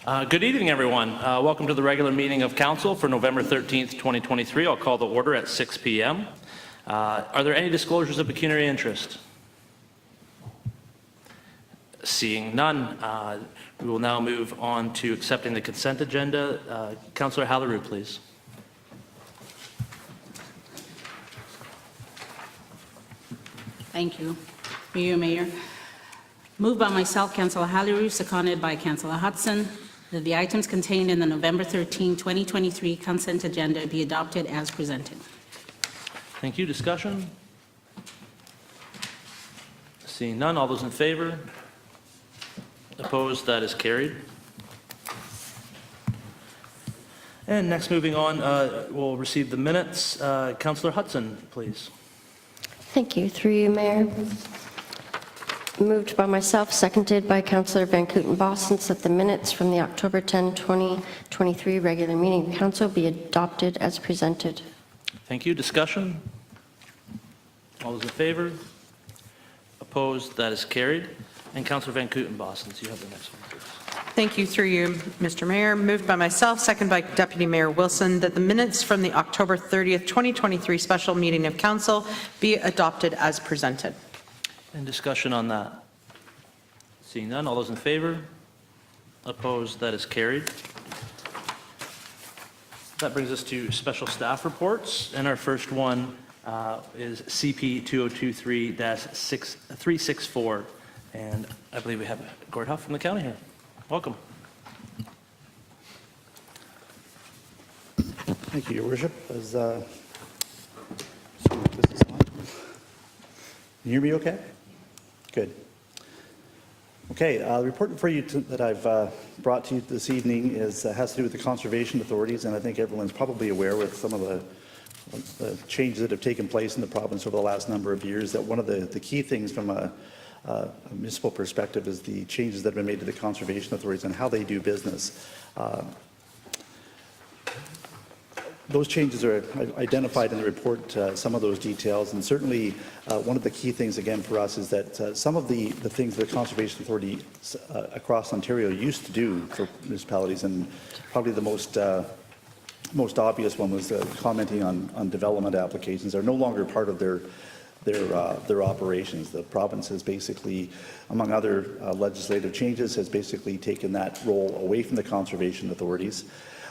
Good evening, everyone. Welcome to the regular meeting of Council for November 13th, 2023. I'll call the order at 6 p.m. Are there any disclosures of pecuniary interest? Seeing none, we will now move on to accepting the consent agenda. Councillor Halleroux, please. Thank you, Mayor. Moved by myself, Councillor Halleroux, seconded by Councillor Hudson, that the items contained in the November 13, 2023 consent agenda be adopted as presented. Thank you. Discussion? Seeing none, all those in favor? Opposed? That is carried. And next, moving on, we'll receive the minutes. Councillor Hudson, please. Thank you. Through you, Mayor. Moved by myself, seconded by Councillor Van Kooten-Bosens, that the minutes from the October 10, 2023 regular meeting of Council be adopted as presented. Thank you. Discussion? All those in favor? Opposed? That is carried. And Councillor Van Kooten-Bosens, you have the next one, please. Thank you. Through you, Mr. Mayor. Moved by myself, seconded by Deputy Mayor Wilson, that the minutes from the October 30th, 2023 special meeting of Council be adopted as presented. And discussion on that? Seeing none, all those in favor? Opposed? That is carried. That brings us to special staff reports, and our first one is CP 2023-364, and I believe we have Gord Huff from the county here. Welcome. Thank you, Your Worship. Can you hear me okay? Good. Okay, the report for you that I've brought to you this evening has to do with the conservation authorities, and I think everyone's probably aware with some of the changes that have taken place in the province over the last number of years, that one of the key things from a municipal perspective is the changes that have been made to the conservation authorities and how they do business. Those changes are identified in the report, some of those details, and certainly one of the key things again for us is that some of the things that the Conservation Authority across Ontario used to do for municipalities, and probably the most obvious one was commenting on development applications, are no longer part of their operations. The province has basically, among other legislative changes, has basically taken that role away from the conservation authorities.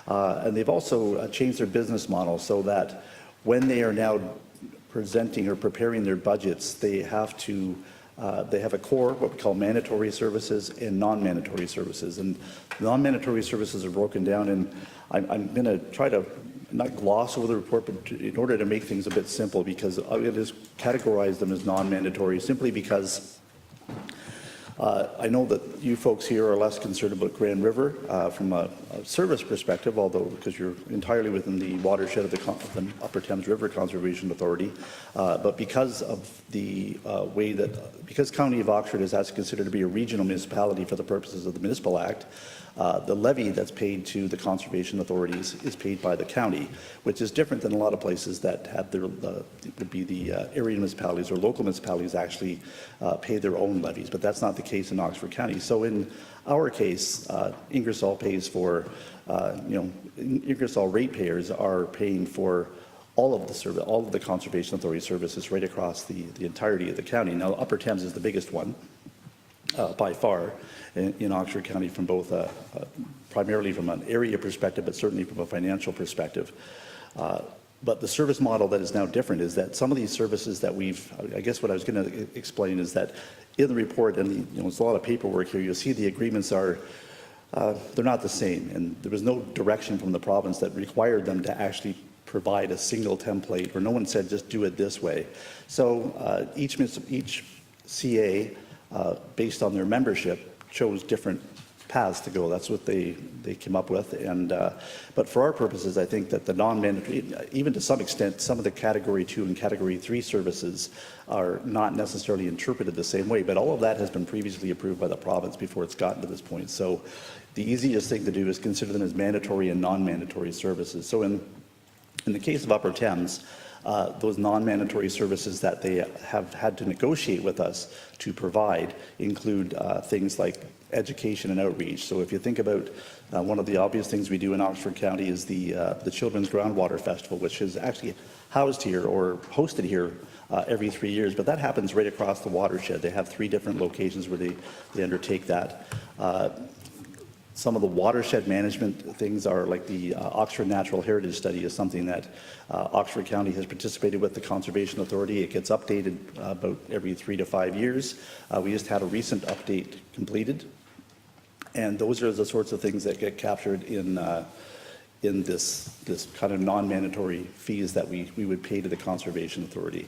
And they've also changed their business model so that when they are now presenting or preparing their budgets, they have a core, what we call mandatory services and non-mandatory services. And non-mandatory services are broken down, and I'm going to try to not gloss over the report, but in order to make things a bit simple, because it is categorized them as non-mandatory simply because I know that you folks here are less concerned about Grand River from a service perspective, although because you're entirely within the watershed of the Upper Thames River Conservation Authority, but because of the way that, because County of Oxford is actually considered to be a regional municipality for the purposes of the Municipal Act, the levy that's paid to the conservation authorities is paid by the county, which is different than a lot of places that have their, would be the area municipalities or local municipalities actually pay their own levies, but that's not the case in Oxford County. So in our case, Ingersoll pays for, Ingersoll ratepayers are paying for all of the conservation authority services right across the entirety of the county. Now, Upper Thames is the biggest one by far in Oxford County, from both primarily from an area perspective, but certainly from a financial perspective. But the service model that is now different is that some of these services that I guess what I was going to explain is that in the report, and there's a lot of paperwork here, you'll see the agreements are, they're not the same, and there was no direction from the province that required them to actually provide a single template, or no one said just do it this way. So each CA, based on their membership, chose different paths to go. That's what they came up with. And but for our purposes, I think that the non-mandatory, even to some extent, some of the Category 2 and Category 3 services are not necessarily interpreted the same way. But all of that has been previously approved by the province before it's gotten to this point. So the easiest thing to do is consider them as mandatory and non-mandatory services. So in the case of Upper Thames, those non-mandatory services that they have had to negotiate with us to provide include things like education and outreach. So if you think about one of the obvious things we do in Oxford County is the Children's Groundwater Festival, which is actually housed here or hosted here every 3 years, but that happens right across the watershed. They have 3 different locations where they undertake that. Some of the watershed management things are like the Oxford Natural Heritage Study is something that Oxford County has participated with the Conservation Authority. It gets updated about every 3 to 5 years. We just had a recent update completed, and those are the sorts of things that get captured in this kind of non-mandatory fees that we would pay to the Conservation Authority.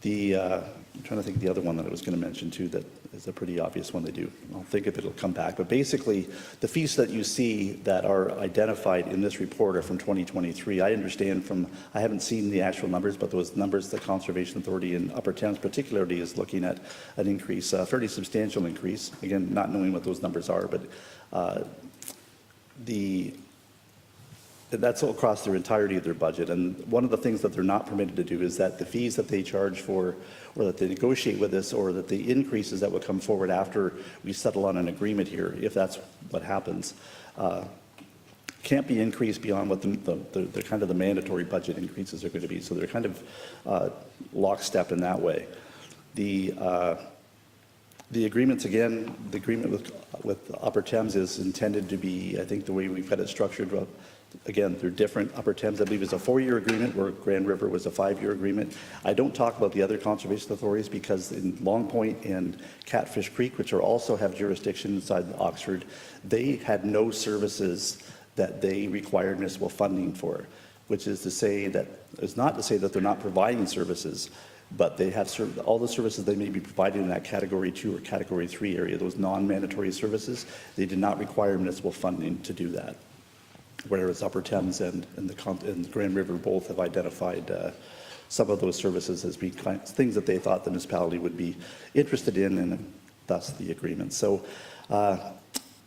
I'm trying to think of the other one that I was going to mention too that is a pretty obvious one they do. I'll think if it'll come back. But basically, the fees that you see that are identified in this report are from 2023. I understand I haven't seen the actual numbers, but those numbers the Conservation Authority in Upper Thames particularly is looking at an increase, a fairly substantial increase. Again, not knowing what those numbers are, but that's all across their entirety of their budget. And one of the things that they're not permitted to do is that the fees that they charge for, or that they negotiate with us, or that the increases that would come forward after we settle on an agreement here, if that's what happens, can't be increased beyond what the kind of the mandatory budget increases are going to be. So they're kind of lockstep in that way. The agreements, again, the agreement with Upper Thames is intended to be, I think the way we've got it structured, again, they're different. Upper Thames, I believe, is a 4-year agreement, where Grand River was a 5-year agreement. I don't talk about the other conservation authorities because in Long Point and Catfish Creek, which also have jurisdiction inside Oxford, they had no services that they required municipal funding for, which is to say that, is not to say that they're not providing services, but they have all the services they may be providing in that Category 2 or Category 3 area, those non-mandatory services, they did not require municipal funding to do that. Whereas Upper Thames and Grand River both have identified some of those services as being things that they thought the municipality would be interested in, and thus the agreement. So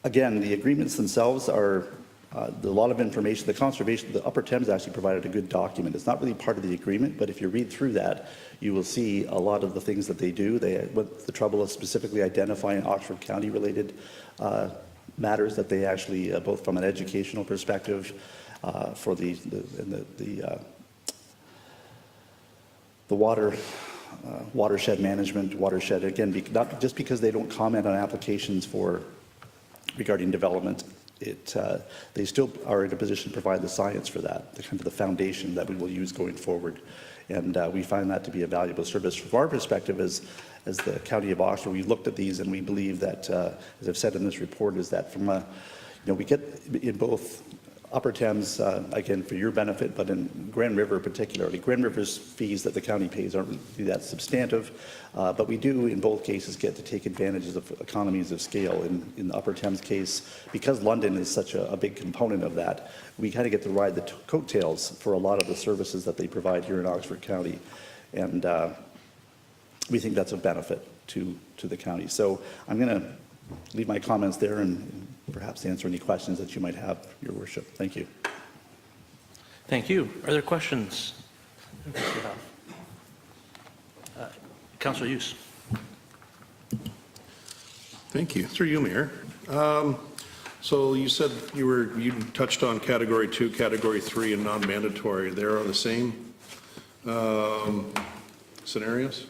again, the agreements themselves are a lot of information. The Upper Thames actually provided a good document. It's not really part of the agreement, but if you read through that, you will see a lot of the things that they do. They went the trouble of specifically identifying Oxford County related matters that they actually, both from an educational perspective, for the watershed management, again, not just because they don't comment on applications regarding development, they still are in a position to provide the science for that, the kind of the foundation that we will use going forward. And we find that to be a valuable service. From our perspective as the County of Oxford, we looked at these and we believe that, as I've said in this report, is that from we get in both Upper Thames, again, for your benefit, but in Grand River particularly. Grand River's fees that the county pays aren't really that substantive, but we do in both cases get to take advantages of economies of scale. In the Upper Thames case, because London is such a big component of that, we kind of get to ride the coattails for a lot of the services that they provide here in Oxford County. And we think that's a benefit to the county. So I'm going to leave my comments there and perhaps answer any questions that you might have, Your Worship. Thank you. Thank you. Are there questions? Councillor Hughes. Thank you. Through you, Mayor. So you said you touched on Category 2, Category 3, and non-mandatory. They're on the same scenarios?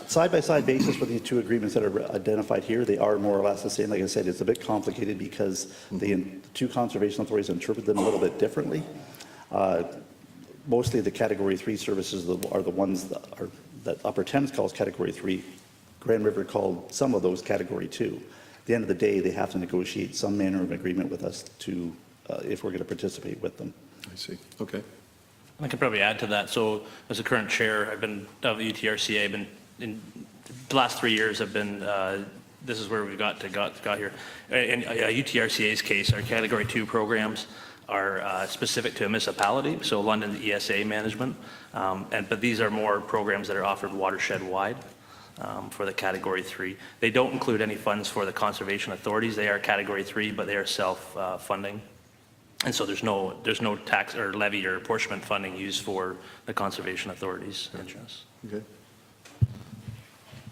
Side-by-side basis with the two agreements that are identified here, they are more or less the same. Like I said, it's a bit complicated because the two conservation authorities interpret them a little bit differently. Mostly the Category 3 services are the ones that Upper Thames calls Category 3. Grand River called some of those Category 2. At the end of the day, they have to negotiate some manner of agreement with us to, if we're going to participate with them. I see. Okay. I could probably add to that. So as a current chair, I've been of UTRCA, in the last 3 years, this is where we got here. In UTRCA's case, our Category 2 programs are specific to a municipality, so London's ESA management, but these are more programs that are offered watershed-wide for the Category 3. They don't include any funds for the conservation authorities. They are Category 3, but they are self-funding. And so there's no tax or levy or apportionment funding used for the conservation authorities' interests. Okay.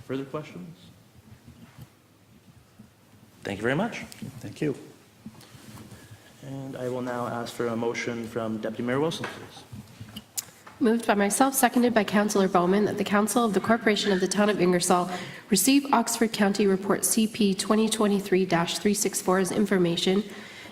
Further questions? Thank you very much. Thank you. And I will now ask for a motion from Deputy Mayor Wilson, please. Moved by myself, seconded by Councillor Bowman, that the Council of the Corporation of the Town of Ingersoll receive Oxford County Report CP 2023-364 as information,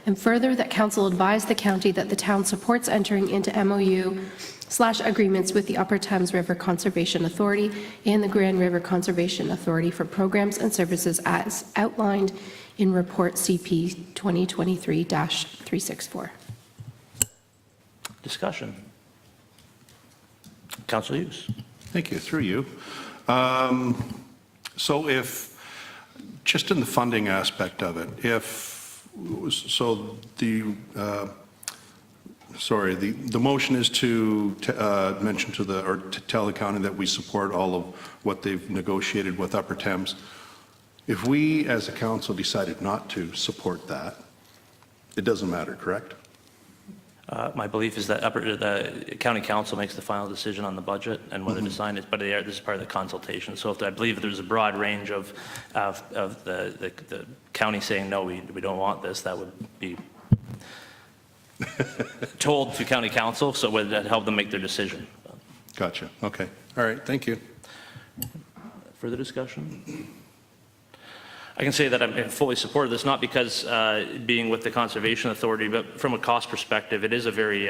and further that Council advise the county that the town supports entering into MOU/agreements with the Upper Thames River Conservation Authority and the Grand River Conservation Authority for programs and services as outlined in Report CP 2023-364. Discussion. Councillor Hughes. Thank you, through you. So if, just in the funding aspect of it, the motion is to mention to to tell the county that we support all of what they've negotiated with Upper Thames. If we, as a council, decided not to support that, it doesn't matter, correct? My belief is that the county council makes the final decision on the budget and whether to sign it, but this is part of the consultation. So I believe there's a broad range of the county saying, no, we don't want this, that would be told to county council, so it would help them make their decision. Gotcha, okay. All right, thank you. Further discussion? I can say that I'm in fully support of this, not because being with the Conservation Authority, but from a cost perspective, it is a very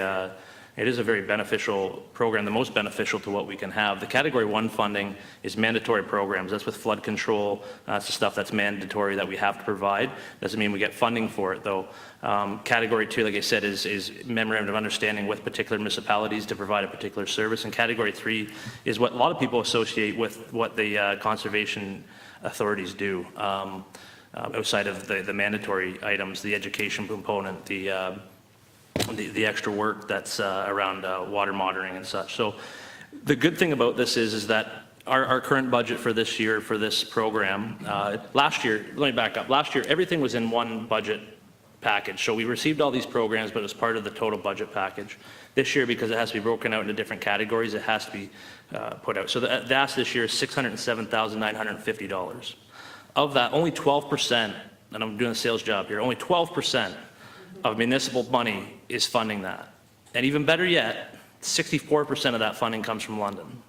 beneficial program, the most beneficial to what we can have. The Category 1 funding is mandatory programs. That's with flood control. That's the stuff that's mandatory that we have to provide. Doesn't mean we get funding for it, though. Category 2, like I said, is memorandum of understanding with particular municipalities to provide a particular service. And Category 3 is what a lot of people associate with what the conservation authorities do outside of the mandatory items, the education component, the extra work that's around water monitoring and such. So the good thing about this is that our current budget for this year for this program, last year, let me back up, last year everything was in one budget package. So we received all these programs, but it was part of the total budget package. This year, because it has to be broken out into different categories, it has to be put out. So the ask this year is $607,950. Of that, only 12%, and I'm doing a sales job here, only 12% of municipal money is funding that. And even better yet, 64% of that funding comes from London.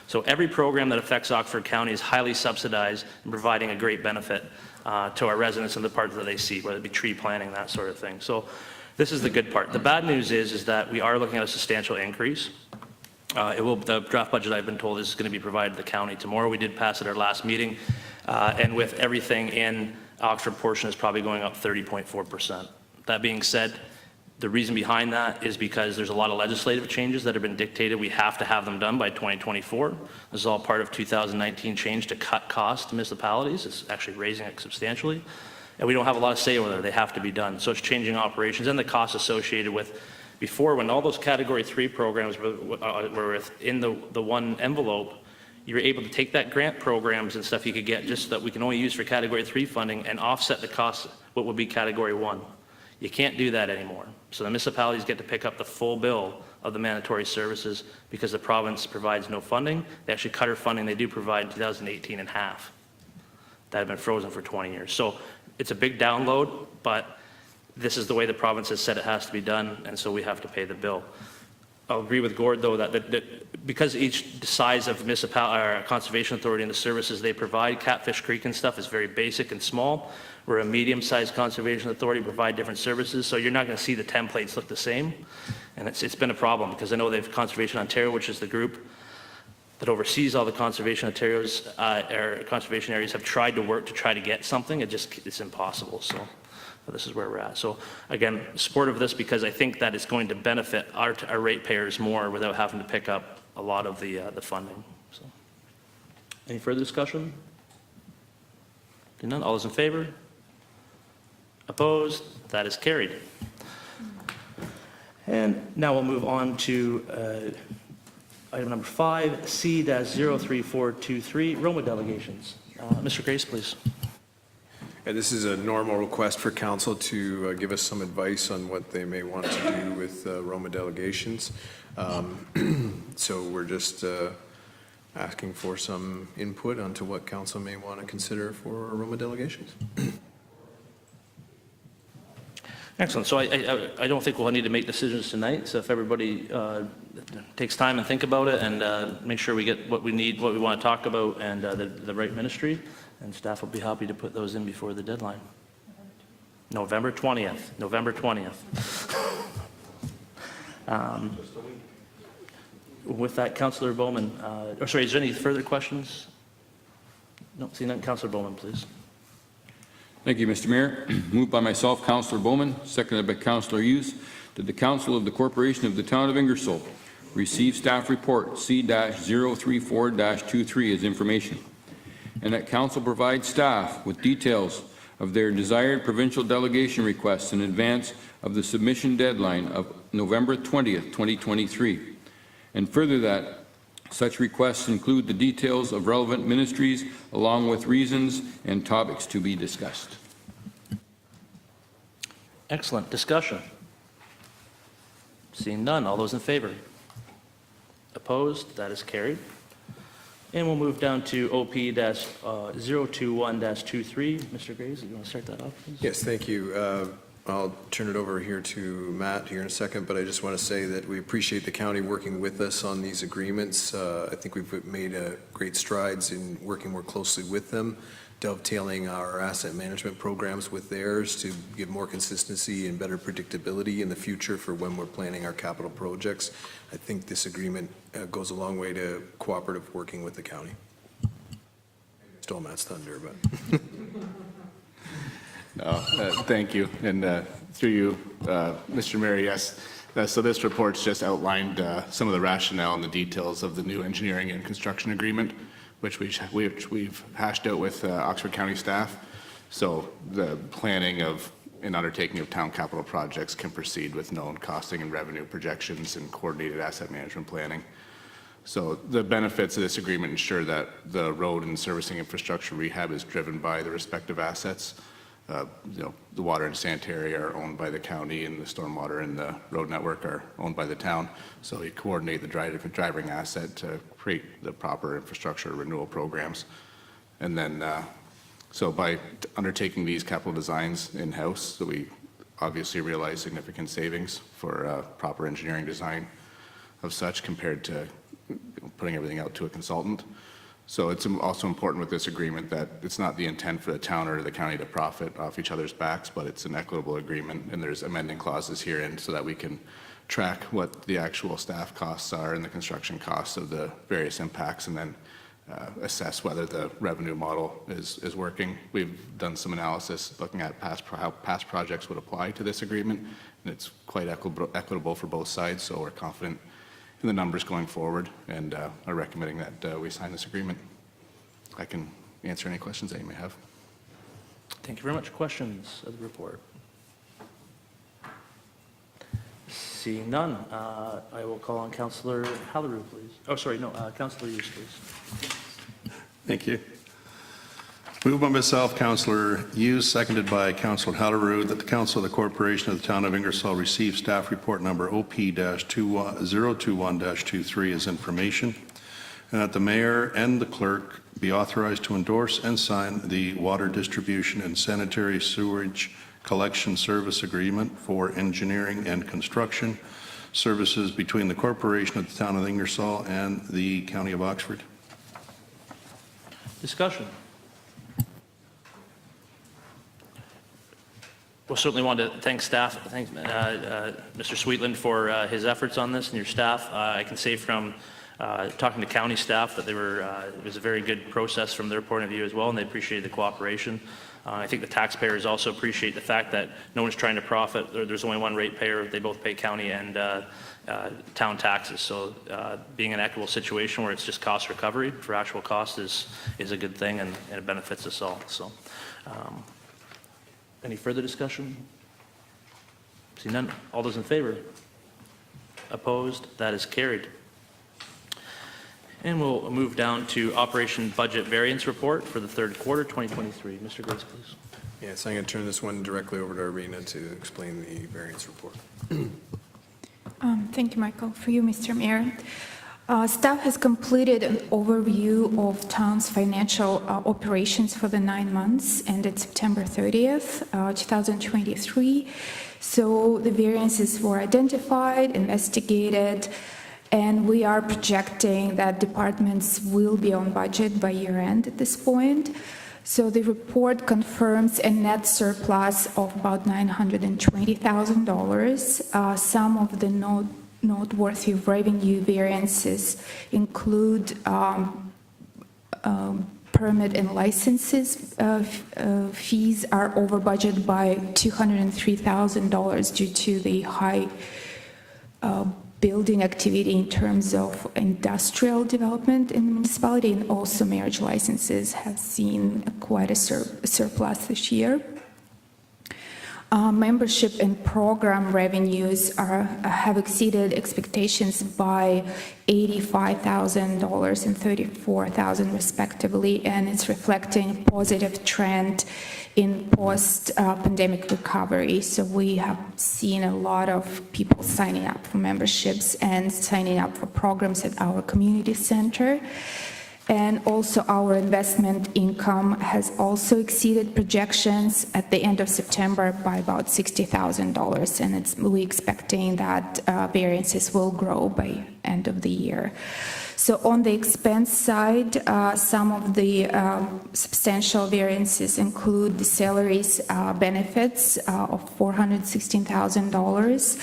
So every program that affects Oxford County is highly subsidized and providing a great benefit to our residents and the parts that they see, whether it be tree planting, that sort of thing. So this is the good part. The bad news is that we are looking at a substantial increase. The draft budget, I've been told, is going to be provided to the county tomorrow. We did pass at our last meeting, and with everything in Oxford portion is probably going up 30.4%. That being said, the reason behind that is because there's a lot of legislative changes that have been dictated. We have to have them done by 2024. This is all part of 2019 change to cut costs to municipalities. It's actually raising it substantially. And we don't have a lot of say over there. They have to be done. So it's changing operations and the costs associated with before, when all those Category 3 programs were within the one envelope, you were able to take that grant programs and stuff you could get just that we can only use for Category 3 funding and offset the costs what would be Category 1. You can't do that anymore. So the municipalities get to pick up the full bill of the mandatory services because the province provides no funding. They actually cut our funding they do provide in 2018 in half. That had been frozen for 20 years. So it's a big download, but this is the way the province has said it has to be done, and so we have to pay the bill. I'll agree with Gord, though, that because each size of conservation authority and the services they provide, Catfish Creek and stuff is very basic and small. We're a medium-sized conservation authority, provide different services, so you're not going to see the templates look the same. And it's been a problem because I know they have Conservation Ontario, which is the group that oversees all the conservation conservation areas, have tried to work to try to get something. It's impossible. So this is where we're at. So again, support of this because I think that it's going to benefit our ratepayers more without having to pick up a lot of the funding. So, any further discussion? None. All those in favor? Opposed? That is carried. And now we'll move on to item number 5, C-03423, Roma delegations. Mr. Grace, please. Yeah, this is a normal request for council to give us some advice on what they may want to do with Roma delegations. So we're just asking for some input onto what council may want to consider for Roma delegations. Excellent. So I don't think we'll need to make decisions tonight. So if everybody takes time and think about it and make sure we get what we need, what we want to talk about, and the right ministry, and staff will be happy to put those in before the deadline. November 20th. November 20th. With that, Councillor Bowman, is there any further questions? No, seeing none. Councillor Bowman, please. Thank you, Mr. Mayor. Moved by myself, Councillor Bowman, seconded by Councillor Hughes, that the Council of the Corporation of the Town of Ingersoll receive staff report C-034-23 as information, and that Council provide staff with details of their desired provincial delegation requests in advance of the submission deadline of November 20th, 2023, and further that such requests include the details of relevant ministries along with reasons and topics to be discussed. Excellent. Discussion. Seeing none. All those in favor? Opposed? That is carried. And we'll move down to OP-021-23. Mr. Graves, do you want to start that off, please? Yes, thank you. I'll turn it over here to Matt here in a second, but I just want to say that we appreciate the county working with us on these agreements. I think we've made great strides in working more closely with them, dovetailing our asset management programs with theirs to give more consistency and better predictability in the future for when we're planning our capital projects. I think this agreement goes a long way to cooperative working with the county. Stole Matt's thunder, but... Thank you. And through you, Mr. Mayor, yes. So this report's just outlined some of the rationale and the details of the new engineering and construction agreement, which we've hashed out with Oxford County staff. So the planning of and undertaking of town capital projects can proceed with known costing and revenue projections and coordinated asset management planning. So the benefits of this agreement ensure that the road and servicing infrastructure rehab is driven by the respective assets. The water and sanitary are owned by the county, and the stormwater and the road network are owned by the town. So we coordinate the driving asset to create the proper infrastructure renewal programs. And then, so by undertaking these capital designs in-house, so we obviously realize significant savings for proper engineering design of such compared to putting everything out to a consultant. So it's also important with this agreement that it's not the intent for the town or the county to profit off each other's backs, but it's an equitable agreement, and there's amending clauses herein so that we can track what the actual staff costs are and the construction costs of the various impacts, and then assess whether the revenue model is working. We've done some analysis looking at how past projects would apply to this agreement, and it's quite equitable for both sides, so we're confident in the numbers going forward, and are recommending that we sign this agreement. I can answer any questions that you may have. Thank you very much. Questions of the report? Seeing none, I will call on Councillor Halleru, please. Oh, sorry, no, Councillor Hughes, please. Thank you. Moved by myself, Councillor Hughes, seconded by Councillor Halleru, that the Council of the Corporation of the Town of Ingersoll receive staff report number OP-021-23 as information, and that the mayor and the clerk be authorized to endorse and sign the water distribution and sanitary sewerage collection service agreement for engineering and construction services between the Corporation of the Town of Ingersoll and the County of Oxford. Discussion. We'll certainly want to thank staff, thank Mr. Sweetland for his efforts on this and your staff. I can say from talking to county staff that it was a very good process from their point of view as well, and they appreciated the cooperation. I think the taxpayers also appreciate the fact that no one's trying to profit. There's only one ratepayer. They both pay county and town taxes. So being an equitable situation where it's just cost recovery for actual cost is a good thing, and it benefits us all. So. Any further discussion? See none. All those in favor? Opposed? That is carried. And we'll move down to Operation Budget Variance Report for the third quarter 2023. Mr. Grace, please. Yes, I'm going to turn this one directly over to Arena to explain the variance report. Thank you, Michael. For you, Mr. Mayor. Staff has completed an overview of town's financial operations for the 9 months ended September 30th, 2023. So the variances were identified, investigated, and we are projecting that departments will be on budget by year end at this point. So the report confirms a net surplus of about $920,000. Some of the noteworthy revenue variances include permit and licenses fees are over budget by $203,000 due to the high building activity in terms of industrial development in the municipality, and also marriage licenses have seen quite a surplus this year. Membership and program revenues have exceeded expectations by $85,000 and $34,000 respectively, and it's reflecting a positive trend in post-pandemic recovery. So we have seen a lot of people signing up for memberships and signing up for programs at our community center. And also our investment income has also exceeded projections at the end of September by about $60,000, and we're expecting that variances will grow by end of the year. So on the expense side, some of the substantial variances include the salaries, benefits of $416,000.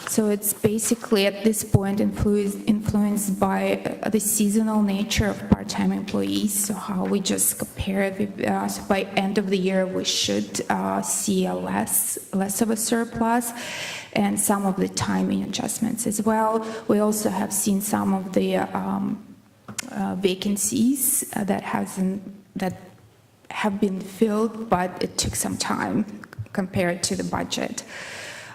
So it's basically at this point influenced by the seasonal nature of part-time employees. So how we just compare, so by end of the year we should see a less of a surplus, and some of the timing adjustments as well. We also have seen some of the vacancies that have been filled, but it took some time compared to the budget.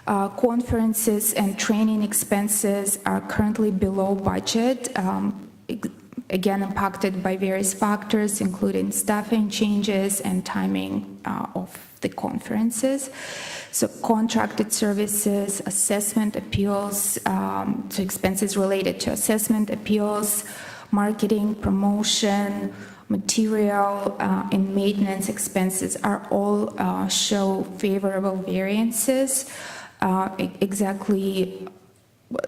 Conferences and training expenses are currently below budget, again impacted by various factors, including staffing changes and timing of the conferences. So contracted services, assessment appeals, so expenses related to assessment appeals, marketing, promotion, material, and maintenance expenses are all show favorable variances.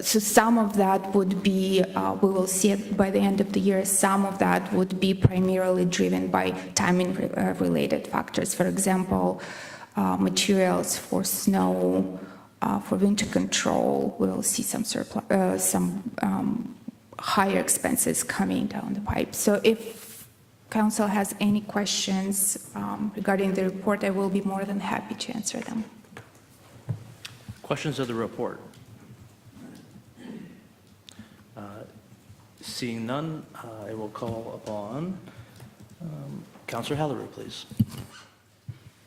So some of that would be, we will see it by the end of the year, some of that would be primarily driven by timing related factors. For example, materials for snow, for winter control, we'll see some surplus, higher expenses coming down the pipe. So if council has any questions regarding the report, I will be more than happy to answer them. Questions of the report? Seeing none, I will call upon Councillor Halleru, please.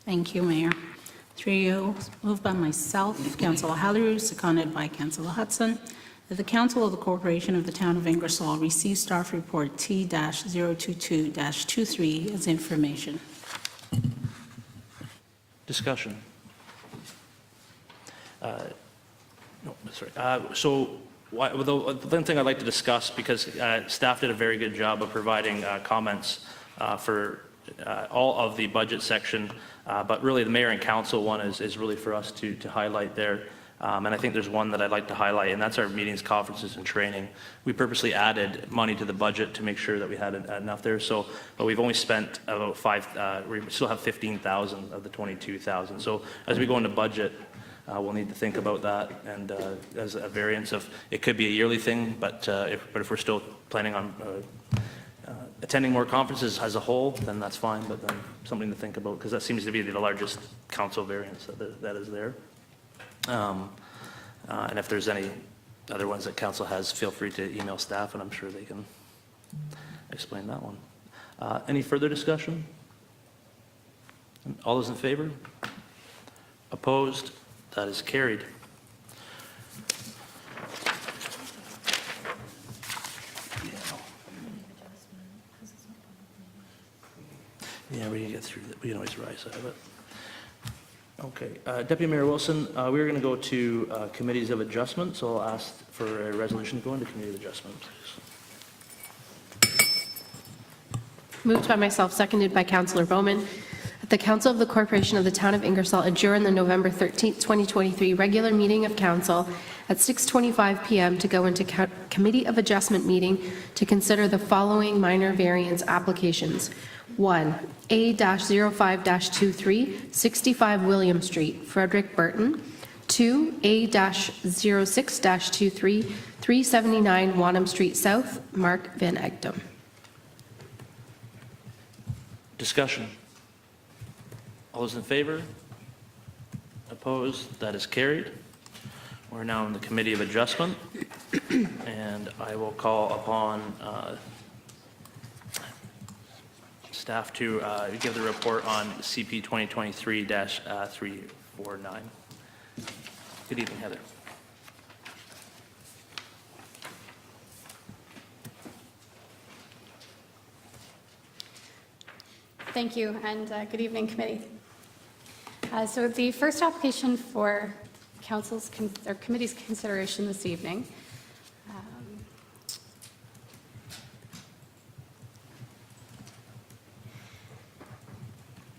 Thank you, Mayor. Through you, moved by myself, Councillor Halleru, seconded by Councillor Hudson, that the Council of the Corporation of the Town of Ingersoll receive staff report T-022-23 as information. Discussion. No, sorry. So the one thing I'd like to discuss, because staff did a very good job of providing comments for all of the budget section, but really the mayor and council one is really for us to highlight there. And I think there's one that I'd like to highlight, and that's our meetings, conferences, and training. We purposely added money to the budget to make sure that we had enough there. So, but we've only spent about we still have 15,000 of the 22,000. So as we go into budget, we'll need to think about that, and as a variance of, it could be a yearly thing, but if we're still planning on attending more conferences as a whole, then that's fine, but then something to think about, because that seems to be the largest council variance that is there. And if there's any other ones that council has, feel free to email staff, and I'm sure they can explain that one. Any further discussion? All those in favor? Opposed? That is carried. Yeah, we can get through that. We can always rise out of it. Okay. Deputy Mayor Wilson, we're going to go to committees of adjustment, so I'll ask for a resolution to go into committee of adjustment, please. Moved by myself, seconded by Councillor Bowman, that the Council of the Corporation of the Town of Ingersoll adjourn the November 13th, 2023 regular meeting of Council at 6:25 p.m. to go into Committee of Adjustment meeting to consider the following minor variance applications. 1, A-05-23, 65 William Street, Frederick Burton. 2, A-06-23, 379 Wanham Street South, Mark Van Egdom. Discussion. All those in favor? Opposed? That is carried. We're now in the Committee of Adjustment, and I will call upon staff to give the report on CP 2023-349. Good evening, Heather. Thank you, and good evening, committee. So the first application for council's or committee's consideration this evening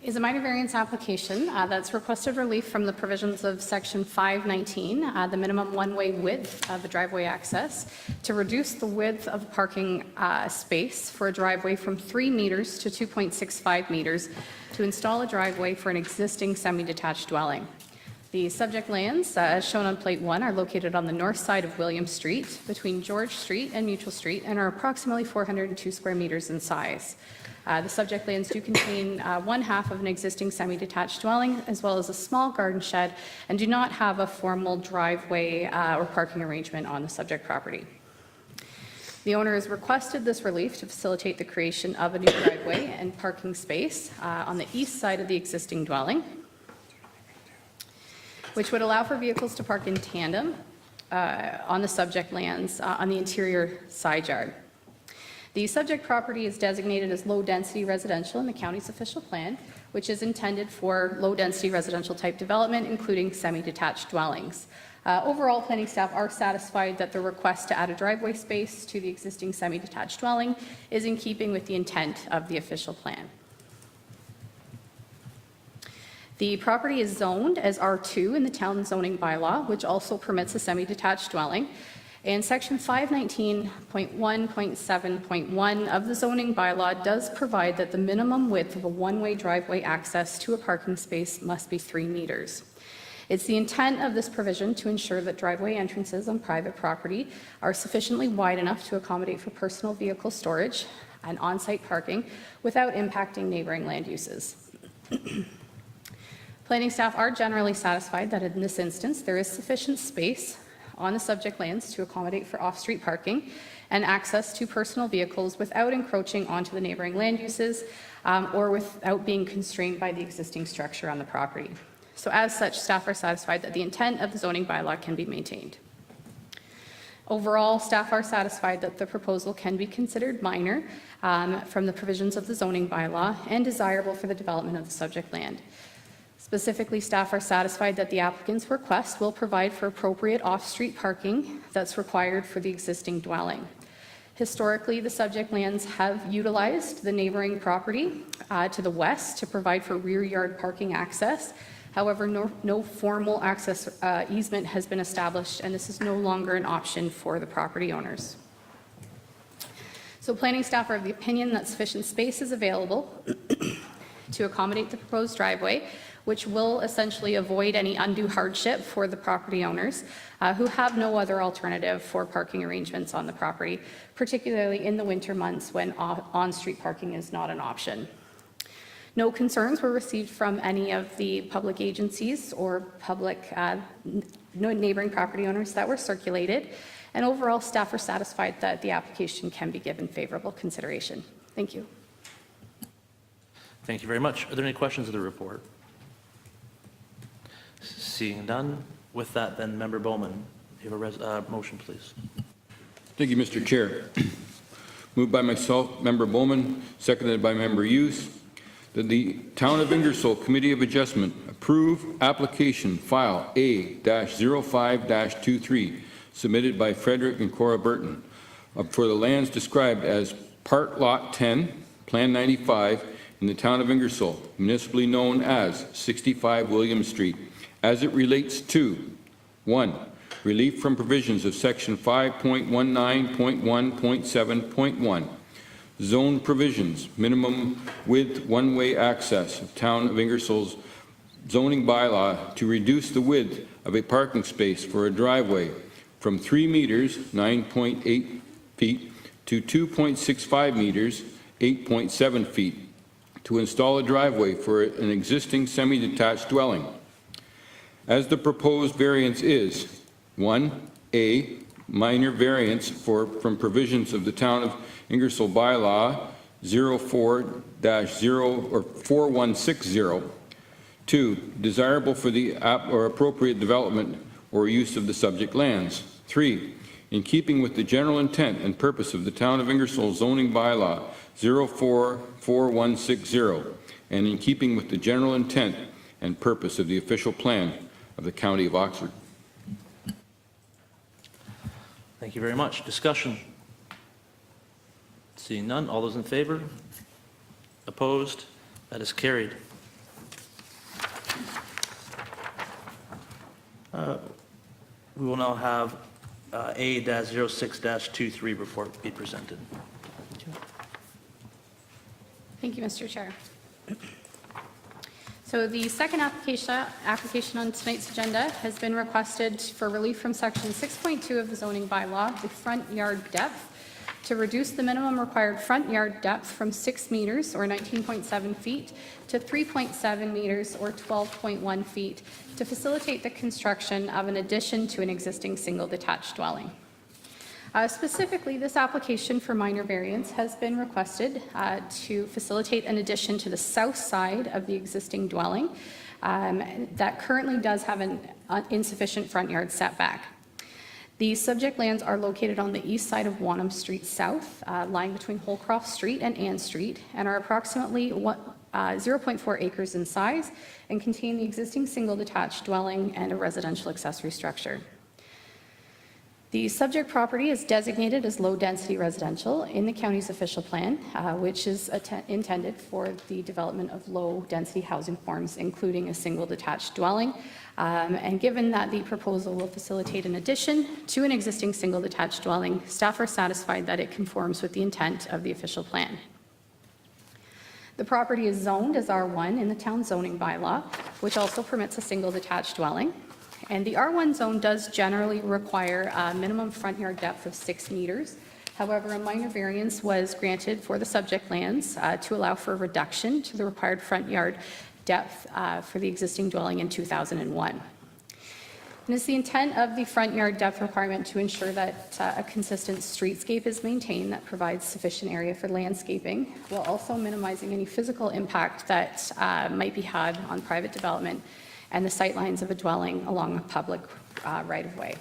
is a minor variance application that's requested relief from the provisions of Section 519, the minimum one-way width of the driveway access, to reduce the width of the parking space for a driveway from 3 meters to 2.65 meters to install a driveway for an existing semi-detached dwelling. The subject lands, as shown on Plate 1, are located on the north side of William Street, between George Street and Mutual Street, and are approximately 402 square meters in size. The subject lands do contain one half of an existing semi-detached dwelling, as well as a small garden shed, and do not have a formal driveway or parking arrangement on the subject property. The owner has requested this relief to facilitate the creation of a new driveway and parking space on the east side of the existing dwelling, which would allow for vehicles to park in tandem on the subject lands on the interior side yard. The subject property is designated as low-density residential in the county's official plan, which is intended for low-density residential type development, including semi-detached dwellings. Overall, planning staff are satisfied that the request to add a driveway space to the existing semi-detached dwelling is in keeping with the intent of the official plan. The property is zoned as R2 in the town zoning bylaw, which also permits a semi-detached dwelling. And Section 519.1.7.1 of the zoning bylaw does provide that the minimum width of a one-way driveway access to a parking space must be 3 meters. It's the intent of this provision to ensure that driveway entrances on private property are sufficiently wide enough to accommodate for personal vehicle storage and on-site parking without impacting neighboring land uses. Planning staff are generally satisfied that in this instance there is sufficient space on the subject lands to accommodate for off-street parking and access to personal vehicles without encroaching onto the neighboring land uses or without being constrained by the existing structure on the property. So as such, staff are satisfied that the intent of the zoning bylaw can be maintained. Overall, staff are satisfied that the proposal can be considered minor from the provisions of the zoning bylaw and desirable for the development of the subject land. Specifically, staff are satisfied that the applicant's request will provide for appropriate off-street parking that's required for the existing dwelling. Historically, the subject lands have utilized the neighboring property to the west to provide for rear yard parking access. However, no formal access easement has been established, and this is no longer an option for the property owners. So planning staff are of the opinion that sufficient space is available to accommodate the proposed driveway, which will essentially avoid any undue hardship for the property owners who have no other alternative for parking arrangements on the property, particularly in the winter months when on-street parking is not an option. No concerns were received from any of the public agencies or public neighboring property owners that were circulated, and overall staff are satisfied that the application can be given favorable consideration. Thank you. Thank you very much. Are there any questions of the report? Seeing none, with that then, Member Bowman, you have a motion, please. Thank you, Mr. Chair. Moved by myself, Member Bowman, seconded by Member Hughes, that the Town of Ingersoll Committee of Adjustment approve application file A-05-23 submitted by Frederick and Cora Burton for the lands described as Part Lot 10, Plan 95 in the town of Ingersoll, municipally known as 65 William Street, as it relates to 1. Relief from provisions of Section 5.19.1.7.1, zone provisions, minimum width one-way access of town of Ingersoll's zoning bylaw to reduce the width of a parking space for a driveway from 3 meters, 9.8 feet, to 2.65 meters, 8.7 feet, to install a driveway for an existing semi-detached dwelling. As the proposed variance is 1A, minor variance from provisions of the town of Ingersoll bylaw 04-0 or 4160. 2, desirable for the appropriate development or use of the subject lands. 3, in keeping with the general intent and purpose of the town of Ingersoll zoning bylaw 044160, and in keeping with the general intent and purpose of the official plan of the County of Oxford. Thank you very much. Discussion? Seeing none, all those in favor? Opposed? That is carried. We will now have A-06-23 report be presented. Thank you, Mr. Chair. So the second application on tonight's agenda has been requested for relief from Section 6.2 of the zoning bylaw, the front yard depth, to reduce the minimum required front yard depth from 6 meters, or 19.7 feet, to 3.7 meters, or 12.1 feet, to facilitate the construction of an addition to an existing single detached dwelling. Specifically, this application for minor variance has been requested to facilitate an addition to the south side of the existing dwelling that currently does have an insufficient front yard setback. The subject lands are located on the east side of Wanham Street South, lying between Holcroft Street and Ann Street, and are approximately 0.4 acres in size and contain the existing single detached dwelling and a residential accessory structure. The subject property is designated as low-density residential in the county's official plan, which is intended for the development of low-density housing forms, including a single detached dwelling. And given that the proposal will facilitate an addition to an existing single detached dwelling, staff are satisfied that it conforms with the intent of the official plan. The property is zoned as R1 in the town zoning bylaw, which also permits a single detached dwelling. And the R1 zone does generally require a minimum front yard depth of 6 meters. However, a minor variance was granted for the subject lands to allow for a reduction to the required front yard depth for the existing dwelling in 2001. And it's the intent of the front yard depth requirement to ensure that a consistent streetscape is maintained that provides sufficient area for landscaping, while also minimizing any physical impact that might be had on private development and the sightlines of a dwelling along a public right-of-way.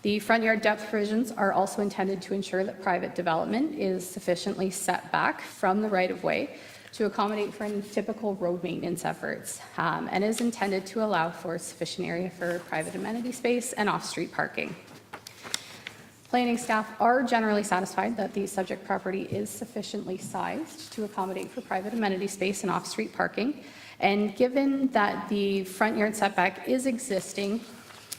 The front yard depth provisions are also intended to ensure that private development is sufficiently set back from the right-of-way to accommodate for any typical road maintenance efforts, and is intended to allow for sufficient area for private amenity space and off-street parking. Planning staff are generally satisfied that the subject property is sufficiently sized to accommodate for private amenity space and off-street parking. And given that the front yard setback is existing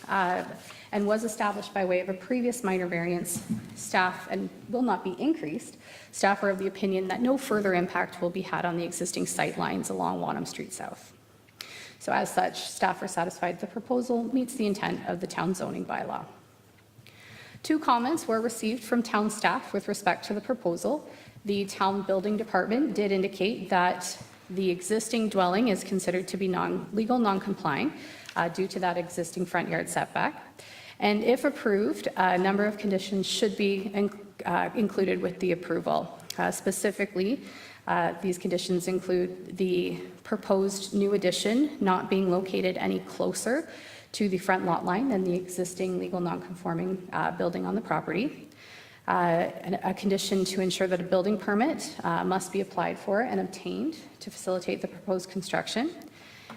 and was established by way of a previous minor variance, staff, and will not be increased, staff are of the opinion that no further impact will be had on the existing sight lines along Wanham Street South. So as such, staff are satisfied the proposal meets the intent of the town zoning bylaw. 2 comments were received from town staff with respect to the proposal. The town building department did indicate that the existing dwelling is considered to be legal non-complying due to that existing front yard setback. And if approved, a number of conditions should be included with the approval. Specifically, these conditions include the proposed new addition not being located any closer to the front lot line than the existing legal non-conforming building on the property. A condition to ensure that a building permit must be applied for and obtained to facilitate the proposed construction,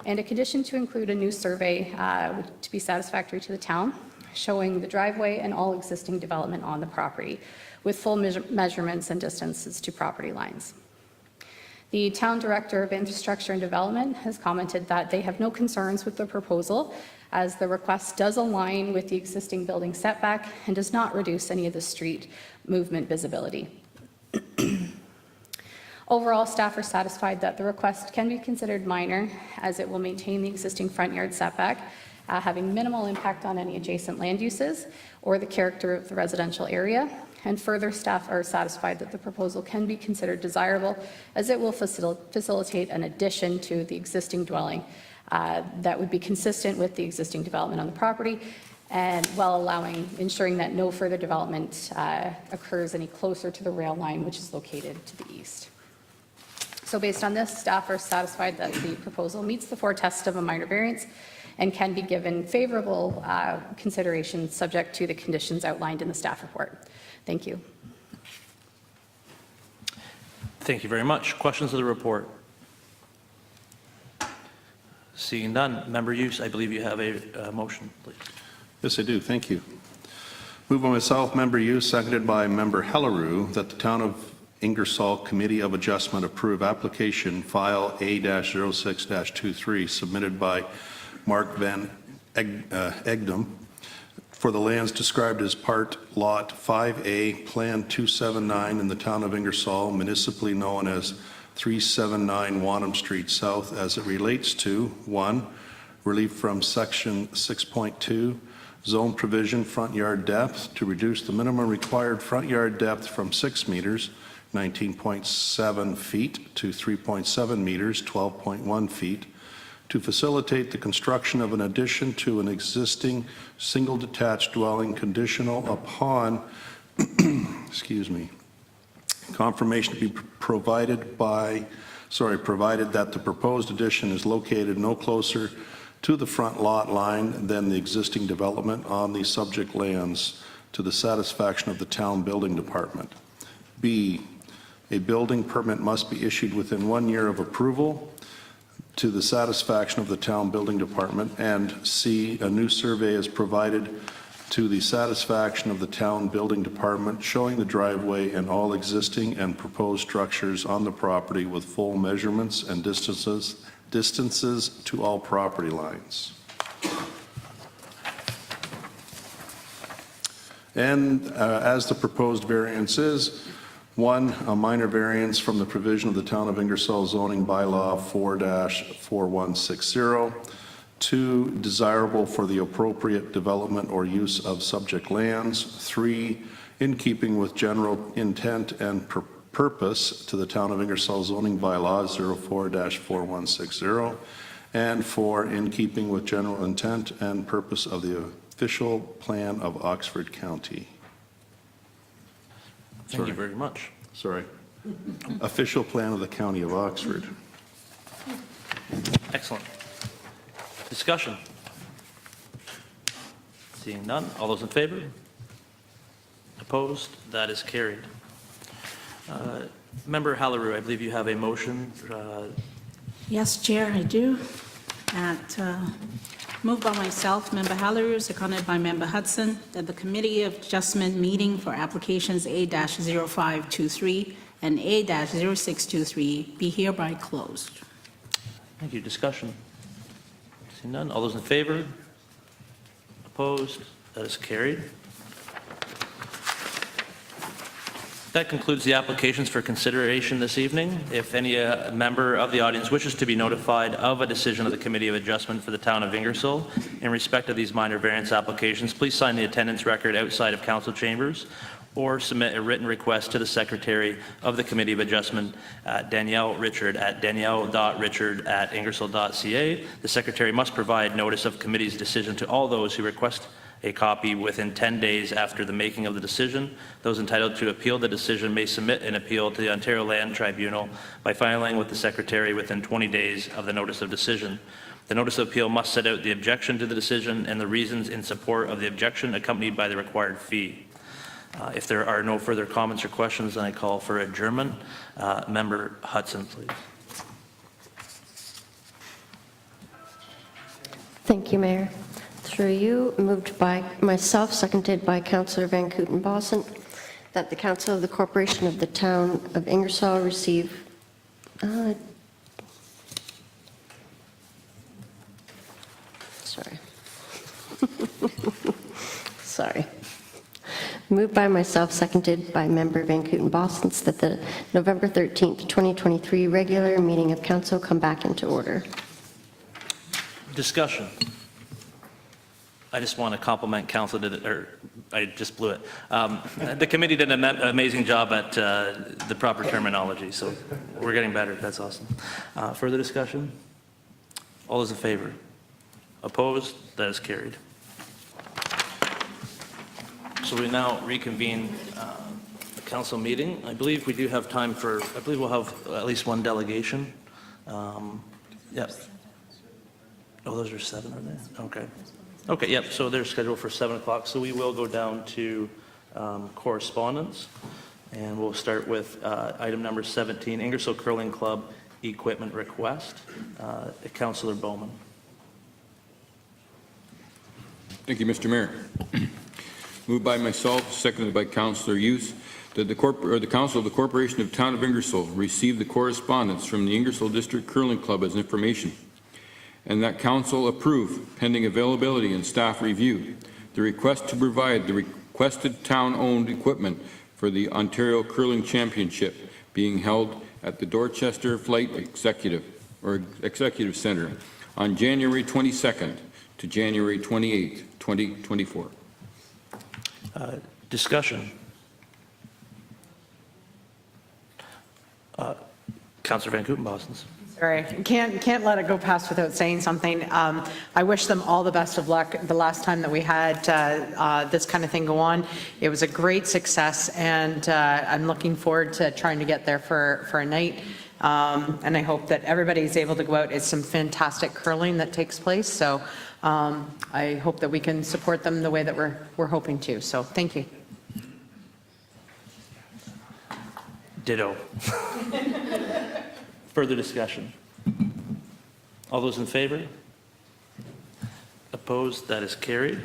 and a condition to include a new survey to be satisfactory to the town, showing the driveway and all existing development on the property, with full measurements and distances to property lines. The Town Director of Infrastructure and Development has commented that they have no concerns with the proposal, as the request does align with the existing building setback and does not reduce any of the street movement visibility. Overall, staff are satisfied that the request can be considered minor, as it will maintain the existing front yard setback, having minimal impact on any adjacent land uses or the character of the residential area. And further, staff are satisfied that the proposal can be considered desirable, as it will facilitate an addition to the existing dwelling that would be consistent with the existing development on the property, and while ensuring that no further development occurs any closer to the rail line, which is located to the east. So based on this, staff are satisfied that the proposal meets the 4 tests of a minor variance and can be given favorable consideration subject to the conditions outlined in the staff report. Thank you. Thank you very much. Questions of the report? Seeing none. Member Hughes, I believe you have a motion, please. Yes, I do. Thank you. Moved by myself, Member Hughes, seconded by Member Hellerue, that the Town of Ingersoll Committee of Adjustment approve application file A-06-23 submitted by Mark Van Egdom for the lands described as Part Lot 5A, Plan 279 in the Town of Ingersoll, municipally known as 379 Wanham Street South, as it relates to 1. Relief from Section 6.2, zone provision front yard depth to reduce the minimum required front yard depth from 6 meters, 19.7 feet, to 3.7 meters, 12.1 feet, to facilitate the construction of an addition to an existing single detached dwelling conditional upon, excuse me, confirmation to be provided that the proposed addition is located no closer to the front lot line than the existing development on the subject lands, to the satisfaction of the town building department. B, a building permit must be issued within 1 year of approval, to the satisfaction of the town building department. And C, a new survey is provided to the satisfaction of the town building department, showing the driveway and all existing and proposed structures on the property with full measurements and distances to all property lines. And as the proposed variance is, 1, a minor variance from the provision of the Town of Ingersoll zoning bylaw 4-4160. 2, desirable for the appropriate development or use of subject lands. 3, in keeping with general intent and purpose to the Town of Ingersoll zoning bylaw 04-4160. And 4, in keeping with general intent and purpose of the official plan of Oxford County. Thank you very much. Sorry. Official plan of the County of Oxford. Excellent. Discussion. Seeing none. All those in favor? Opposed? That is carried. Member Hallerue, I believe you have a motion. Yes, Chair, I do. Moved by myself, Member Hallerue, seconded by Member Hudson, that the Committee of Adjustment meeting for applications A-0523 and A-0623 be hereby closed. Thank you. Discussion. Seeing none. All those in favor? Opposed? That is carried. That concludes the applications for consideration this evening. If any member of the audience wishes to be notified of a decision of the Committee of Adjustment for the Town of Ingersoll in respect of these minor variance applications, please sign the attendance record outside of council chambers or submit a written request to the Secretary of the Committee of Adjustment, Danielle Richard, at danielle.richard@ingersoll.ca. The Secretary must provide notice of committee's decision to all those who request a copy within 10 days after the making of the decision. Those entitled to appeal the decision may submit an appeal to the Ontario Land Tribunal by filing with the Secretary within 20 days of the notice of decision. The notice of appeal must set out the objection to the decision and the reasons in support of the objection, accompanied by the required fee. If there are no further comments or questions, then I call for adjournment. Member Hudson, please. Thank you, Mayor. Through you, moved by myself, seconded by Councillor Van Kooten-Bosson, that the Council of the Corporation of the Town of Ingersoll receive Uh, Sorry. Sorry. Moved by myself, seconded by Member Van Kooten-Bosens, that the November 13th, 2023 regular meeting of council come back into order. Discussion. I just want to compliment council, I just blew it. The committee did an amazing job at the proper terminology, so we're getting better. That's awesome. Further discussion? All those in favor? Opposed? That is carried. So we now reconvene the council meeting. I believe we do have time for, I believe we'll have at least one delegation. Yep. Oh, those are 7, are they? Okay. Okay, yep, so they're scheduled for 7 o'clock. So we will go down to correspondence, and we'll start with item number 17, Ingersoll Curling Club equipment request. Councillor Bowman. Thank you, Mr. Mayor. Moved by myself, seconded by Councillor Hughes, that the Council of the Corporation of Town of Ingersoll receive the correspondence from the Ingersoll District Curling Club as information, and that Council approve, pending availability and staff review, the request to provide the requested town-owned equipment for the Ontario Curling Championship being held at the Dorchester Flight Executive Centre on January 22nd to January 28th, 2024. Discussion. Councillor Van Kooten-Bosens. Sorry, can't let it go past without saying something. I wish them all the best of luck. The last time that we had this kind of thing go on, it was a great success, and I'm looking forward to trying to get there for a night. And I hope that everybody is able to go out. It's some fantastic curling that takes place, so I hope that we can support them the way that we're hoping to. So thank you. Ditto. Further discussion? All those in favor? Opposed? That is carried.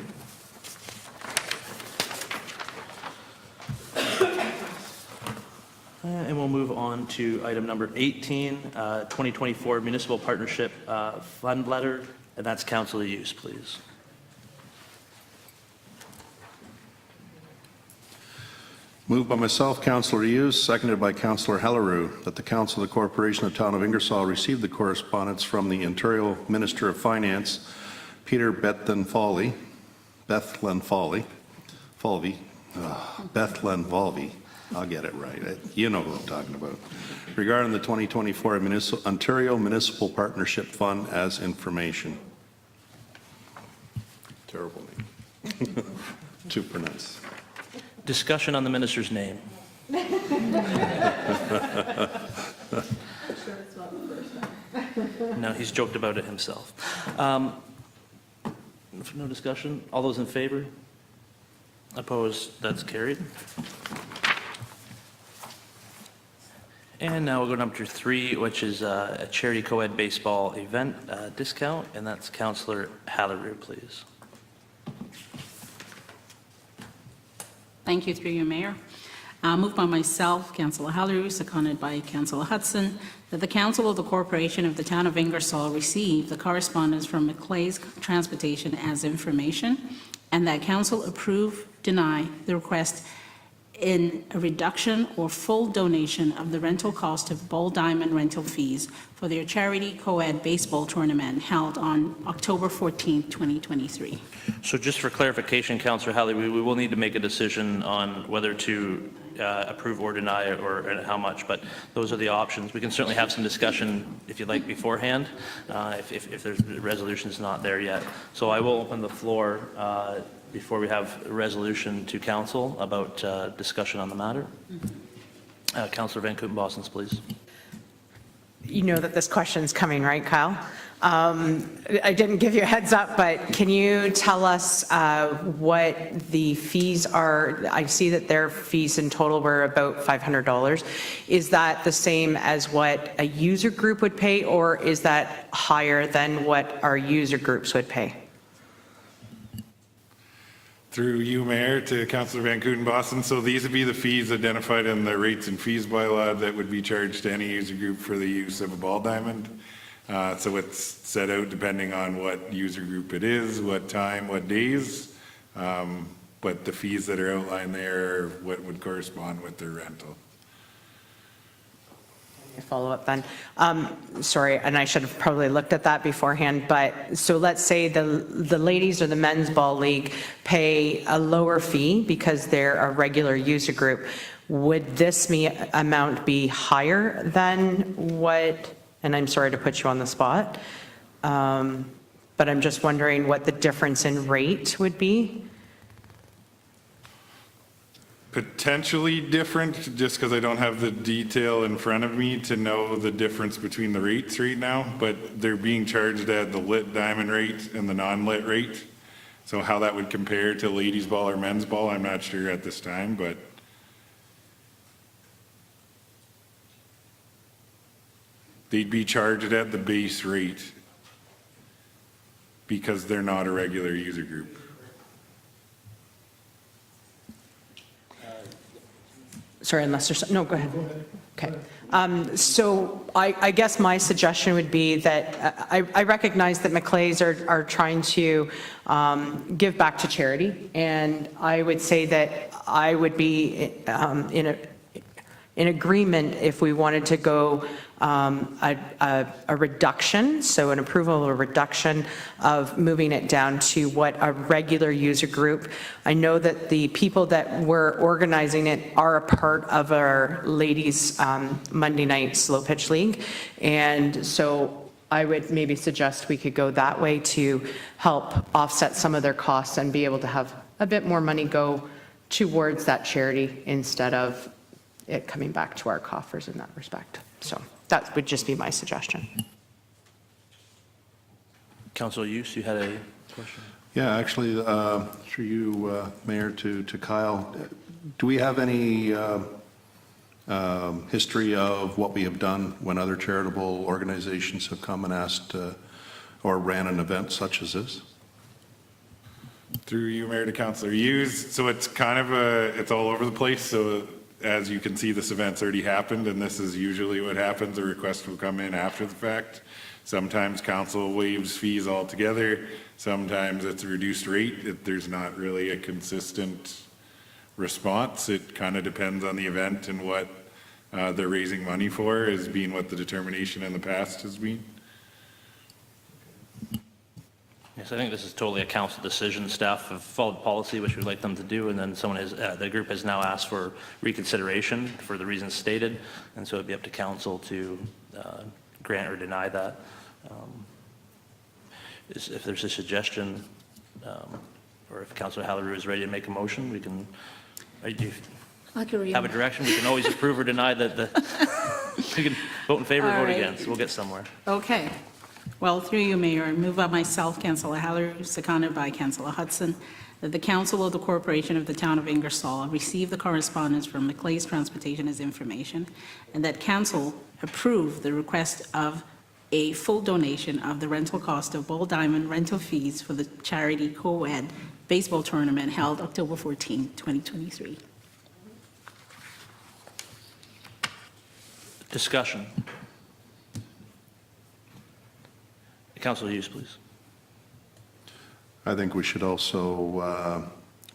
And we'll move on to item number 18, 2024 Municipal Partnership Fund Letter, and that's council use, please. Moved by myself, Councillor Hughes, seconded by Councillor Hellerue, that the Council of the Corporation of Town of Ingersoll receive the correspondence from the Ontario Minister of Finance, Peter Bethlen Volvey, I'll get it right, you know who I'm talking about, regarding the 2024 Ontario Municipal Partnership Fund as information. Terrible name to pronounce. Discussion on the minister's name. No, he's joked about it himself. No discussion? All those in favor? Opposed? That's carried. And now we'll go to number 3, which is a charity co-ed baseball event discount, and that's Councillor Hellerue, please. Thank you, through you, Mayor. Moved by myself, Councillor Hellerue, seconded by Councillor Hudson, that the Council of the Corporation of the Town of Ingersoll receive the correspondence from Macleay's Transportation as information, and that Council approve, deny the request in a reduction or full donation of the rental cost of Bull Diamond rental fees for their charity co-ed baseball tournament held on October 14, 2023. So just for clarification, Councillor Hellerue, we will need to make a decision on whether to approve or deny it, or and how much, but those are the options. We can certainly have some discussion, if you'd like, beforehand, if there's resolution's not there yet. So I will open the floor before we have a resolution to council about discussion on the matter. Councillor Van Kooten-Bosens, please. You know that this question's coming, right, Kyle? I didn't give you a heads up, but can you tell us what the fees are? I see that their fees in total were about $500. Is that the same as what a user group would pay, or is that higher than what our user groups would pay? Through you, Mayor, to Councillor Van Kooten Boston. So these would be the fees identified in the rates and fees bylaw that would be charged to any user group for the use of a ball diamond. So it's set out depending on what user group it is, what time, what days. But the fees that are outlined there are what would correspond with their rental. Follow up then. Sorry, and I should have probably looked at that beforehand, but so let's say the ladies or the men's ball league pay a lower fee because they're a regular user group. Would this amount be higher than what, and I'm sorry to put you on the spot, but I'm just wondering what the difference in rate would be? Potentially different, just because I don't have the detail in front of me to know the difference between the rates right now, but they're being charged at the lit diamond rate and the non-lit rate. So how that would compare to ladies ball or men's ball, I'm not sure at this time, but they'd be charged at the base rate because they're not a regular user group. Sorry, unless there's, no, go ahead. Okay. So I guess my suggestion would be that I recognize that McClays are trying to give back to charity, and I would say that I would be in agreement if we wanted to go a reduction, so an approval of a reduction of moving it down to what a regular user group. I know that the people that were organizing it are a part of our ladies Monday night slow pitch league, and so I would maybe suggest we could go that way to help offset some of their costs and be able to have a bit more money go towards that charity instead of it coming back to our coffers in that respect. So that would just be my suggestion. Councillor Hughes, you had a question? Yeah, actually, through you, Mayor, to Kyle, do we have any history of what we have done when other charitable organizations have come and asked or ran an event such as this? Through you, Mayor, to Councillor Hughes. So it's kind of it's all over the place. So as you can see, this event's already happened, and this is usually what happens. A request will come in after the fact. Sometimes council waives fees altogether. Sometimes it's a reduced rate. There's not really a consistent response. It kind of depends on the event and what they're raising money for, as being what the determination in the past has been. Yes, I think this is totally a council decision. Staff have followed policy, which we'd like them to do, and then someone has, the group has now asked for reconsideration for the reasons stated, and so it'd be up to council to grant or deny that. If there's a suggestion, or if Councillor Hallerou is ready to make a motion, we can, do you have a direction? We can always approve or deny that we can vote in favor or All vote right. against. We'll get somewhere. Okay. Well, through you, Mayor, moved by myself, Councillor Hallerou, seconded by Councillor Hudson, that the Council of the Corporation of the Town of Ingersoll receive the correspondence from Macleay's Transportation as information, and that Council approve the request of a full donation of the rental cost of Ball Diamond rental fees for the charity co-ed baseball tournament held October 14, 2023. Discussion. Councillor Hughes, please. I think we should also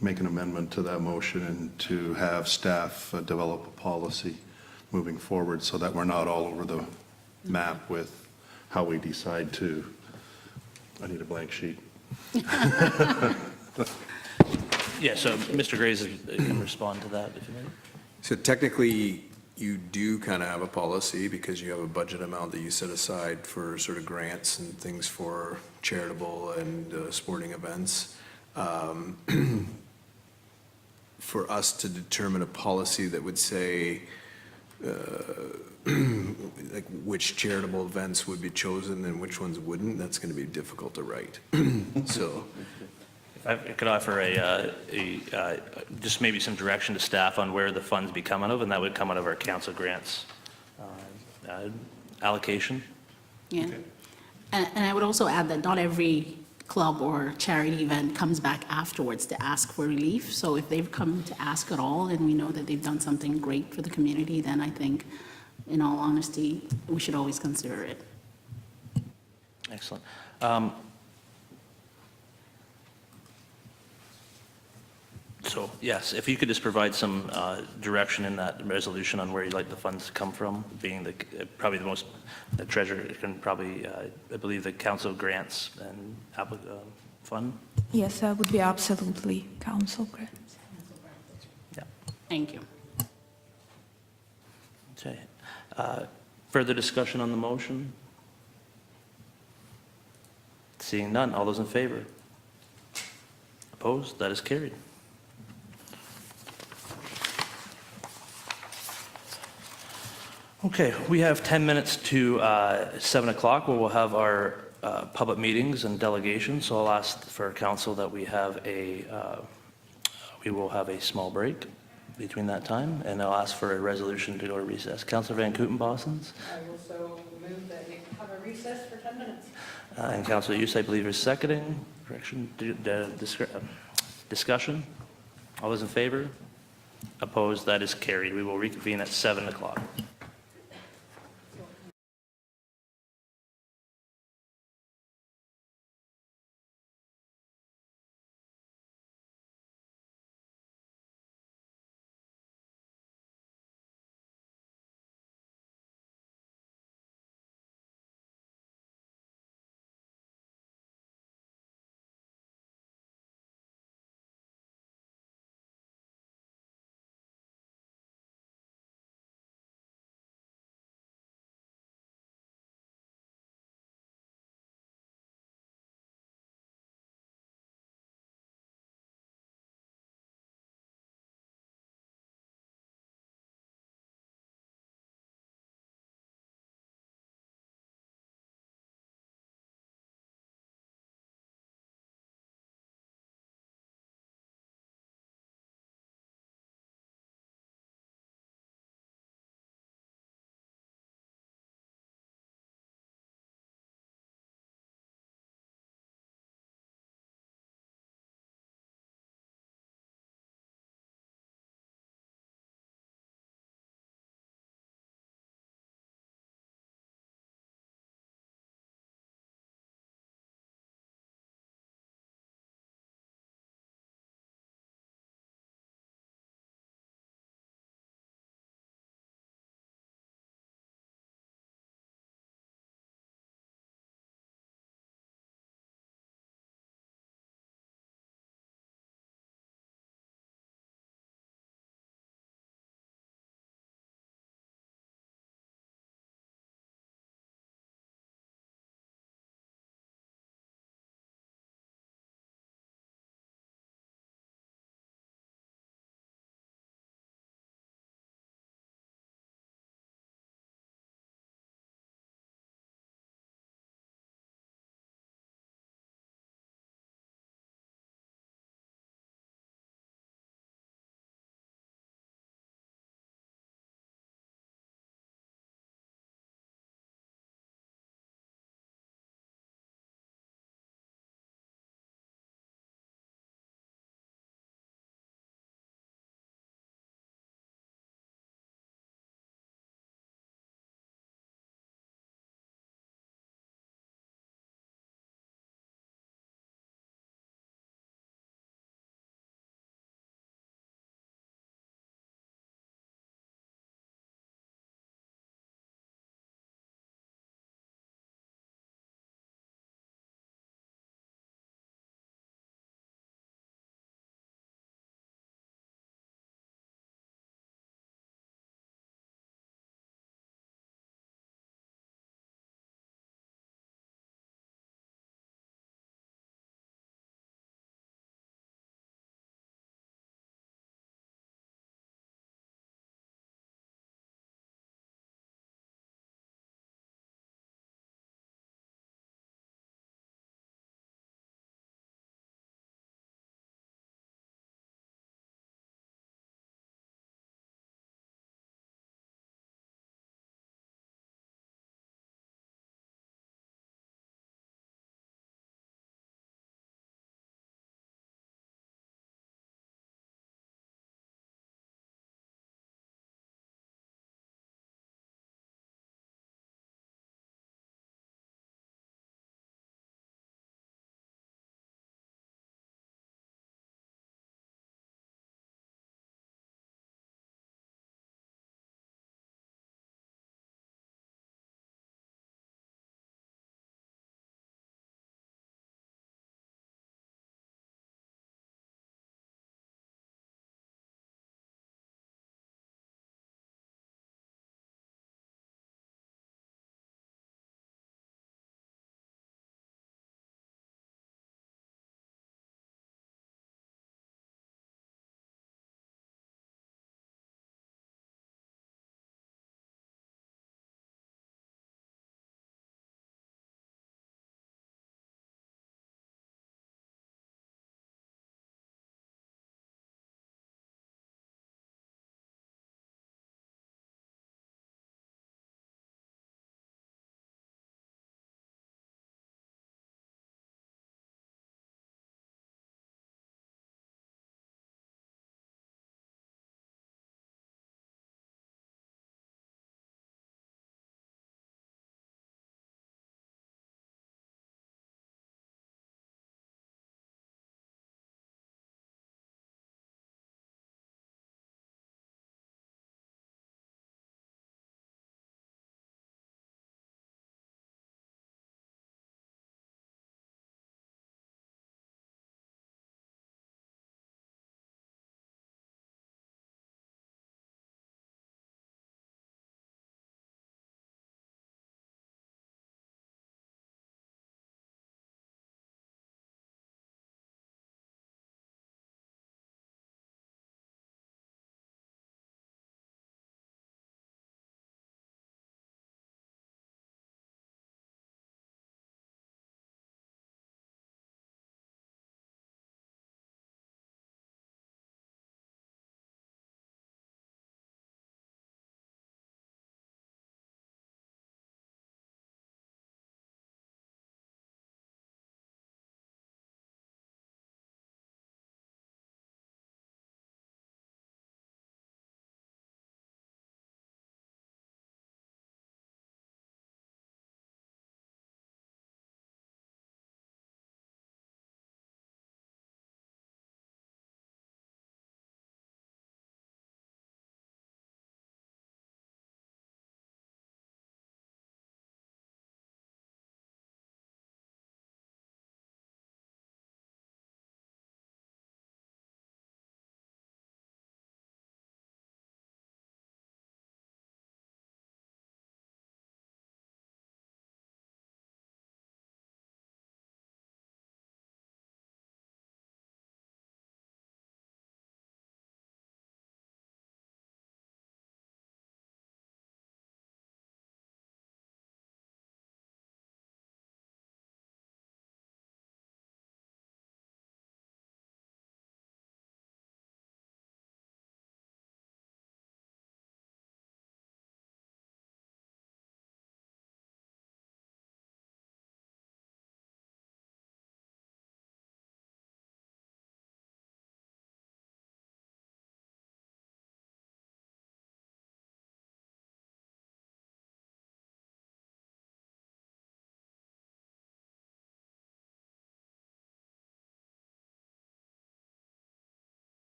make an amendment to that motion and to have staff develop a policy moving forward so that we're not all over the map with how we decide to, I need a blank sheet. Yeah, so Mr. Grays can respond to that if you like. So technically, you do kind of have a policy because you have a budget amount that you set aside for sort of grants and things for charitable and sporting events. For us to determine a policy that would say like which charitable events would be chosen and which ones wouldn't, that's going to be difficult to write. So. If I could offer just maybe some direction to staff on where the funds be coming out of, and that would come out of our council grants allocation. Yeah. And I would also add that not every club or charity event comes back afterwards to ask for relief. So if they've come to ask at all and we know that they've done something great for the community, then I think, in all honesty, we should always consider it. Excellent. So, yes, if you could just provide some direction in that resolution on where you'd like the funds to come from, being probably the treasurer can probably, I believe the council grants and fund. Yes, that would be absolutely council grants. Yeah. Thank you. Okay. Further discussion on the motion? Seeing none, all those in favor? Opposed? That is carried. Okay, we have 10 minutes to 7 o'clock where we'll have our public meetings and delegations. So I'll ask for council that we will have a small break between that time, and I'll ask for a resolution to go to recess. Councillor Van Kooten-Bosens? I will so move that we have a recess for 10 minutes. And Councillor Hughes, I believe, is seconding. Correction? Discussion? All those in favor? Opposed? That is carried. We will reconvene at 7 o'clock.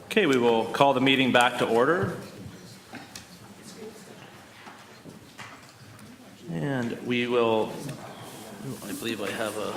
Okay, we will call the meeting back to order. And we will, I believe I have a,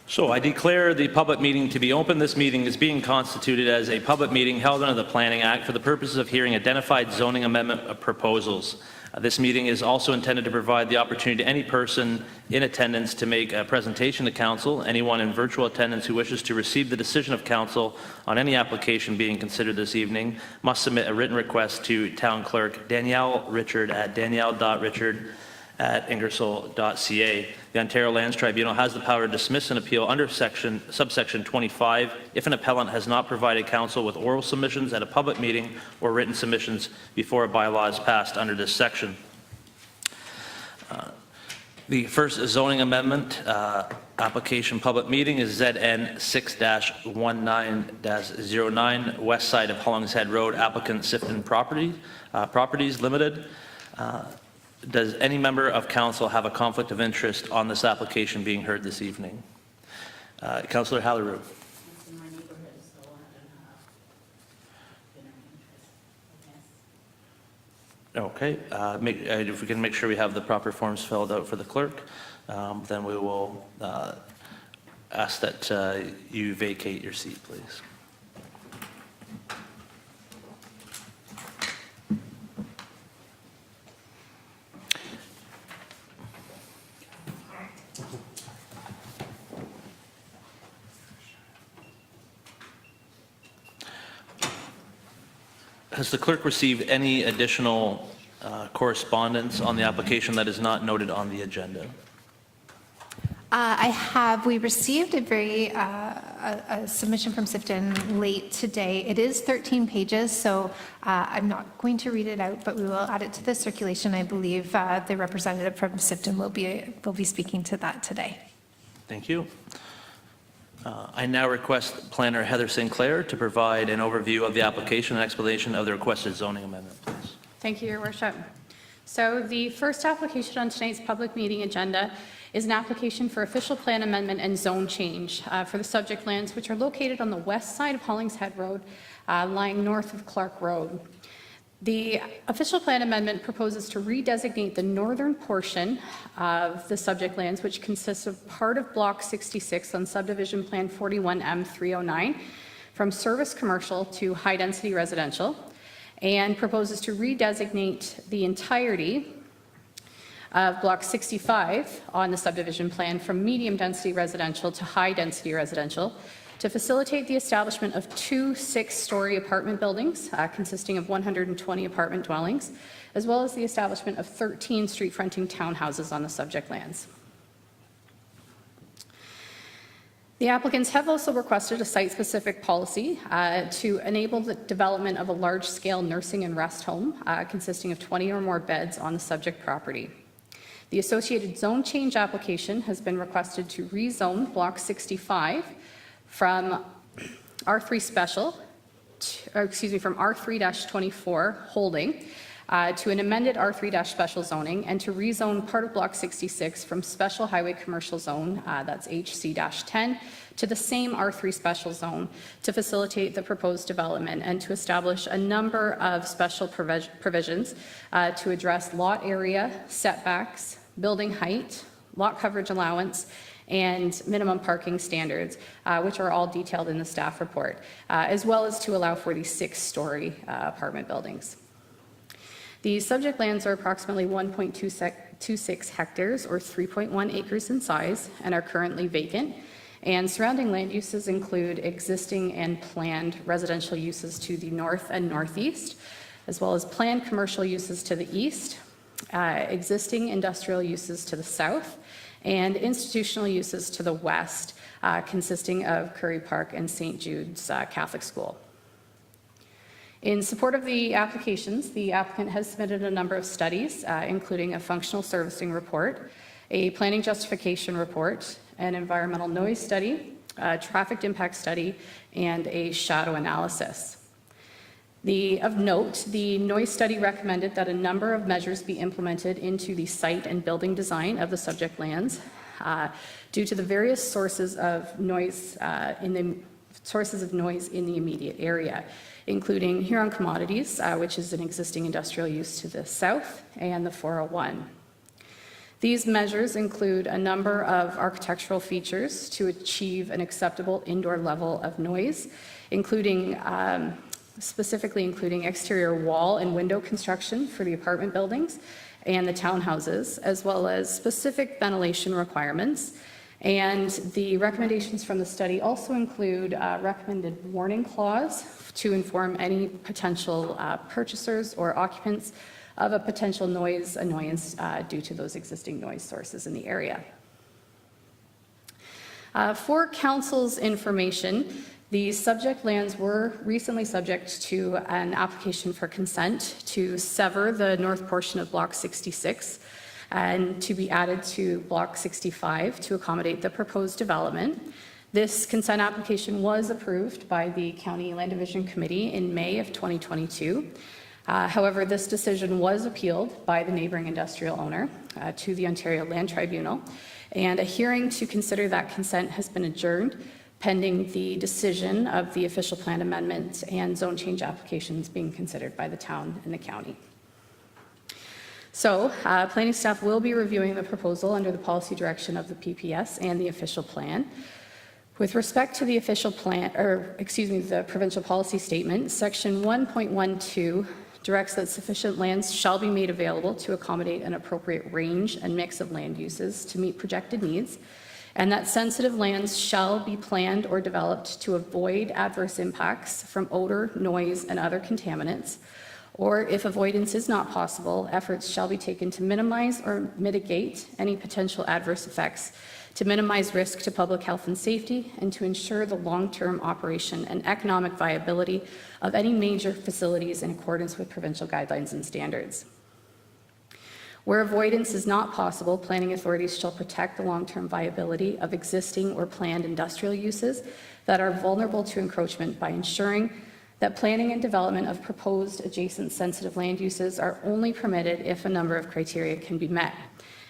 so I declare the public meeting to be open. This meeting is being constituted as a public meeting held under the Planning Act for the purposes of hearing identified zoning amendment proposals. This meeting is also intended to provide the opportunity to any person in attendance to make a presentation to council. Anyone in virtual attendance who wishes to receive the decision of council on any application being considered this evening must submit a written request to Town Clerk Danielle Richard at danielle.richard@ingersoll.ca. The Ontario Lands Tribunal has the power to dismiss an appeal under subsection 25 if an appellant has not provided counsel with oral submissions at a public meeting or written submissions before a bylaw is passed under this section. The first zoning amendment application public meeting is ZN 6-19-09, west side of Hollingshead Road, applicant Sifton Properties Limited. Does any member of council have a conflict of interest on this application being heard this evening? Councillor Halleroux. Okay, if we can make sure we have the proper forms filled out for the clerk, then we will ask that you vacate your seat, please. Has the clerk received any additional correspondence on the application that is not noted on the agenda? I have. We received a submission from Sifton late today. It is 13 pages, so I'm not going to read it out, but we will add it to the circulation. I believe the representative from Sifton will be speaking to that today. Thank you. I now request Planner Heather Sinclair to provide an overview of the application and explanation of the requested zoning amendment, please. Thank you, Your Worship. So the first application on tonight's public meeting agenda is an application for official plan amendment and zone change for the subject lands, which are located on the west side of Hollingshead Road, lying north of Clark Road. The official plan amendment proposes to redesignate the northern portion of the subject lands, which consists of part of Block 66 on Subdivision Plan 41M309, from service commercial to high-density residential, and proposes to redesignate the entirety of Block 65 on the subdivision plan from medium-density residential to high-density residential to facilitate the establishment of 2 6-story apartment buildings consisting of 120 apartment dwellings, as well as the establishment of 13 street-fronting townhouses on the subject lands. The applicants have also requested a site-specific policy to enable the development of a large-scale nursing and rest home consisting of 20 or more beds on the subject property. The associated zone change application has been requested to rezone Block 65 from R3 special, from R3-24 holding to an amended R3- zoning, and to rezone part of Block 66 from special highway commercial zone, that's HC-10, to the same R3 special zone to facilitate the proposed development and to establish a number of special provisions to address lot area, setbacks, building height, lot coverage allowance, and minimum parking standards, which are all detailed in the staff report, as well as to allow for these 6-story apartment buildings. The subject lands are approximately 1.26 hectares, or 3.1 acres in size, and are currently vacant. And surrounding land uses include existing and planned residential uses to the north and northeast, as well as planned commercial uses to the east, existing industrial uses to the south, and institutional uses to the west, consisting of Curry Park and St. Jude's Catholic School. In support of the applications, the applicant has submitted a number of studies, including a functional servicing report, a planning justification report, an environmental noise study, a traffic impact study, and a shadow analysis. Of note, the noise study recommended that a number of measures be implemented into the site and building design of the subject lands, due to the various sources of noise in the immediate area, including Huron Commodities, which is an existing industrial use to the south, and the 401. These measures include a number of architectural features to achieve an acceptable indoor level of noise, including specifically including exterior wall and window construction for the apartment buildings and the townhouses, as well as specific ventilation requirements. And the recommendations from the study also include a recommended warning clause to inform any potential purchasers or occupants of a potential noise annoyance due to those existing noise sources in the area. For Council's information, the subject lands were recently subject to an application for consent to sever the north portion of Block 66 and to be added to Block 65 to accommodate the proposed development. This consent application was approved by the County Land Division Committee in May of 2022. However, this decision was appealed by the neighboring industrial owner to the Ontario Land Tribunal, and a hearing to consider that consent has been adjourned pending the decision of the official plan amendment and zone change applications being considered by the town and the county. So, planning staff will be reviewing the proposal under the policy direction of the PPS and the official plan. With respect to the official plan, the provincial policy statement, section 1.12 directs that sufficient lands shall be made available to accommodate an appropriate range and mix of land uses to meet projected needs, and that sensitive lands shall be planned or developed to avoid adverse impacts from odor, noise, and other contaminants, or if avoidance is not possible, efforts shall be taken to minimize or mitigate any potential adverse effects, to minimize risk to public health and safety, and to ensure the long-term operation and economic viability of any major facilities in accordance with provincial guidelines and standards. Where avoidance is not possible, planning authorities shall protect the long-term viability of existing or planned industrial uses that are vulnerable to encroachment by ensuring that planning and development of proposed adjacent sensitive land uses are only permitted if a number of criteria can be met.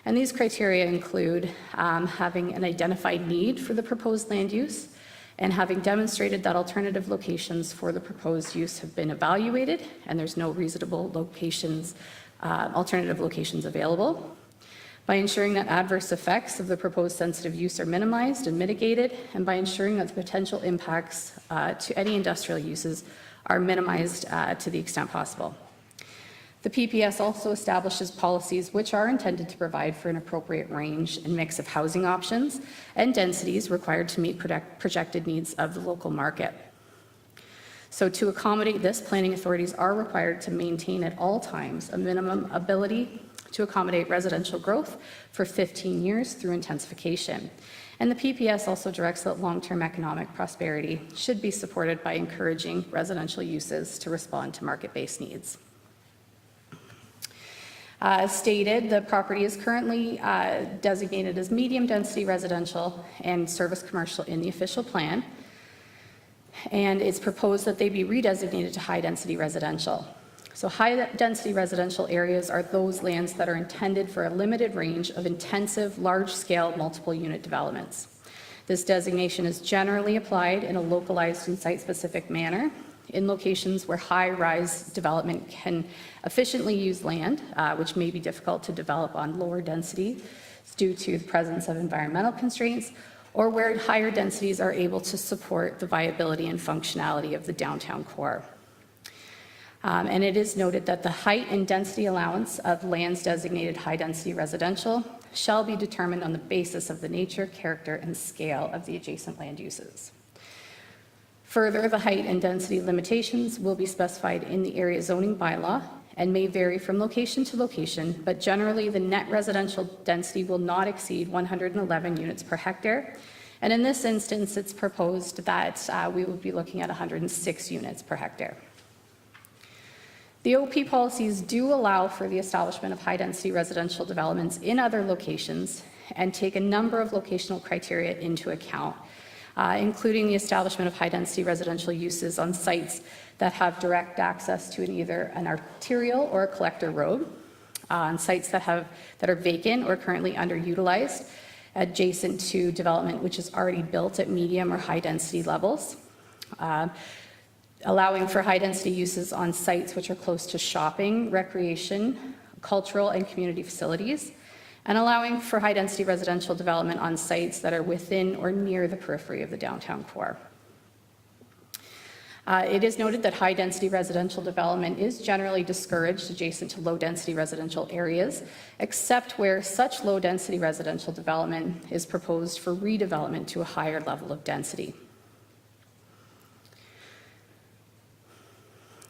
And these criteria include having an identified need for the proposed land use and having demonstrated that alternative locations for the proposed use have been evaluated and there's no reasonable alternative locations available, by ensuring that adverse effects of the proposed sensitive use are minimized and mitigated, and by ensuring that the potential impacts to any industrial uses are minimized to the extent possible. The PPS also establishes policies which are intended to provide for an appropriate range and mix of housing options and densities required to meet projected needs of the local market. So to accommodate this, planning authorities are required to maintain at all times a minimum ability to accommodate residential growth for 15 years through intensification. And the PPS also directs that long-term economic prosperity should be supported by encouraging residential uses to respond to market-based needs. As stated, the property is currently designated as medium-density residential and service commercial in the official plan, and it's proposed that they be redesignated to high-density residential. So high-density residential areas are those lands that are intended for a limited range of intensive, large-scale, multiple-unit developments. This designation is generally applied in a localized and site-specific manner in locations where high-rise development can efficiently use land, which may be difficult to develop on lower density due to the presence of environmental constraints, or where higher densities are able to support the viability and functionality of the downtown core. And it is noted that the height and density allowance of lands designated high-density residential shall be determined on the basis of the nature, character, and scale of the adjacent land uses. Further, the height and density limitations will be specified in the area zoning bylaw and may vary from location to location, but generally the net residential density will not exceed 111 units per hectare. And in this instance, it's proposed that we will be looking at 106 units per hectare. The OP policies do allow for the establishment of high-density residential developments in other locations and take a number of locational criteria into account, including the establishment of high-density residential uses on sites that have direct access to either an arterial or a collector road, on sites that are vacant or currently underutilized, adjacent to development which is already built at medium or high-density levels, allowing for high-density uses on sites which are close to shopping, recreation, cultural, and community facilities, and allowing for high-density residential development on sites that are within or near the periphery of the downtown core. It is noted that high-density residential development is generally discouraged adjacent to low-density residential areas, except where such low-density residential development is proposed for redevelopment to a higher level of density.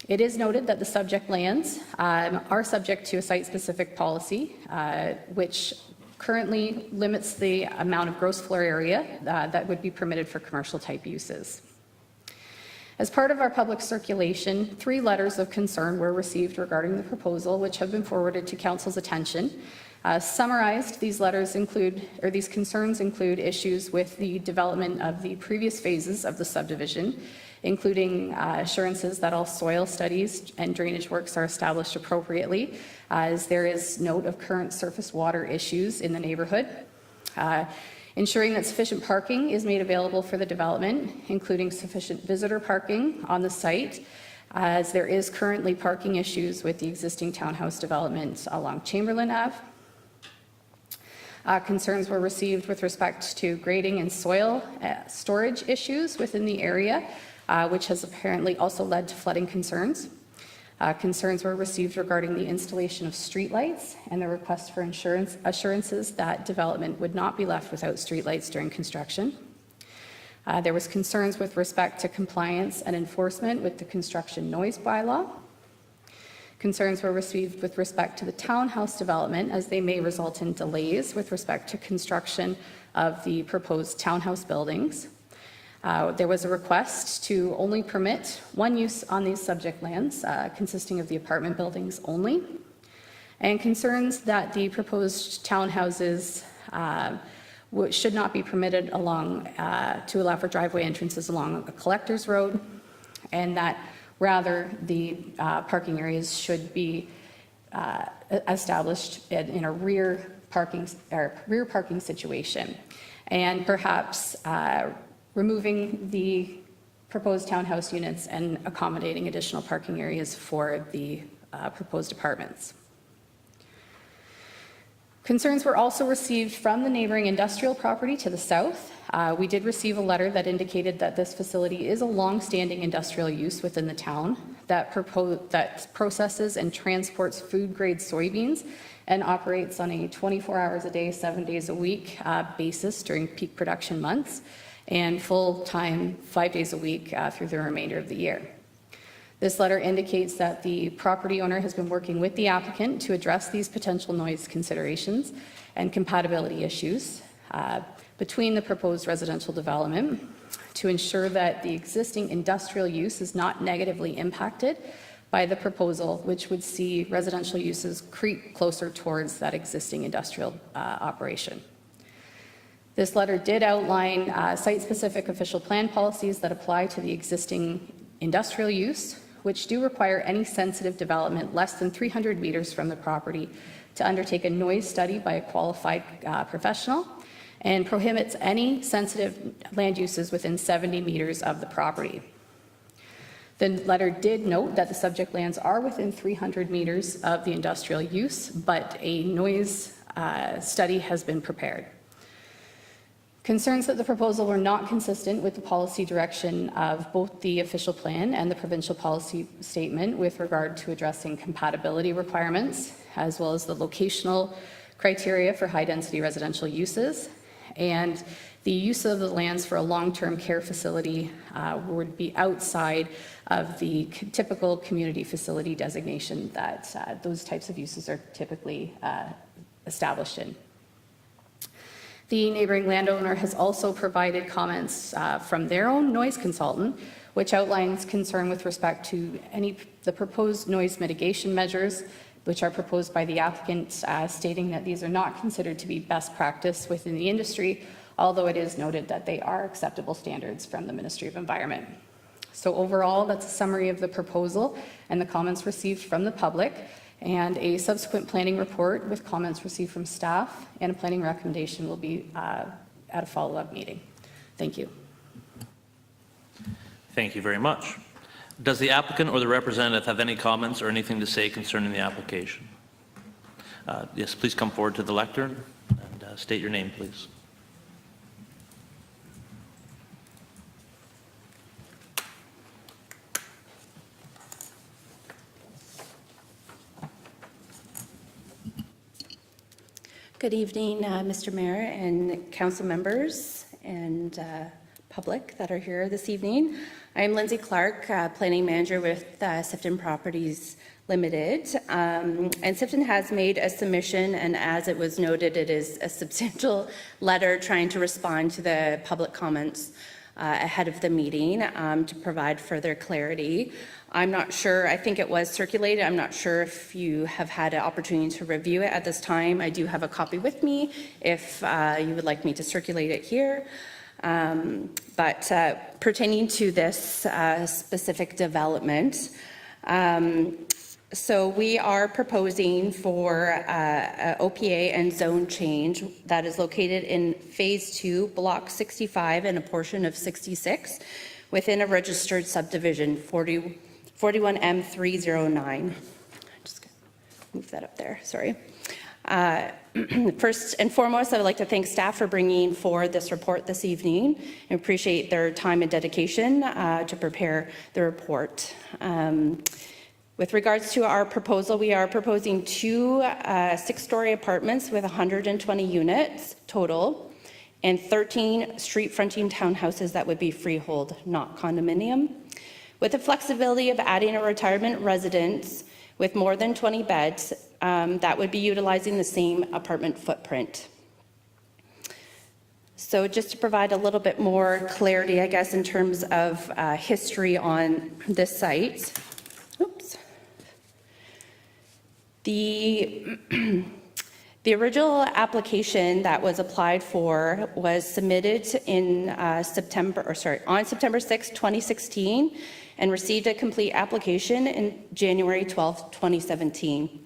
It is noted that the subject lands are subject to a site-specific policy, which currently limits the amount of gross floor area that would be permitted for commercial-type uses. As part of our public circulation, 3 letters of concern were received regarding the proposal, which have been forwarded to Council's attention. Summarized, these letters include, or these concerns include issues with the development of the previous phases of the subdivision, including assurances that all soil studies and drainage works are established appropriately, as there is note of current surface water issues in the neighborhood. Ensuring that sufficient parking is made available for the development, including sufficient visitor parking on the site, as there is currently parking issues with the existing townhouse development along Chamberlain Ave. Concerns were received with respect to grading and soil storage issues within the area, which has apparently also led to flooding concerns. Concerns were received regarding the installation of streetlights and the request for assurances that development would not be left without streetlights during construction. There was concerns with respect to compliance and enforcement with the construction noise bylaw. Concerns were received with respect to the townhouse development, as they may result in delays with respect to construction of the proposed townhouse buildings. There was a request to only permit one use on these subject lands, consisting of the apartment buildings only, and concerns that the proposed townhouses should not be permitted along to allow for driveway entrances along a collector's road, and that rather the parking areas should be established in a rear parking situation, and perhaps removing the proposed townhouse units and accommodating additional parking areas for the proposed apartments. Concerns were also received from the neighboring industrial property to the south. We did receive a letter that indicated that this facility is a long-standing industrial use within the town that processes and transports food-grade soybeans and operates on a 24 hours a day, 7 days a week basis during peak production months, and full-time 5 days a week through the remainder of the year. This letter indicates that the property owner has been working with the applicant to address these potential noise considerations and compatibility issues between the proposed residential development to ensure that the existing industrial use is not negatively impacted by the proposal, which would see residential uses creep closer towards that existing industrial operation. This letter did outline site-specific official plan policies that apply to the existing industrial use, which do require any sensitive development less than 300 meters from the property to undertake a noise study by a qualified professional, and prohibits any sensitive land uses within 70 meters of the property. The letter did note that the subject lands are within 300 meters of the industrial use, but a noise study has been prepared. Concerns that the proposal were not consistent with the policy direction of both the official plan and the provincial policy statement with regard to addressing compatibility requirements, as well as the locational criteria for high-density residential uses, and the use of the lands for a long-term care facility would be outside of the typical community facility designation that those types of uses are typically established in. The neighboring landowner has also provided comments from their own noise consultant, which outlines concern with respect to the proposed noise mitigation measures, which are proposed by the applicant, stating that these are not considered to be best practice within the industry, although it is noted that they are acceptable standards from the Ministry of Environment. So overall, that's a summary of the proposal and the comments received from the public. And a subsequent planning report with comments received from staff and a planning recommendation will be at a follow-up meeting. Thank you. Thank you very much. Does the applicant or the representative have any comments or anything to say concerning the application? Yes, please come forward to the lectern and state your name, please. Good evening, Mr. Mayor and council members and public that are here this evening. I'm Lindsay Clark, Planning Manager with Sifton Properties Limited. And Sifton has made a submission, and as it was noted, it is a substantial letter trying to respond to the public comments ahead of the meeting to provide further clarity. I'm not sure, I think it was circulated. I'm not sure if you have had an opportunity to review it at this time. I do have a copy with me if you would like me to circulate it here. But pertaining to this specific development, so we are proposing for a OPA and zone change that is located in Phase 2, Block 65 and a portion of 66 within a registered subdivision, 41M309. Just gonna move that up there, sorry. First and foremost, I would like to thank staff for bringing forward this report this evening. I appreciate their time and dedication to prepare the report. With regards to our proposal, we are proposing two 6-story apartments with 120 units total and 13 street fronting townhouses that would be freehold, not condominium, with the flexibility of adding a retirement residence with more than 20 beds that would be utilizing the same apartment footprint. So just to provide a little bit more clarity, I guess, in terms of history on this site. Oops. The original application that was applied for was submitted in on September 6, 2016, and received a complete application in January 12, 2017.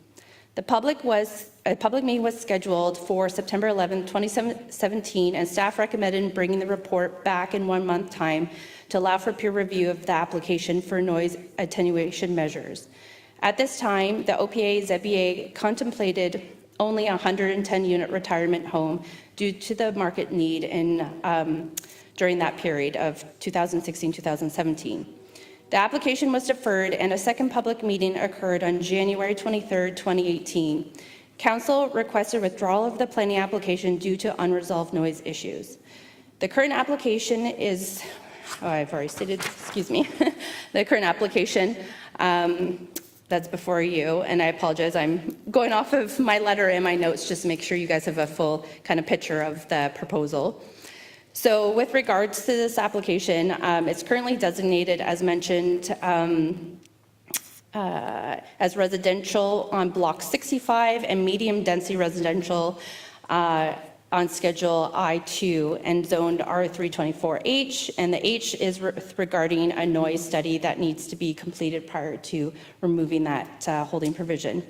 A public meeting was scheduled for September 11, 2017, and staff recommended bringing the report back in 1 month time to allow for peer review of the application for noise attenuation measures. At this time, the OPA ZBA contemplated only a 110-unit retirement home due to the market need during that period of 2016-2017. The application was deferred and a second public meeting occurred on January 23, 2018. Council requested withdrawal of the planning application due to unresolved noise issues. The current application is, I've already stated, excuse me, the current application that's before you, and I apologize, I'm going off of my letter and my notes just to make sure you guys have a full kind of picture of the proposal. So with regards to this application, it's currently designated, as mentioned, as residential on Block 65 and medium density residential on Schedule I-2 and zoned R324H, and the H is regarding a noise study that needs to be completed prior to removing that holding provision.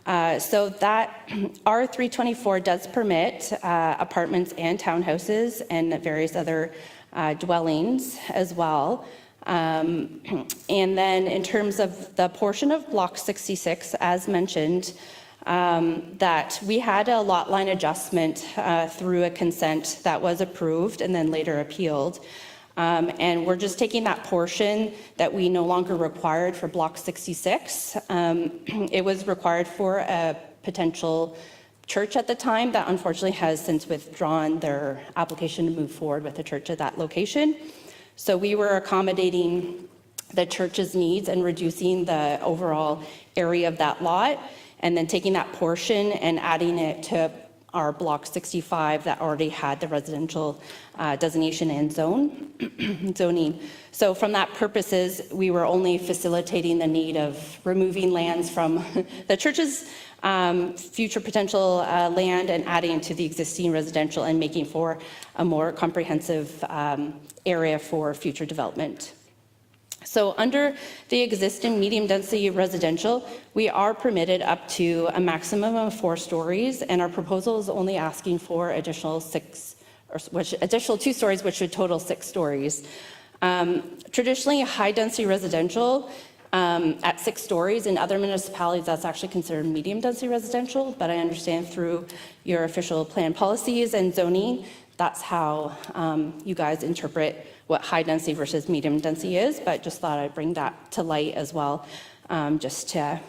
So that R324 does permit apartments and townhouses and various other dwellings as well. And then in terms of the portion of Block 66, as mentioned, that we had a lot line adjustment through a consent that was approved and then later appealed. And we're just taking that portion that we no longer required for Block 66. It was required for a potential church at the time that unfortunately has since withdrawn their application to move forward with a church at that location. So we were accommodating the church's needs and reducing the overall area of that lot, and then taking that portion and adding it to our Block 65 that already had the residential designation and zoning. So from that purposes, we were only facilitating the need of removing lands from the church's future potential land and adding it to the existing residential and making for a more comprehensive area for future development. So under the existing medium-density residential, we are permitted up to a maximum of 4 stories, and our proposal is only asking for additional 2 stories, which would total 6 stories. Traditionally, high-density residential at 6 stories in other municipalities, that's actually considered medium-density residential, but I understand through your official plan policies and zoning, that's how you guys interpret what high density versus medium density is, but just thought I'd bring that to light as well, just to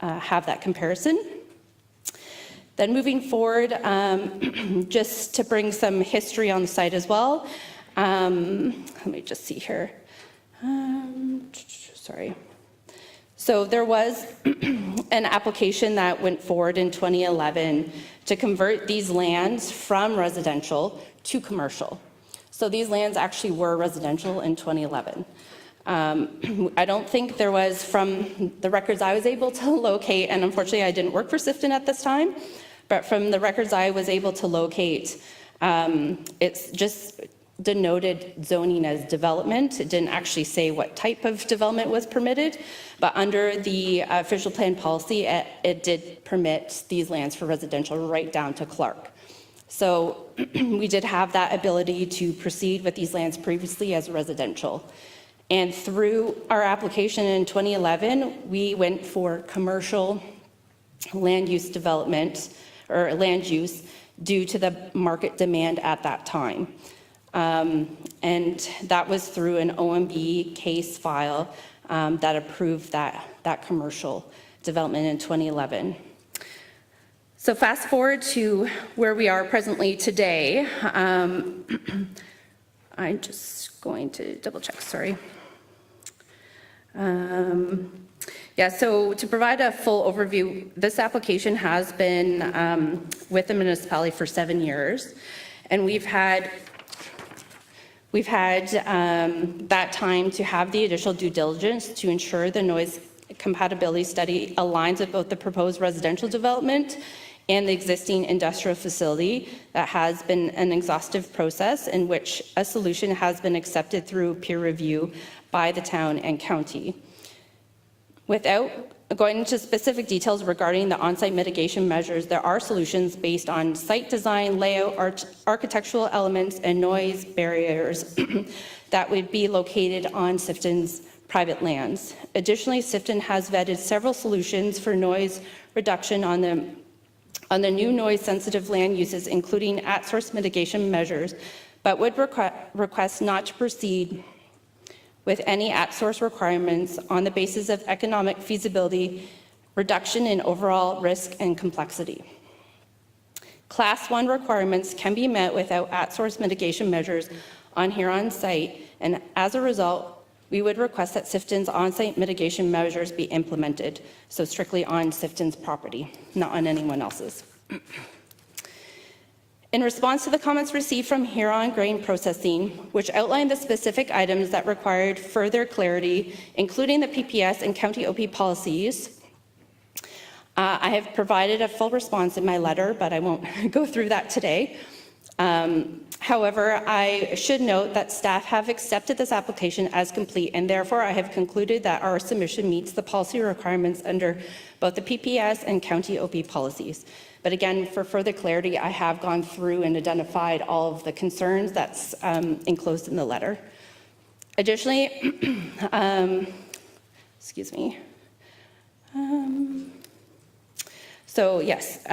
have that comparison. Then moving forward, just to bring some history on the site as well. Let me just see here. Sorry. So there was an application that went forward in 2011 to convert these lands from residential to commercial. So these lands actually were residential in 2011. I don't think there was, from the records I was able to locate, and unfortunately I didn't work for Sifton at this time, but from the records I was able to locate, it's just denoted zoning as development. It didn't actually say what type of development was permitted, but under the official plan policy, it did permit these lands for residential right down to Clark. So we did have that ability to proceed with these lands previously as residential. And through our application in 2011, we went for commercial land use development or land use due to the market demand at that time. And that was through an OMB case file that approved that commercial development in 2011. So fast forward to where we are presently today. I'm just going to double check, sorry. Yeah, so to provide a full overview, this application has been with the municipality for 7 years, and we've had that time to have the additional due diligence to ensure the noise compatibility study aligns with both the proposed residential development and the existing industrial facility. That has been an exhaustive process in which a solution has been accepted through peer review by the town and county. Without going into specific details regarding the on-site mitigation measures, there are solutions based on site design, layout, architectural elements, and noise barriers that would be located on Sifton's private lands. Additionally, Sifton has vetted several solutions for noise reduction on the new noise-sensitive land uses, including at-source mitigation measures, but would request not to proceed with any at-source requirements on the basis of economic feasibility, reduction in overall risk and complexity. Class 1 requirements can be met without at-source mitigation measures on Huron site, and as a result, we would request that Sifton's on-site mitigation measures be implemented, so strictly on Sifton's property, not on anyone else's. In response to the comments received from Huron Grain Processing, which outlined the specific items that required further clarity, including the PPS and county OP policies, I have provided a full response in my letter, but I won't go through that today. However, I should note that staff have accepted this application as complete, and therefore I have concluded that our submission meets the policy requirements under both the PPS and county OP policies. But again, for further clarity, I have gone through and identified all of the concerns that's enclosed in the letter. Additionally, excuse me. So yes,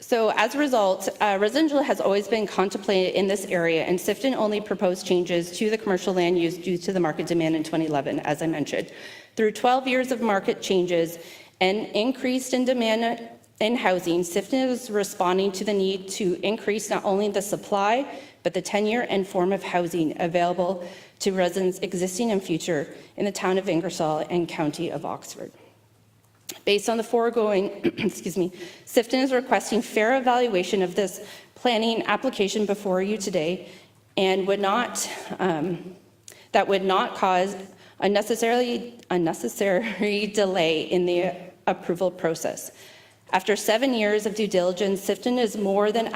so as a result, residential has always been contemplated in this area, and Sifton only proposed changes to the commercial land use due to the market demand in 2011, as I mentioned. Through 12 years of market changes and increased in demand in housing, Sifton is responding to the need to increase not only the supply, but the tenure and form of housing available to residents existing and future in the town of Ingersoll and county of Oxford. Based on the foregoing, excuse me, Sifton is requesting fair evaluation of this planning application before you today, and that would not cause unnecessary delay in the approval process. After 7 years of due diligence, Sifton is more than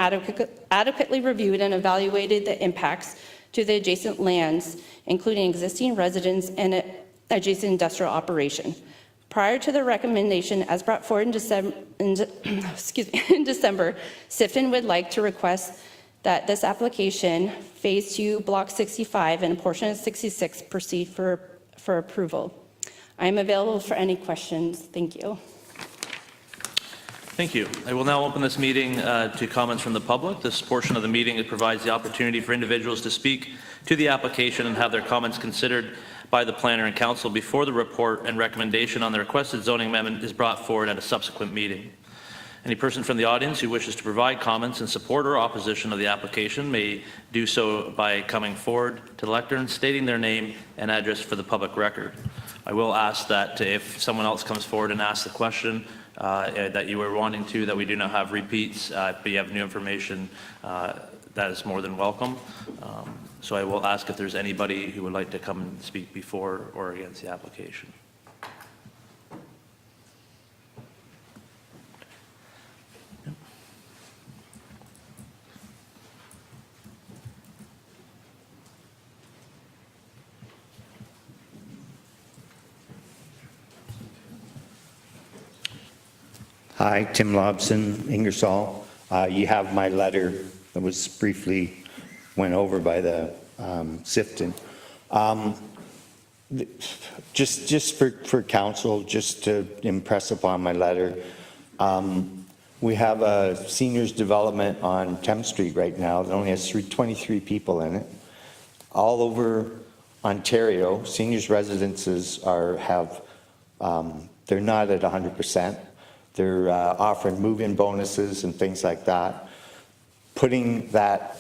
adequately reviewed and evaluated the impacts to the adjacent lands, including existing residents and adjacent industrial operation. Prior to the recommendation as brought forward in December, SIFTN would like to request that this application, Phase 2, Block 65, and a portion of 66 proceed for approval. I am available for any questions. Thank you. Thank you. I will now open this meeting to comments from the public. This portion of the meeting provides the opportunity for individuals to speak to the application and have their comments considered by the planner and council before the report and recommendation on the requested zoning amendment is brought forward at a subsequent meeting. Any person from the audience who wishes to provide comments in support or opposition of the application may do so by coming forward to the lectern, stating their name and address for the public record. I will ask that if someone else comes forward and asks the question that you were wanting to, that we do not have repeats, but you have new information, that is more than welcome. So I will ask if there's anybody who would like to come and speak before or against the application. Hi, Tim Lobson, Ingersoll. You have my letter that was briefly went over by the SIFTN. Just for council, just to impress upon my letter, we have a seniors development on 10th Street right now that only has 23 people in it. All over Ontario, seniors residences they're not at 100%. They're offering move-in bonuses and things like that. Putting that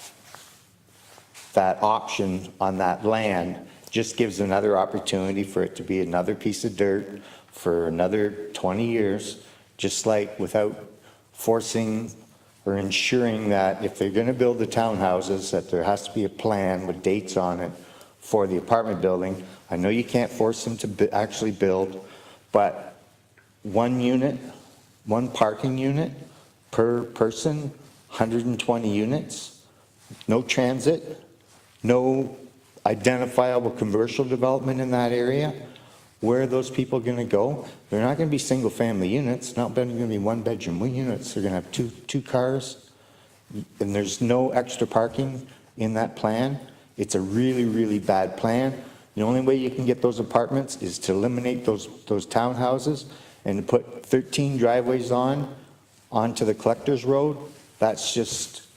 option on that land just gives another opportunity for it to be another piece of dirt for another 20 years, just like without forcing or ensuring that if they're going to build the townhouses, that there has to be a plan with dates on it for the apartment building. I know you can't force them to actually build, but one parking unit per person, 120 units, no transit, no identifiable commercial development in that area. Where are those people going to go? They're not going to be single-family units, not going to be one-bedroom units. They're going to have two cars, and there's no extra parking in that plan. It's a really, really bad plan. The only way you can get those apartments is to eliminate those townhouses and to put 13 driveways onto the collector's road. That's just,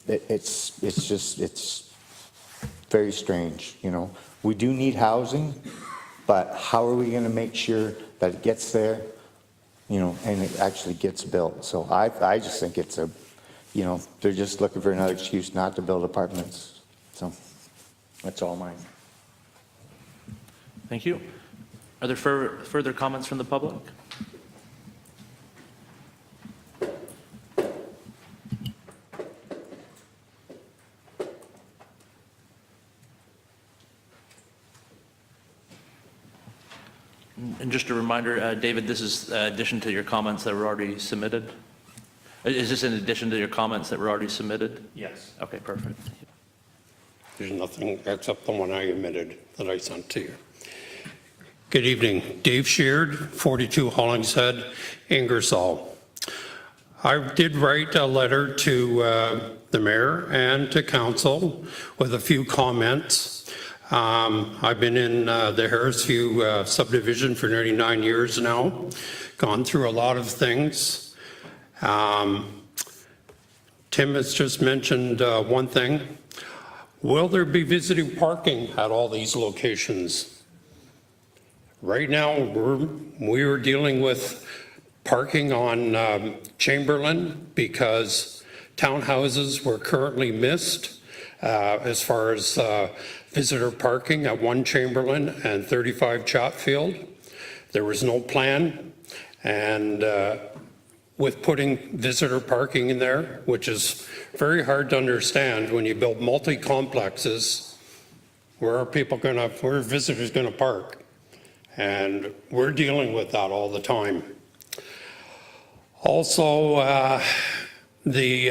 it's very strange, you know. We do need housing, but how are we going to make sure that it gets there, you know, and it actually gets built? So I just think it's they're just looking for another excuse not to build apartments. So that's all mine. Thank you. Are there further comments from the public? And just a reminder, David, this is in addition to your comments that were already submitted? Is this in addition to your comments that were already submitted? Yes. Okay, perfect. There's nothing except the one I omitted that I sent to you. Good evening. Dave Sheard, 42 Hollingshead, Ingersoll. I did write a letter to the mayor and to council with a few comments. I've been in the Harrisview subdivision for nearly 9 years now, gone through a lot of things. Tim has just mentioned one thing. Will there be visiting parking at all these locations? Right now, we're dealing with parking on Chamberlain because townhouses were currently missed as far as visitor parking at 1 Chamberlain and 35 Chatfield. There was no plan, and with putting visitor parking in there, which is very hard to understand when you build multi-complexes, where are visitors gonna park? And we're dealing with that all the time. Also, the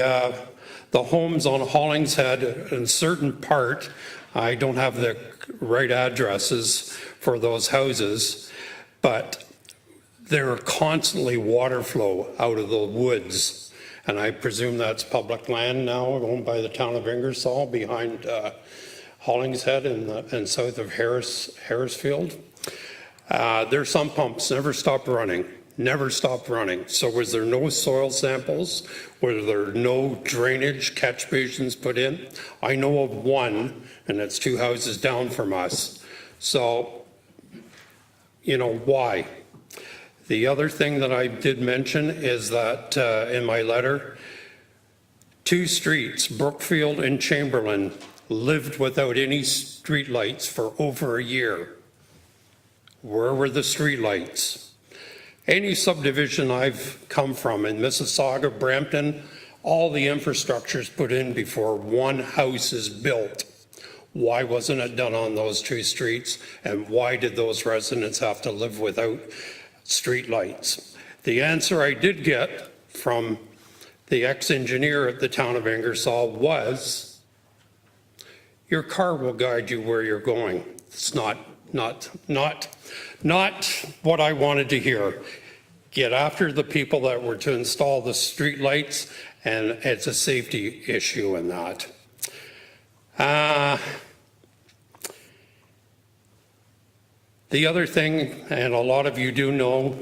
homes on Hollingshead, in certain part I don't have the right addresses for those houses, but there are constantly water flow out of the woods. And I presume that's public land now owned by the town of Ingersoll behind Hollingshead and south of Harrisfield. Their sump pumps never stopped running. Never stopped running. So was there no soil samples? Were there no drainage catch basins put in? I know of one, and it's 2 houses down from us. So, you know, why? The other thing that I did mention is that in my letter, 2 streets, Brookfield and Chamberlain, lived without any street lights for over a year. Where were the street lights? Any subdivision I've come from in Mississauga, Brampton, all the infrastructure is put in before one house is built. Why wasn't it done on those 2 streets? And why did those residents have to live without street lights? The answer I did get from the ex-engineer at the town of Ingersoll was, your car will guide you where you're going. It's not what I wanted to hear. Get after the people that were to install the street lights, and it's a safety issue in that. The other thing, and a lot of you do know,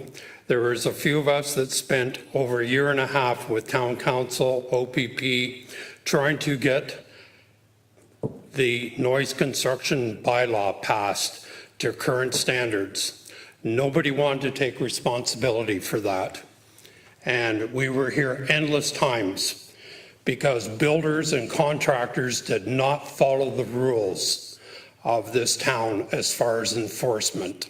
there was a few of us that spent over 1.5 years with town council, OPP, trying to get the noise construction bylaw passed to current standards. Nobody wanted to take responsibility for that. And we were here endless times because builders and contractors did not follow the rules of this town as far as enforcement.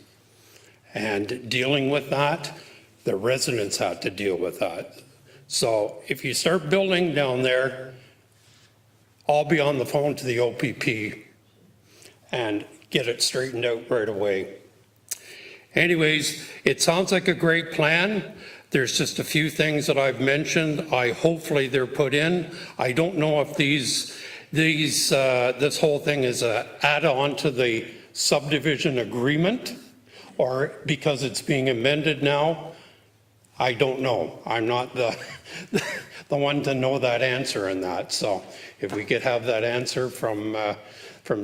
And dealing with that, the residents had to deal with that. So if you start building down there, I'll be on the phone to the OPP and get it straightened out right away. Anyways, it sounds like a great plan. There's just a few things that I've mentioned. Hopefully they're put in. I don't know if this whole thing is an add-on to the subdivision agreement or because it's being amended now. I don't know. I'm not the one to know that answer in that. So if we could have that answer from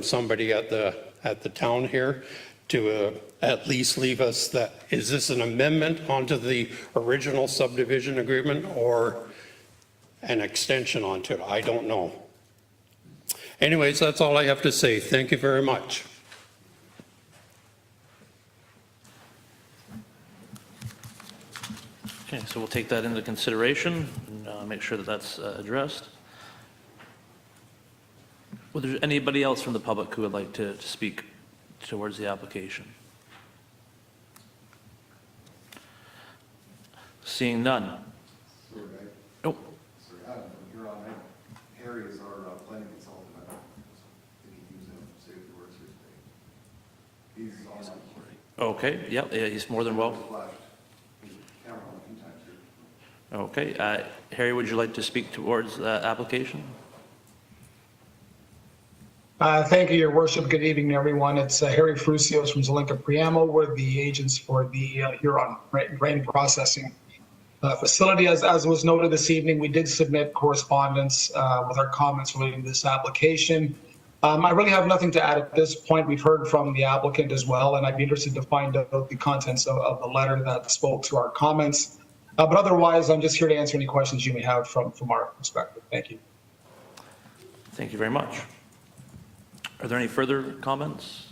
somebody at the town here to at least leave us that, is this an amendment onto the original subdivision agreement or an extension onto it? I don't know. Anyways, that's all I have to say. Thank you very much. Okay, so we'll take that into consideration and make sure that that's addressed. Was there anybody else from the public who would like to speak towards the application? Seeing none. Oh. Harry is our planning consultant. I think he used him to say the words here today. He's on. Okay, yep, yeah, he's more than welcome. Okay, Harry, would you like to speak towards the application? Thank you, Your Worship. Good evening, everyone. It's Harry Frucios from Zelenka Priamo. We're the agents for the Huron grain processing facility. As was noted this evening, we did submit correspondence with our comments relating to this application. I really have nothing to add at this point. We've heard from the applicant as well, and I'd be interested to find out the contents of the letter that spoke to our comments. But otherwise, I'm just here to answer any questions you may have from our perspective. Thank you. Thank you very much. Are there any further comments?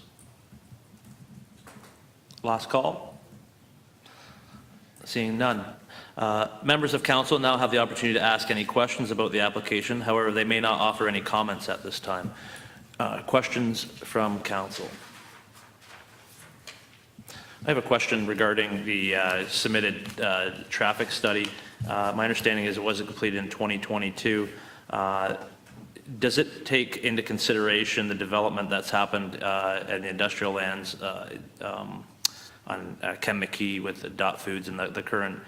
Last call? Seeing none. Members of council now have the opportunity to ask any questions about the application. However, they may not offer any comments at this time. Questions from council? I have a question regarding the submitted traffic study. My understanding is it wasn't completed in 2022. Does it take into consideration the development that's happened in the industrial lands on Chemiki with Dot Foods and the current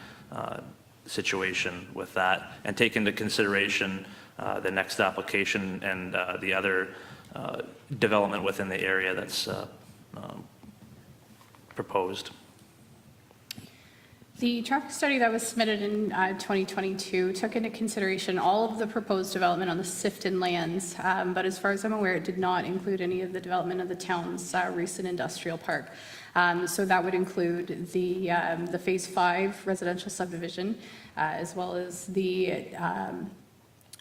situation with that, and take into consideration the next application and the other development within the area that's proposed. The traffic study that was submitted in 2022 took into consideration all of the proposed development on the Sifton lands, but as far as I'm aware, it did not include any of the development of the town's recent industrial park. So that would include the Phase 5 residential subdivision, as well as the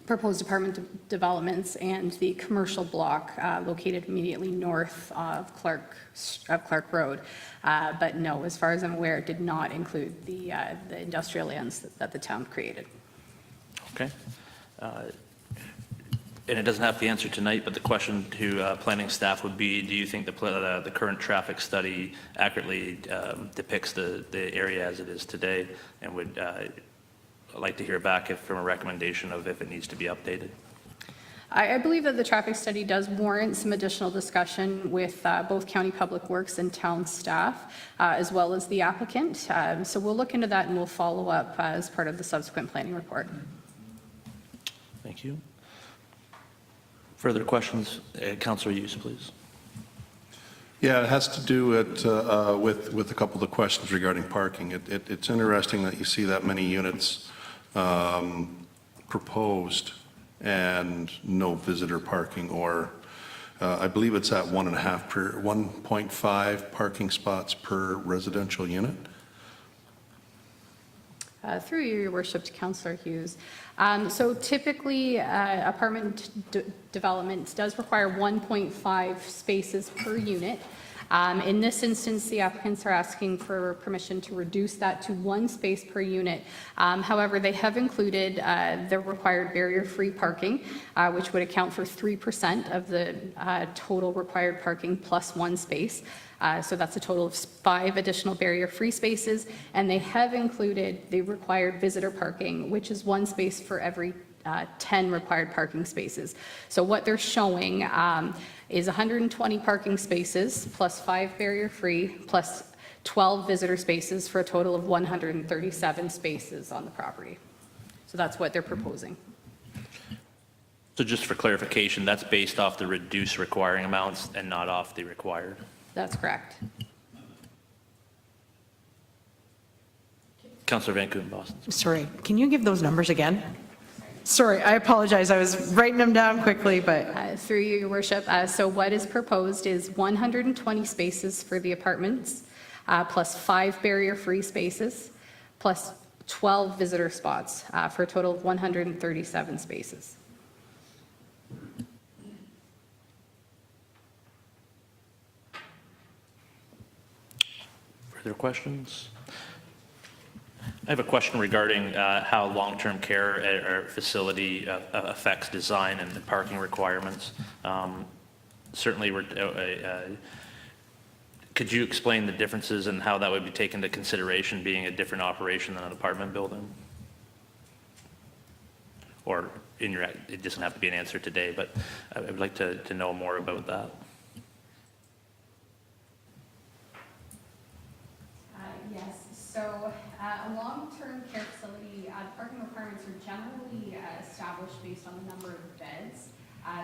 proposed apartment developments and the commercial block located immediately north of Clark Road. But no, as far as I'm aware, it did not include the industrial lands that the town created. Okay. And it doesn't have to be answered tonight, but the question to planning staff would be, do you think the current traffic study accurately depicts the area as it is today? And would like to hear back from a recommendation of if it needs to be updated. I believe that the traffic study does warrant some additional discussion with both County Public Works and town staff, as well as the applicant. So we'll look into that and we'll follow up as part of the subsequent planning report. Thank you. Further questions? Councillor Hughes, please. Yeah, it has to do with a couple of the questions regarding parking. It's interesting that you see that many units proposed and no visitor parking, or I believe it's at 1.5 parking spots per residential unit. Through you, Your Worship, to Councillor Hughes. So typically, apartment development does require 1.5 spaces per unit. In this instance, the applicants are asking for permission to reduce that to 1 space per unit. However, they have included the required barrier-free parking, which would account for 3% of the total required parking plus 1 space. So that's a total of 5 additional barrier-free spaces, and they have included the required visitor parking, which is 1 space for every 10 required parking spaces. So what they're showing is 120 parking spaces plus 5 barrier-free plus 12 visitor spaces for a total of 137 spaces on the property. So that's what they're proposing. So just for clarification, that's based off the reduced requiring amounts and not off the required? That's correct. Councillor Van Koon, Boston. Sorry, can you give those numbers again? Sorry, I apologize. I was writing them down quickly, but. Through you, Your Worship. So what is proposed is 120 spaces for the apartments, plus 5 barrier-free spaces, plus 12 visitor spots, for a total of 137 spaces. Further questions? I have a question regarding how long-term care facility affects design and the parking requirements. Certainly, could you explain the differences and how that would be taken into consideration being a different operation than an apartment building? Or it doesn't have to be an answer today, but I would like to know more about that. Yes, so a long-term care facility, parking requirements are generally established based on the number of beds.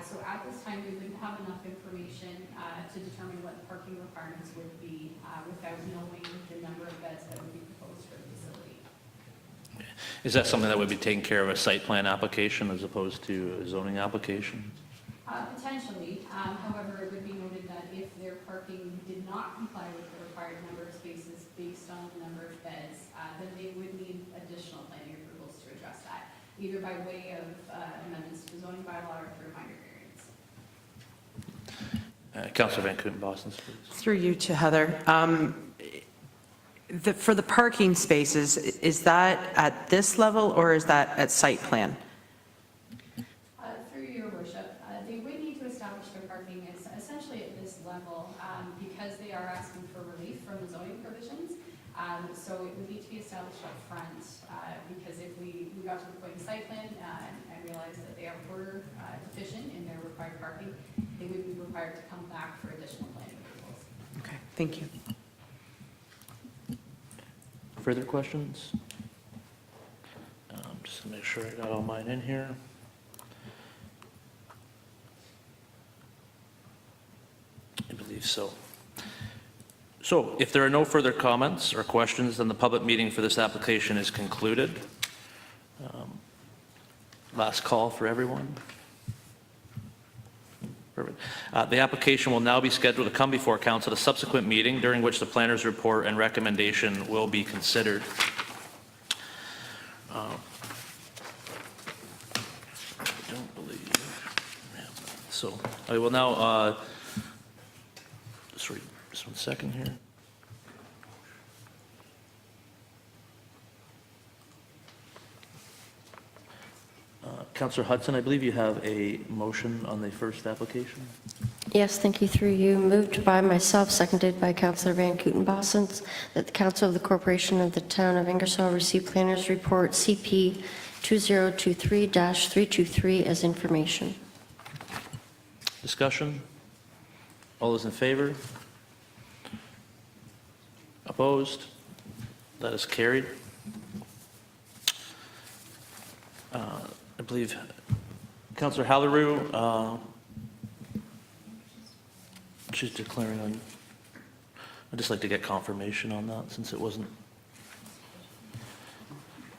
So at this time, we wouldn't have enough information to determine what the parking requirements would be without knowing the number of beds that would be proposed for the facility. Is that something that would be taken care of a site plan application as opposed to a zoning application? Potentially. However, it would be noted that if their parking did not comply with the required number of spaces based on the number of beds, then they would need additional planning approvals to address that, either by way of amendments to the zoning bylaw or through minor variance. Councillor Van Koon, Boston, please. Through you to Heather. For the parking spaces, is that at this level or is that at site plan? Through your worship, they would need to establish their parking essentially at this level because they are asking for relief from the zoning provisions. So it would need to be established up front because if we got to the point in site plan and realized that they were deficient in their required parking, they would be required to come back for additional planning approvals. Okay, thank you. Further questions? Just to make sure I got all mine in here. so. So if there are no further comments or questions, then the public meeting for this application is concluded. Last call for everyone. Perfect. The application will now be scheduled to come before council at a subsequent meeting during which the planner's report and recommendation will be considered. I don't believe. So I will now, sorry, just 1 second here. Councillor Hudson, I believe you have a motion on the first application. Yes, thank you. Through you. Moved by myself, seconded by Councillor Van Kooten-Bosens, that the Council of the Corporation of the Town of Ingersoll receive Planner's Report CP 2023-323 as information. Discussion? All those in favor? Opposed? That is carried. I believe Councillor Hallerou, she's declaring on, I'd just like to get confirmation on that since it wasn't.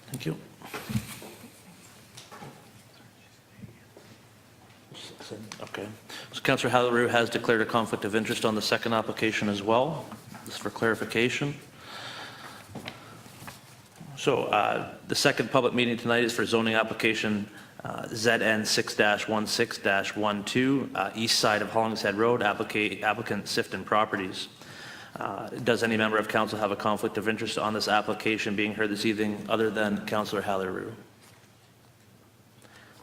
Thank you. Okay. So Councillor Hallerou has declared a conflict of interest on the second application as well. This is for clarification. So the second public meeting tonight is for zoning application ZN 6-16-12, east side of Hollingshead Road, applicant Sifton Properties. Does any member of council have a conflict of interest on this application being heard this evening other than Councillor Hallerou?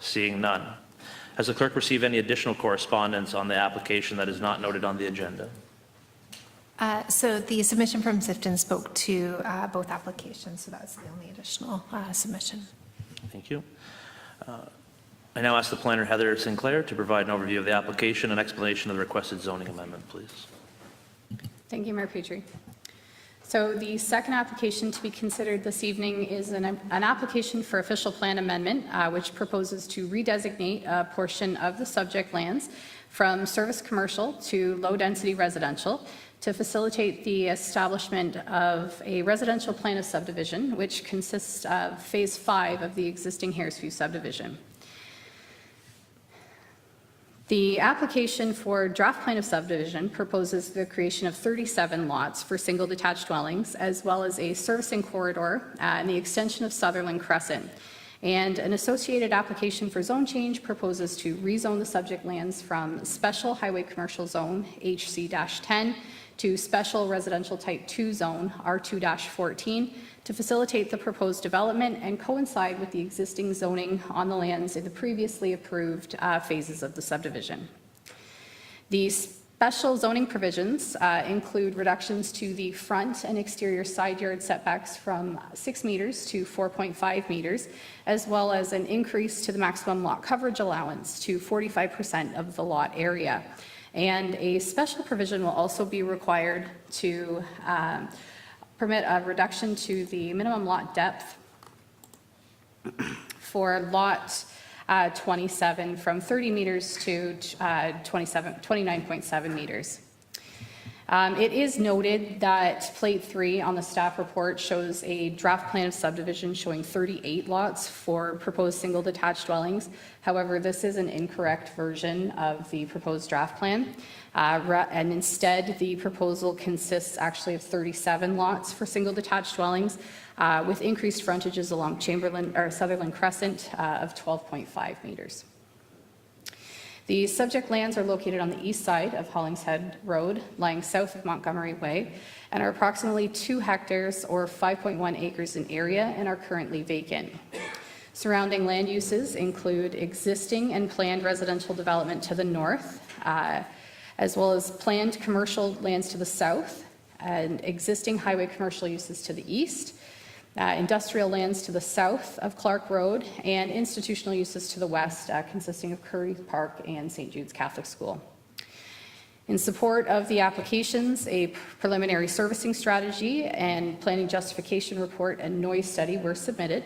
Seeing none. Has the clerk received any additional correspondence on the application that is not noted on the agenda? So the submission from Sifton spoke to both applications, so that's the only additional submission. Thank you. I now ask the planner, Heather Sinclair, to provide an overview of the application and explanation of the requested zoning amendment, please. Thank you, Mayor Petrie. So the second application to be considered this evening is an application for official plan amendment, which proposes to redesignate a portion of the subject lands from service commercial to low-density residential to facilitate the establishment of a residential plan of subdivision, which consists of Phase 5 of the existing Harrisview subdivision. The application for draft plan of subdivision proposes the creation of 37 lots for single detached dwellings, as well as a servicing corridor and the extension of Sutherland Crescent. And an associated application for zone change proposes to rezone the subject lands from Special Highway Commercial Zone, HC-10, to Special Residential Type 2 Zone, R2-14, to facilitate the proposed development and coincide with the existing zoning on the lands in the previously approved phases of the subdivision. The special zoning provisions include reductions to the front and exterior side yard setbacks from 6 meters to 4.5 meters, as well as an increase to the maximum lot coverage allowance to 45% of the lot area. And a special provision will also be required to permit a reduction to the minimum lot depth for lot 27 from 30 meters to 29.7 meters. It is noted that Plate 3 on the staff report shows a draft plan of subdivision showing 38 lots for proposed single detached dwellings. However, this is an incorrect version of the proposed draft plan. And instead, the proposal consists actually of 37 lots for single detached dwellings with increased frontages along Sutherland Crescent of 12.5 meters. The subject lands are located on the east side of Hollingshead Road, lying south of Montgomery Way, and are approximately 2 hectares or 5.1 acres in area and are currently vacant. Surrounding land uses include existing and planned residential development to the north, as well as planned commercial lands to the south, and existing highway commercial uses to the east, industrial lands to the south of Clark Road, and institutional uses to the west, consisting of Curry Park and St. Jude's Catholic School. In support of the applications, a preliminary servicing strategy and planning justification report and noise study were submitted.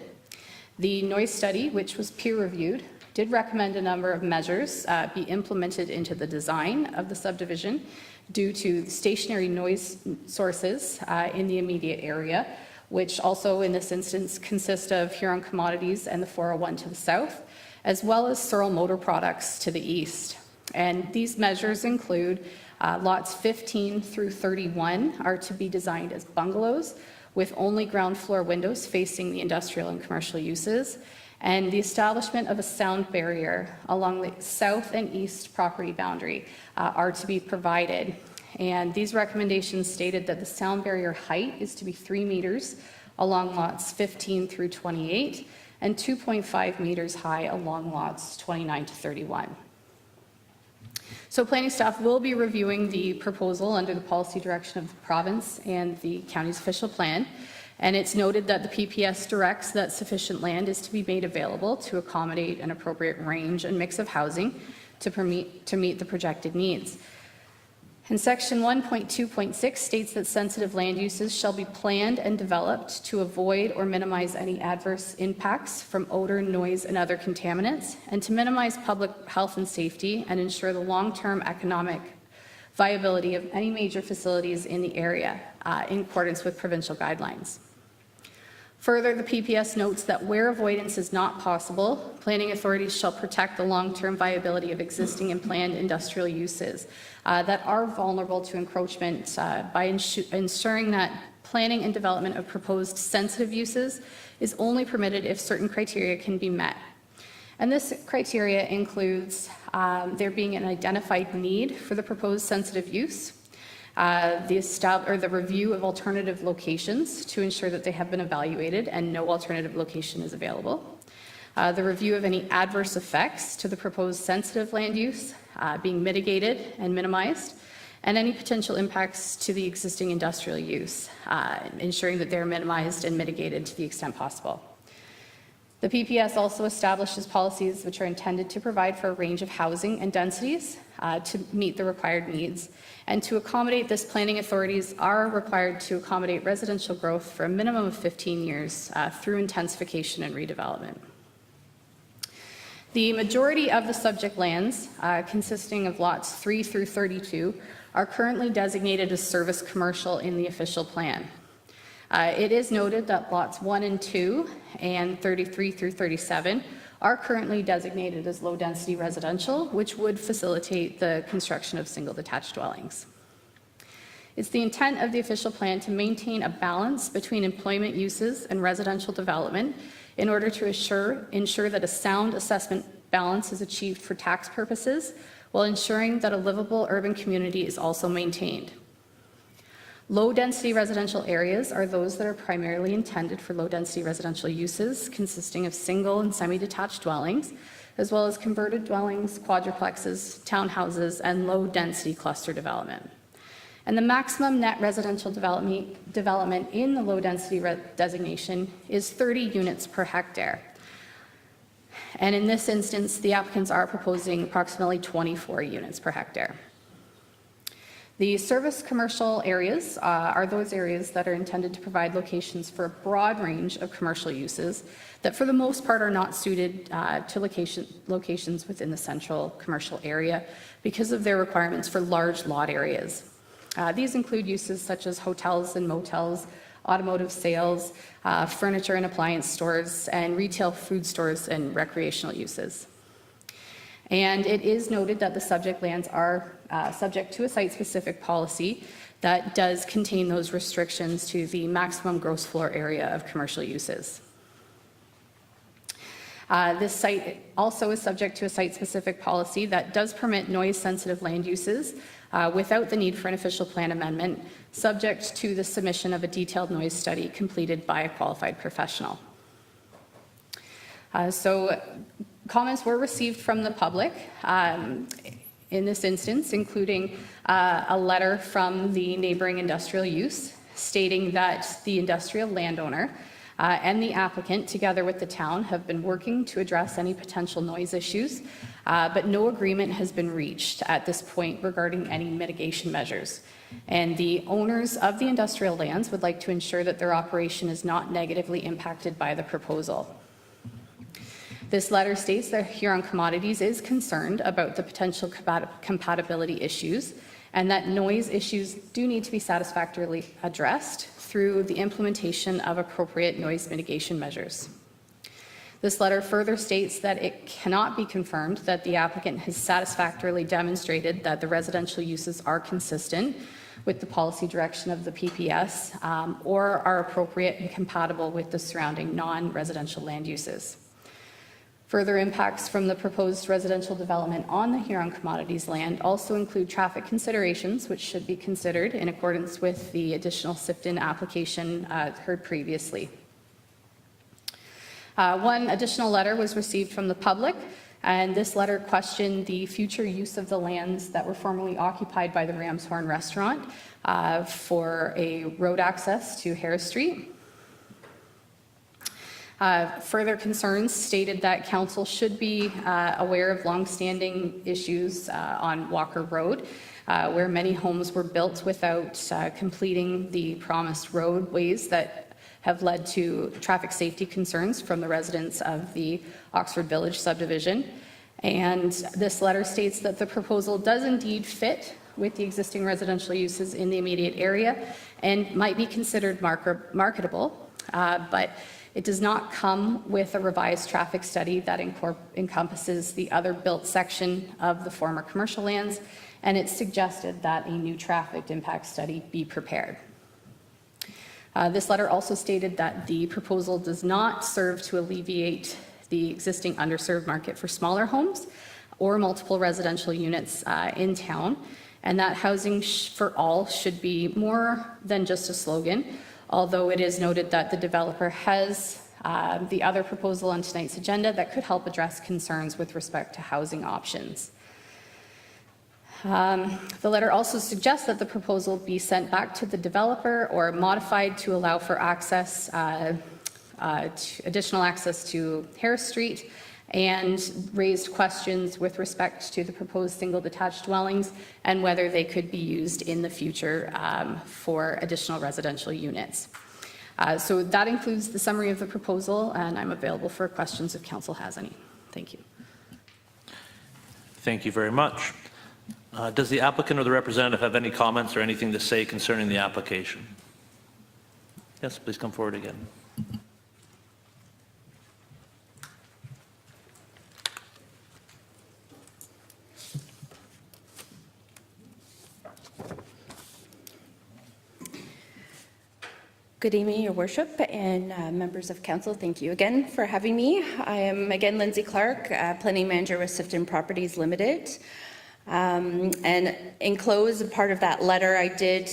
The noise study, which was peer-reviewed, did recommend a number of measures be implemented into the design of the subdivision due to stationary noise sources in the immediate area, which also in this instance consist of Huron Commodities and the 401 to the south, as well as Searle Motor Products to the east. And these measures include lots 15 through 31 are to be designed as bungalows with only ground floor windows facing the industrial and commercial uses, and the establishment of a sound barrier along the south and east property boundary are to be provided. And these recommendations stated that the sound barrier height is to be 3 meters along lots 15 through 28 and 2.5 meters high along lots 29 to 31. So planning staff will be reviewing the proposal under the policy direction of the province and the county's official plan. And it's noted that the PPS directs that sufficient land is to be made available to accommodate an appropriate range and mix of housing to meet the projected needs. And section 1.2.6 states that sensitive land uses shall be planned and developed to avoid or minimize any adverse impacts from odor, noise, and other contaminants, and to minimize public health and safety and ensure the long-term economic viability of any major facilities in the area in accordance with provincial guidelines. Further, the PPS notes that where avoidance is not possible, planning authorities shall protect the long-term viability of existing and planned industrial uses that are vulnerable to encroachment by ensuring that planning and development of proposed sensitive uses is only permitted if certain criteria can be met. And this criteria includes there being an identified need for the proposed sensitive use, the review of alternative locations to ensure that they have been evaluated and no alternative location is available, the review of any adverse effects to the proposed sensitive land use being mitigated and minimized, and any potential impacts to the existing industrial use, ensuring that they're minimized and mitigated to the extent possible. The PPS also establishes policies which are intended to provide for a range of housing and densities to meet the required needs. And to accommodate this, planning authorities are required to accommodate residential growth for a minimum of 15 years through intensification and redevelopment. The majority of the subject lands, consisting of lots 3 through 32, are currently designated as service commercial in the official plan. It is noted that lots 1 and 2 and 33 through 37 are currently designated as low-density residential, which would facilitate the construction of single detached dwellings. It's the intent of the official plan to maintain a balance between employment uses and residential development in order to ensure that a sound assessment balance is achieved for tax purposes, while ensuring that a livable urban community is also maintained. Low-density residential areas are those that are primarily intended for low-density residential uses, consisting of single and semi-detached dwellings, as well as converted dwellings, quadruplexes, townhouses, and low-density cluster development. And the maximum net residential development in the low-density designation is 30 units per hectare. And in this instance, the applicants are proposing approximately 24 units per hectare. The service commercial areas are those areas that are intended to provide locations for a broad range of commercial uses that for the most part are not suited to locations within the central commercial area because of their requirements for large lot areas. These include uses such as hotels and motels, automotive sales, furniture and appliance stores, and retail food stores and recreational uses. And it is noted that the subject lands are subject to a site-specific policy that does contain those restrictions to the maximum gross floor area of commercial uses. This site also is subject to a site-specific policy that does permit noise-sensitive land uses without the need for an official plan amendment, subject to the submission of a detailed noise study completed by a qualified professional. So comments were received from the public in this instance, including a letter from the neighboring industrial use stating that the industrial landowner and the applicant, together with the town, have been working to address any potential noise issues, but no agreement has been reached at this point regarding any mitigation measures. And the owners of the industrial lands would like to ensure that their operation is not negatively impacted by the proposal. This letter states that Huron Commodities is concerned about the potential compatibility issues and that noise issues do need to be satisfactorily addressed through the implementation of appropriate noise mitigation measures. This letter further states that it cannot be confirmed that the applicant has satisfactorily demonstrated that the residential uses are consistent with the policy direction of the PPS or are appropriate and compatible with the surrounding non-residential land uses. Further impacts from the proposed residential development on the Huron Commodities land also include traffic considerations, which should be considered in accordance with the additional SIFTIN application heard previously. One additional letter was received from the public, and this letter questioned the future use of the lands that were formerly occupied by the Ramshorn restaurant for a road access to Harris Street. Further concerns stated that council should be aware of long-standing issues on Walker Road, where many homes were built without completing the promised roadways that have led to traffic safety concerns from the residents of the Oxford Village subdivision. And this letter states that the proposal does indeed fit with the existing residential uses in the immediate area and might be considered marketable, but it does not come with a revised traffic study that encompasses the other built section of the former commercial lands, and it's suggested that a new traffic impact study be prepared. This letter also stated that the proposal does not serve to alleviate the existing underserved market for smaller homes or multiple residential units in town, and that housing for all should be more than just a slogan, although it is noted that the developer has the other proposal on tonight's agenda that could help address concerns with respect to housing options. The letter also suggests that the proposal be sent back to the developer or modified to allow for access, additional access to Harris Street, and raised questions with respect to the proposed single detached dwellings and whether they could be used in the future for additional residential units. So that includes the summary of the proposal, and I'm available for questions if council has any. Thank you. Thank you very much. Does the applicant or the representative have any comments or anything to say concerning the application? Yes, please come forward again. Good evening, Your Worship, and members of council. Thank you again for having me. I am again Lindsay Clark, Planning Manager with Sifton Properties Limited. And enclosed part of that letter, I did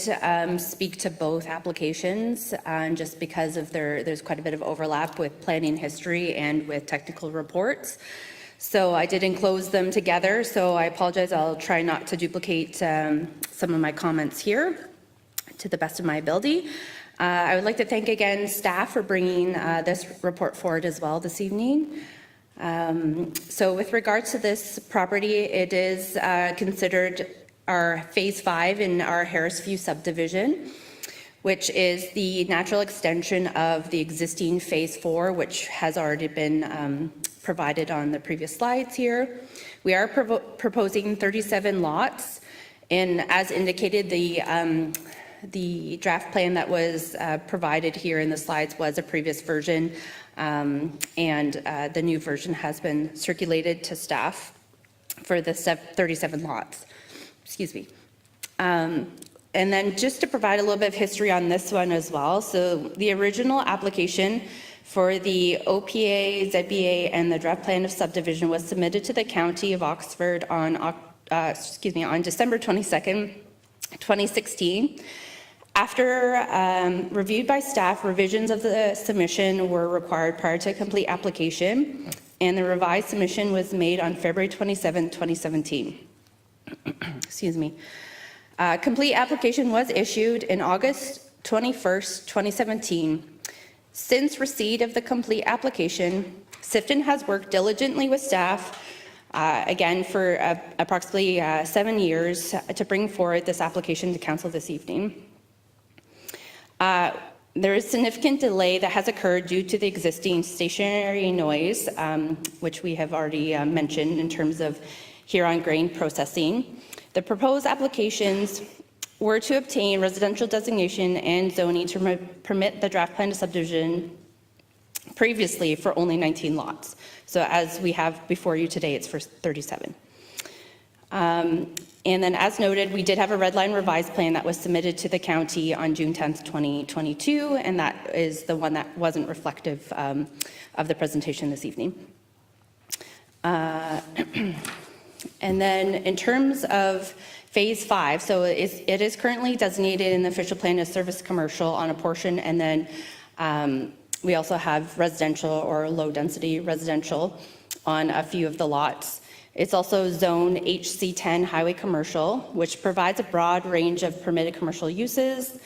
speak to both applications, just because of there's quite a bit of overlap with planning history and with technical reports. So I did enclose them together, so I apologize. I'll try not to duplicate some of my comments here to the best of my ability. I would like to thank again staff for bringing this report forward as well this evening. So with regards to this property, it is considered our phase 5 in our Harris View subdivision, which is the natural extension of the existing phase 4, which has already been provided on the previous slides here. We are proposing 37 lots, and as indicated, the draft plan that was provided here in the slides was a previous version, and the new version has been circulated to staff for the 37 lots. Excuse me. And then just to provide a little bit of history on this one as well. So the original application for the OPA, ZBA, and the draft plan of subdivision was submitted to the County of Oxford on December 22nd, 2016. After reviewed by staff, revisions of the submission were required prior to complete application, and the revised submission was made on February 27, 2017. Excuse me. Complete application was issued in August 21st, 2017. Since receipt of the complete application, Sifton has worked diligently with staff, again for approximately 7 years, to bring forward this application to council this evening. There is significant delay that has occurred due to the existing stationary noise, which we have already mentioned in terms of Huron grain processing. The proposed applications were to obtain residential designation and zoning to permit the draft plan of subdivision previously for only 19 lots. So as we have before you today, it's for 37. And then as noted, we did have a red line revised plan that was submitted to the county on June 10th, 2022, and that is the one that wasn't reflective of the presentation this evening. And then in terms of Phase 5, so it is currently designated in the official plan as service commercial on a portion, and then we also have residential or low-density residential on a few of the lots. It's also Zone HC10 Highway Commercial, which provides a broad range of permitted commercial uses.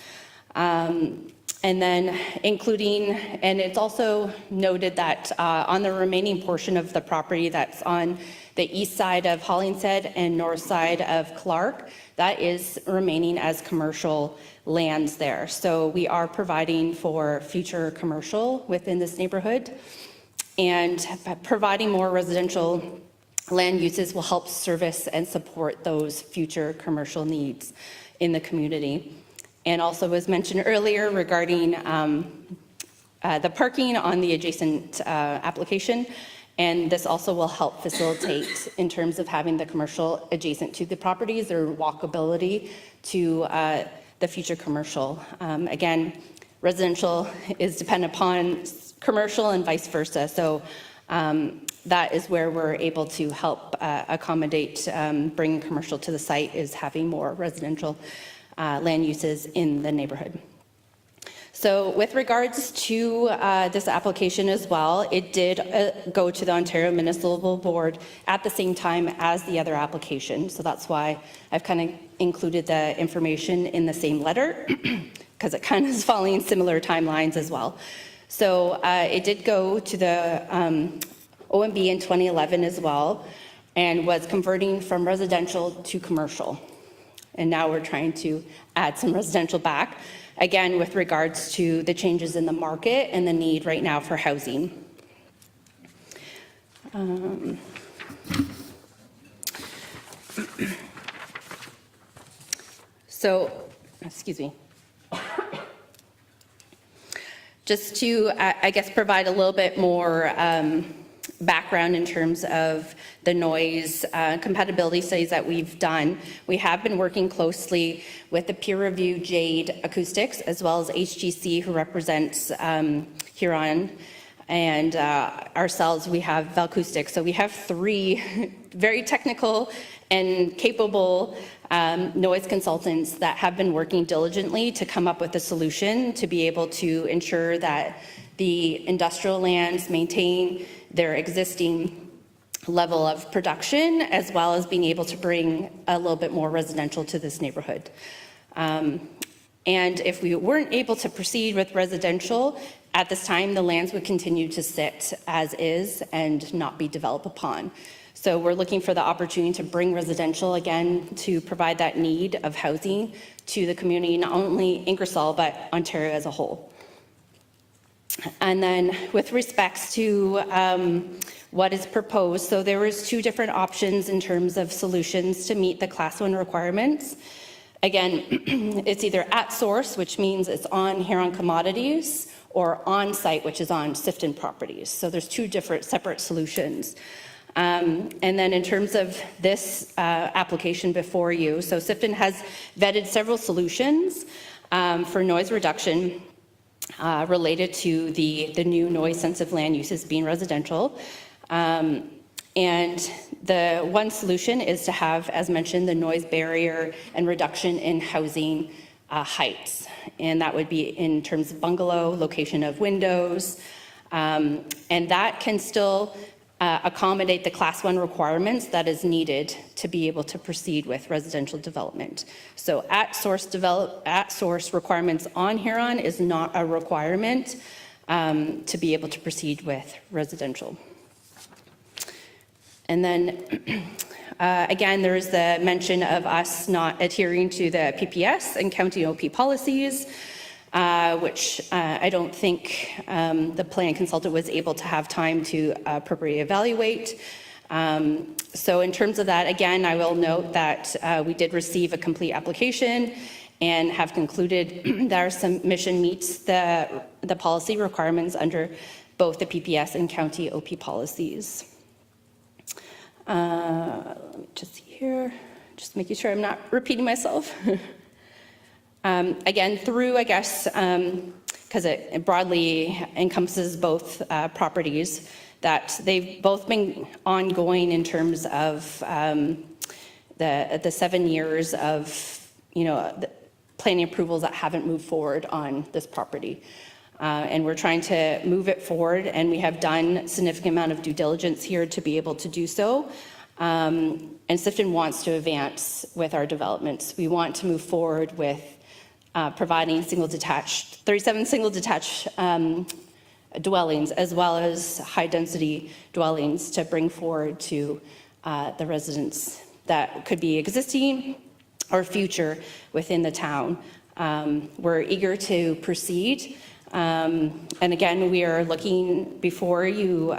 And then including, and it's also noted that on the remaining portion of the property that's on the east side of Hollingshead and north side of Clark, that is remaining as commercial lands there. So we are providing for future commercial within this neighborhood, and providing more residential land uses will help service and support those future commercial needs in the community. And also, as mentioned earlier, regarding the parking on the adjacent application, and this also will help facilitate in terms of having the commercial adjacent to the properties, their walkability to the future commercial. Again, residential is dependent upon commercial and vice versa. So that is where we're able to help accommodate bringing commercial to the site, is having more residential land uses in the neighborhood. So with regards to this application as well, it did go to the Ontario Municipal Board at the same time as the other application. So that's why I've kind of included the information in the same letter, because it kind of is following similar timelines as well. So it did go to the OMB in 2011 as well, and was converting from residential to commercial. And now we're trying to add some residential back, again, with regards to the changes in the market and the need right now for housing. So, excuse me. Just to, I guess, provide a little bit more background in terms of the noise compatibility studies that we've done. We have been working closely with the peer review Jade Acoustics, as well as HGC, who represents Huron, and ourselves, we have Valcoustic. So we have three very technical and capable noise consultants that have been working diligently to come up with a solution to be able to ensure that the industrial lands maintain their existing level of production, as well as being able to bring a little bit more residential to this neighborhood. And if we weren't able to proceed with residential, at this time, the lands would continue to sit as is and not be developed upon. So we're looking for the opportunity to bring residential again to provide that need of housing to the community, not only Ingersoll, but Ontario as a whole. And then with respects to what is proposed, so there was two different options in terms of solutions to meet the Class 1 requirements. Again, it's either at source, which means it's on Huron commodities, or on site, which is on Sifton properties. So there's two different separate solutions. And then in terms of this application before you, so Sifton has vetted several solutions for noise reduction related to the new noise-sensitive land uses being residential. And the one solution is to have, as mentioned, the noise barrier and reduction in housing heights. And that would be in terms of bungalow, location of windows, and that can still accommodate the Class 1 requirements that is needed to be able to proceed with residential development. So at source requirements on Huron is not a requirement to be able to proceed with residential. And then again, there is the mention of us not adhering to the PPS and county OP policies, which I don't think the planning consultant was able to have time to appropriately evaluate. So in terms of that, again, I will note that we did receive a complete application and have concluded that our submission meets the policy requirements under both the PPS and county OP policies. Let me just see here, just making sure I'm not repeating myself. Again, through, I guess, because it broadly encompasses both properties, that they've both been ongoing in terms of the 7 years of, the planning approvals that haven't moved forward on this property. And we're trying to move it forward, and we have done a significant amount of due diligence here to be able to do so. And Sifton wants to advance with our developments. We want to move forward with providing 37 single detached dwellings, as well as high-density dwellings to bring forward to the residents that could be existing or future within the town. We're eager to proceed. And again, we are looking before you,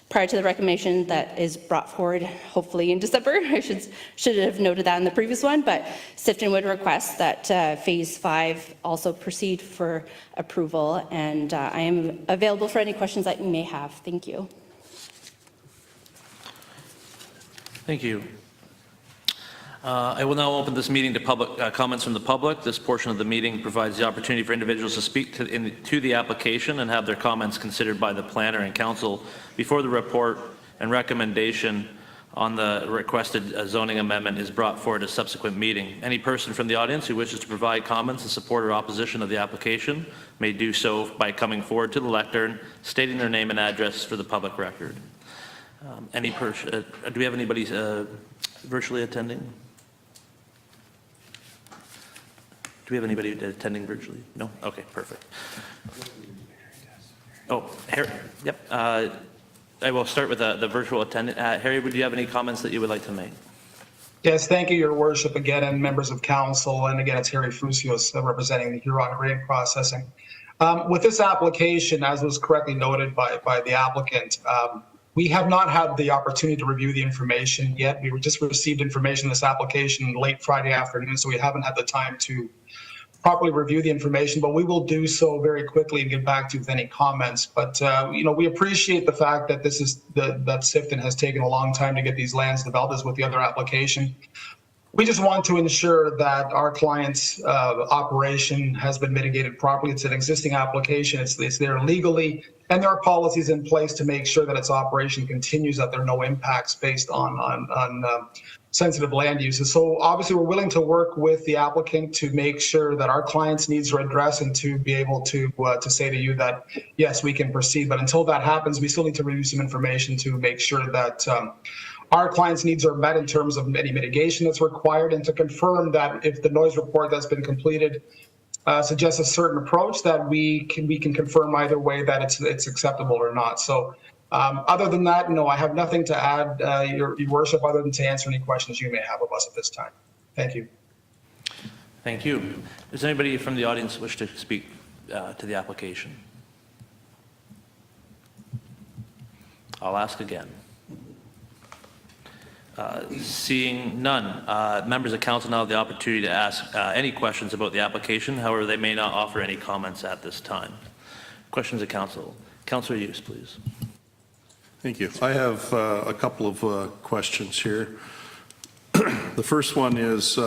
prior to the recommendation that is brought forward, hopefully in December. I should have noted that in the previous one, but Sifton would request that Phase 5 also proceed for approval, and I am available for any questions that you may have. Thank you. Thank you. I will now open this meeting to public comments from the public. This portion of the meeting provides the opportunity for individuals to speak to the application and have their comments considered by the planner and council before the report and recommendation on the requested zoning amendment is brought forward at a subsequent meeting. Any person from the audience who wishes to provide comments in support or opposition of the application may do so by coming forward to the lectern, stating their name and address for the public record. Do we have anybody virtually attending? Do we have anybody attending virtually? No? Okay, perfect. Oh, Harry, yep. I will start with the virtual attendant. Harry, would you have any comments that you would like to make? Yes, thank you, Your Worship, again, and members of council. And again, it's Harry Frusios representing the Huron Grain Processing. With this application, as was correctly noted by the applicant, we have not had the opportunity to review the information yet. We just received information in this application late Friday afternoon, so we haven't had the time to properly review the information, but we will do so very quickly and get back to you with any comments. But we appreciate the fact that that Sifton has taken a long time to get these lands developed, as with the other application. We just want to ensure that our client's operation has been mitigated properly. It's an existing application. It's there legally, and there are policies in place to make sure that its operation continues, that there are no impacts based on sensitive land uses. So obviously, we're willing to work with the applicant to make sure that our client's needs are addressed and to be able to say to you that, yes, we can proceed. But until that happens, we still need to review some information to make sure that our client's needs are met in terms of any mitigation that's required, and to confirm that if the noise report that's been completed suggests a certain approach, that we can confirm either way that it's acceptable or not. So other than that, no, I have nothing to add, Your Worship, other than to answer any questions you may have of us at this time. Thank you. Thank you. Does anybody from the audience wish to speak to the application? I'll ask again. Seeing none, members of council now have the opportunity to ask any questions about the application. However, they may not offer any comments at this time. Questions of council. Councillor Hughes, please. Thank you. I have a couple of questions here. The first one is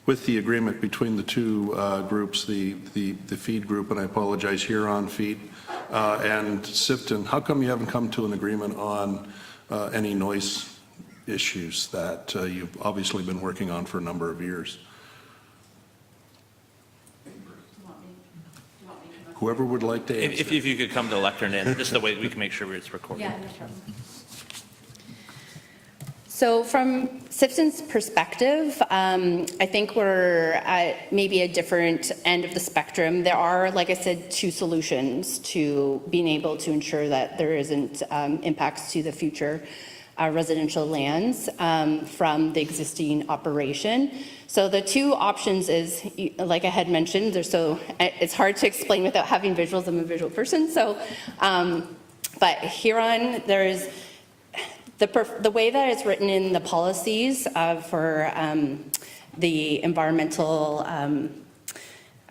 with the agreement between the two groups, the feed group, and I apologize, Huron Feed, and Sifton, how come you haven't come to an agreement on any noise issues that you've obviously been working on for a number of years? Whoever would like to answer. If you could come to the lectern in, just the way we can make sure it's recorded. Yeah, no problem. So from Sifton's perspective, I think we're at maybe a different end of the spectrum. There are, like I said, two solutions to being able to ensure that there isn't impacts to the future residential lands from the existing operation. So the two options is, like I had mentioned, it's hard to explain without having visuals. I'm a visual person. So, but Huron, The way that it's written in the policies for the environmental,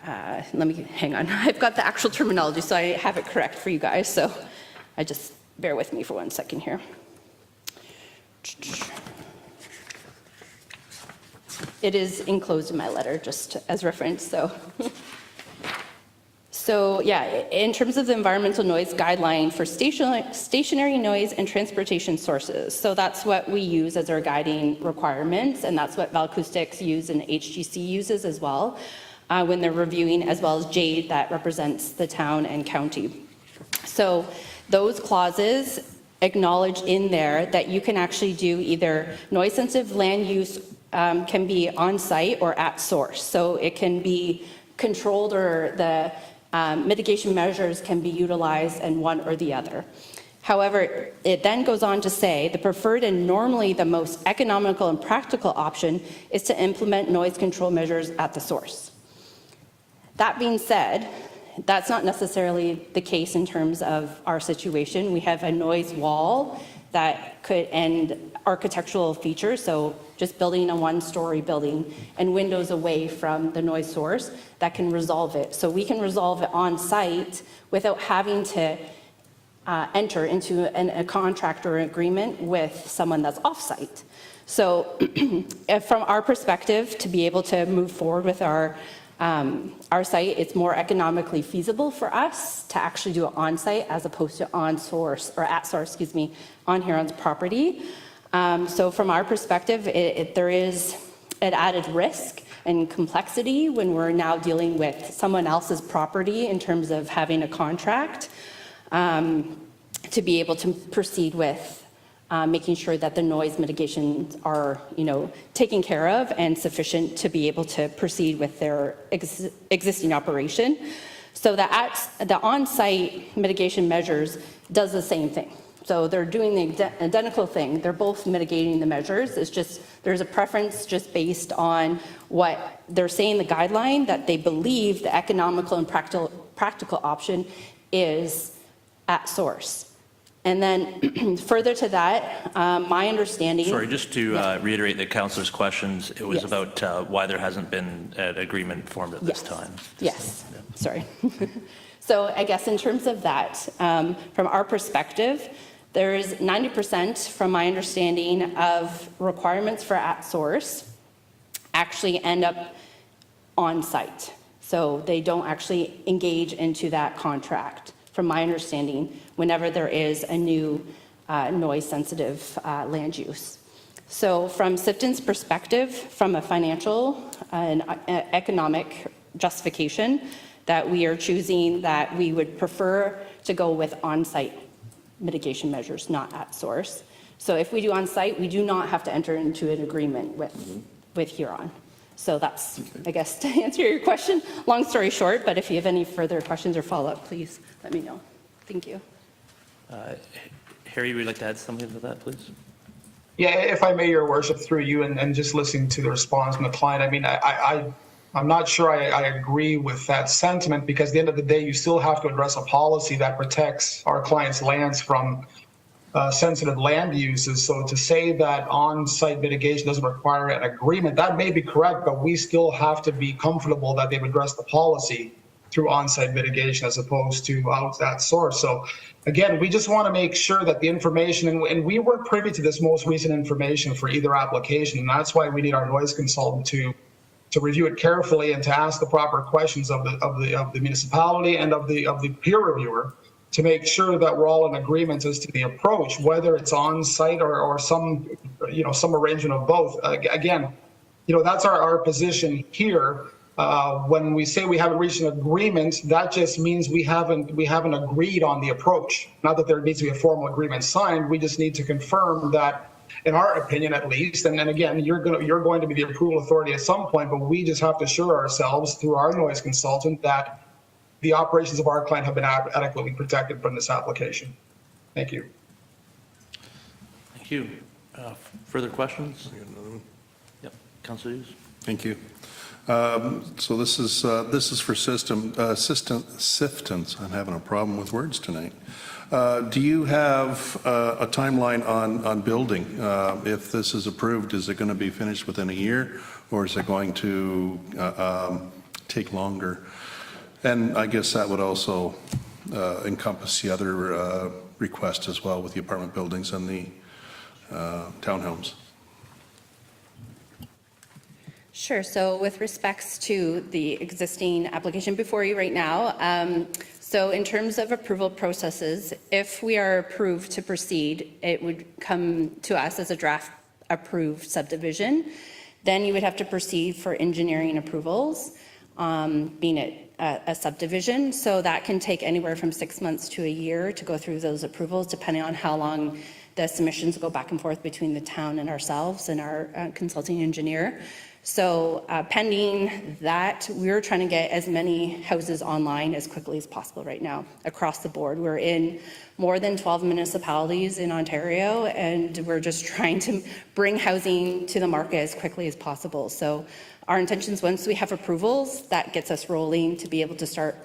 let me, hang on, I've got the actual terminology, so I have it correct for you guys, so I just, bear with me for 1 second here. It is enclosed in my letter, just as reference, so. So yeah, in terms of the environmental noise guideline for stationary noise and transportation sources, so that's what we use as our guiding requirements, and that's what Val Acoustics use and HGC uses as well when they're reviewing, as well as JADE that represents the town and county. So those clauses acknowledge in there that you can actually do either noise-sensitive land use can be on-site or at source. So it can be controlled, or the mitigation measures can be utilized in one or the other. However, it then goes on to say the preferred and normally the most economical and practical option is to implement noise control measures at the source. That being said, that's not necessarily the case in terms of our situation. We have a noise wall that could end architectural features, so just building a one-story building and windows away from the noise source that can resolve it. So we can resolve it on site without having to enter into a contract or agreement with someone that's off-site. So from our perspective, to be able to move forward with our site, it's more economically feasible for us to actually do it on-site as opposed to on-source, or at source, excuse me, on Huron's property. So from our perspective, there is an added risk and complexity when we're now dealing with someone else's property in terms of having a contract to be able to proceed with making sure that the noise mitigations are, taken care of and sufficient to be able to proceed with their existing operation. So the on-site mitigation measures does the same thing. So they're doing the identical thing. They're both mitigating the measures. It's just, there's a preference just based on what they're saying, the guideline, that they believe the economical and practical option is at source. And then further to that, my understanding. Sorry, just to reiterate the councillor's questions, it was about why there hasn't been an agreement formed at this time. Yes, sorry. So I guess in terms of that, from our perspective, there is 90%, from my understanding, of requirements for at source actually end up on site. So they don't actually engage into that contract, from my understanding, whenever there is a new noise-sensitive land use. So from Sifton's perspective, from a financial and economic justification, that we are choosing that we would prefer to go with on-site mitigation measures, not at source. So if we do on-site, we do not have to enter into an agreement with Huron. So that's, I guess, to answer your question, long story short, but if you have any further questions or follow-up, please let me know. Thank you. Harry, would you like to add something to that, please? Yeah, if I may, Your Worship, through you, and just listening to the response from the client, I mean, I'm not sure I agree with that sentiment, because at the end of the day, you still have to address a policy that protects our clients' lands from sensitive land uses. So to say that on-site mitigation doesn't require an agreement, that may be correct, but we still have to be comfortable that they've addressed the policy through on-site mitigation as opposed to out at source. So again, we just want to make sure that the information, and we were privy to this most recent information for either application, and that's why we need our noise consultant to review it carefully and to ask the proper questions of the municipality and of the peer reviewer to make sure that we're all in agreement as to the approach, whether it's on site or some arrangement of both. Again, that's our position here. When we say we haven't reached an agreement, that just means we haven't agreed on the approach. Not that there needs to be a formal agreement signed. We just need to confirm that, in our opinion at least, and then again, you're going to be the approval authority at some point, but we just have to assure ourselves through our noise consultant that the operations of our client have been adequately protected from this application. Thank you. Thank you. Further questions? Yep, Councillor Hughes. Thank you. So this is for Siftons. I'm having a problem with words tonight. Do you have a timeline on building? If this is approved, is it going to be finished within a year, or is it going to take longer? And I guess that would also encompass the other request as well with the apartment buildings and the townhomes. Sure. So with respects to the existing application before you right now, so in terms of approval processes, if we are approved to proceed, it would come to us as a draft approved subdivision. Then you would have to proceed for engineering approvals, being it a subdivision. So that can take anywhere from 6 months to a year to go through those approvals, depending on how long the submissions go back and forth between the town and ourselves and our consulting engineer. So pending that, we're trying to get as many houses online as quickly as possible right now across the board. We're in more than 12 municipalities in Ontario, and we're just trying to bring housing to the market as quickly as possible. So our intentions, once we have approvals, that gets us rolling to be able to start,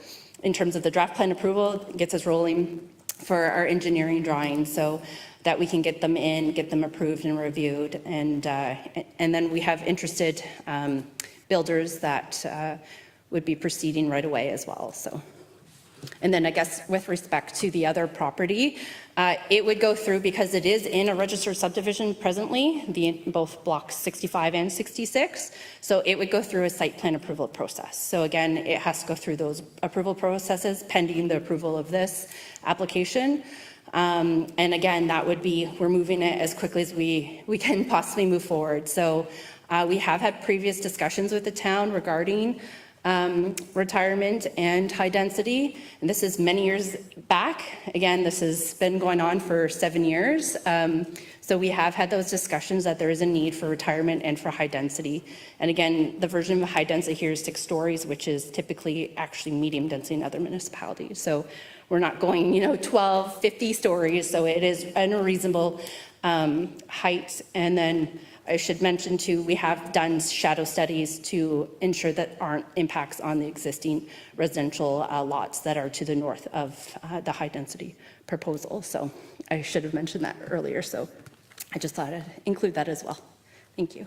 in terms of the draft plan approval, gets us rolling for our engineering drawings, so that we can get them in, get them approved and reviewed, and then we have interested builders that would be proceeding right away as well. So, and then I guess with respect to the other property, it would go through, because it is in a registered subdivision presently, both blocks 65 and 66. So it would go through a site plan approval process. So again, it has to go through those approval processes pending the approval of this application. And again, that would be, we're moving it as quickly as we can possibly move forward. So we have had previous discussions with the town regarding retirement and high density. And this is many years back. Again, this has been going on for 7 years. So we have had those discussions that there is a need for retirement and for high density. And again, the version of high density here is 6 stories, which is typically actually medium density in other municipalities. So we're not going, 12, 50 stories. So it is in a reasonable height. And then I should mention too, we have done shadow studies to ensure that aren't impacts on the existing residential lots that are to the north of the high density proposal. So I should have mentioned that earlier. So I just thought I'd include that as well. Thank you.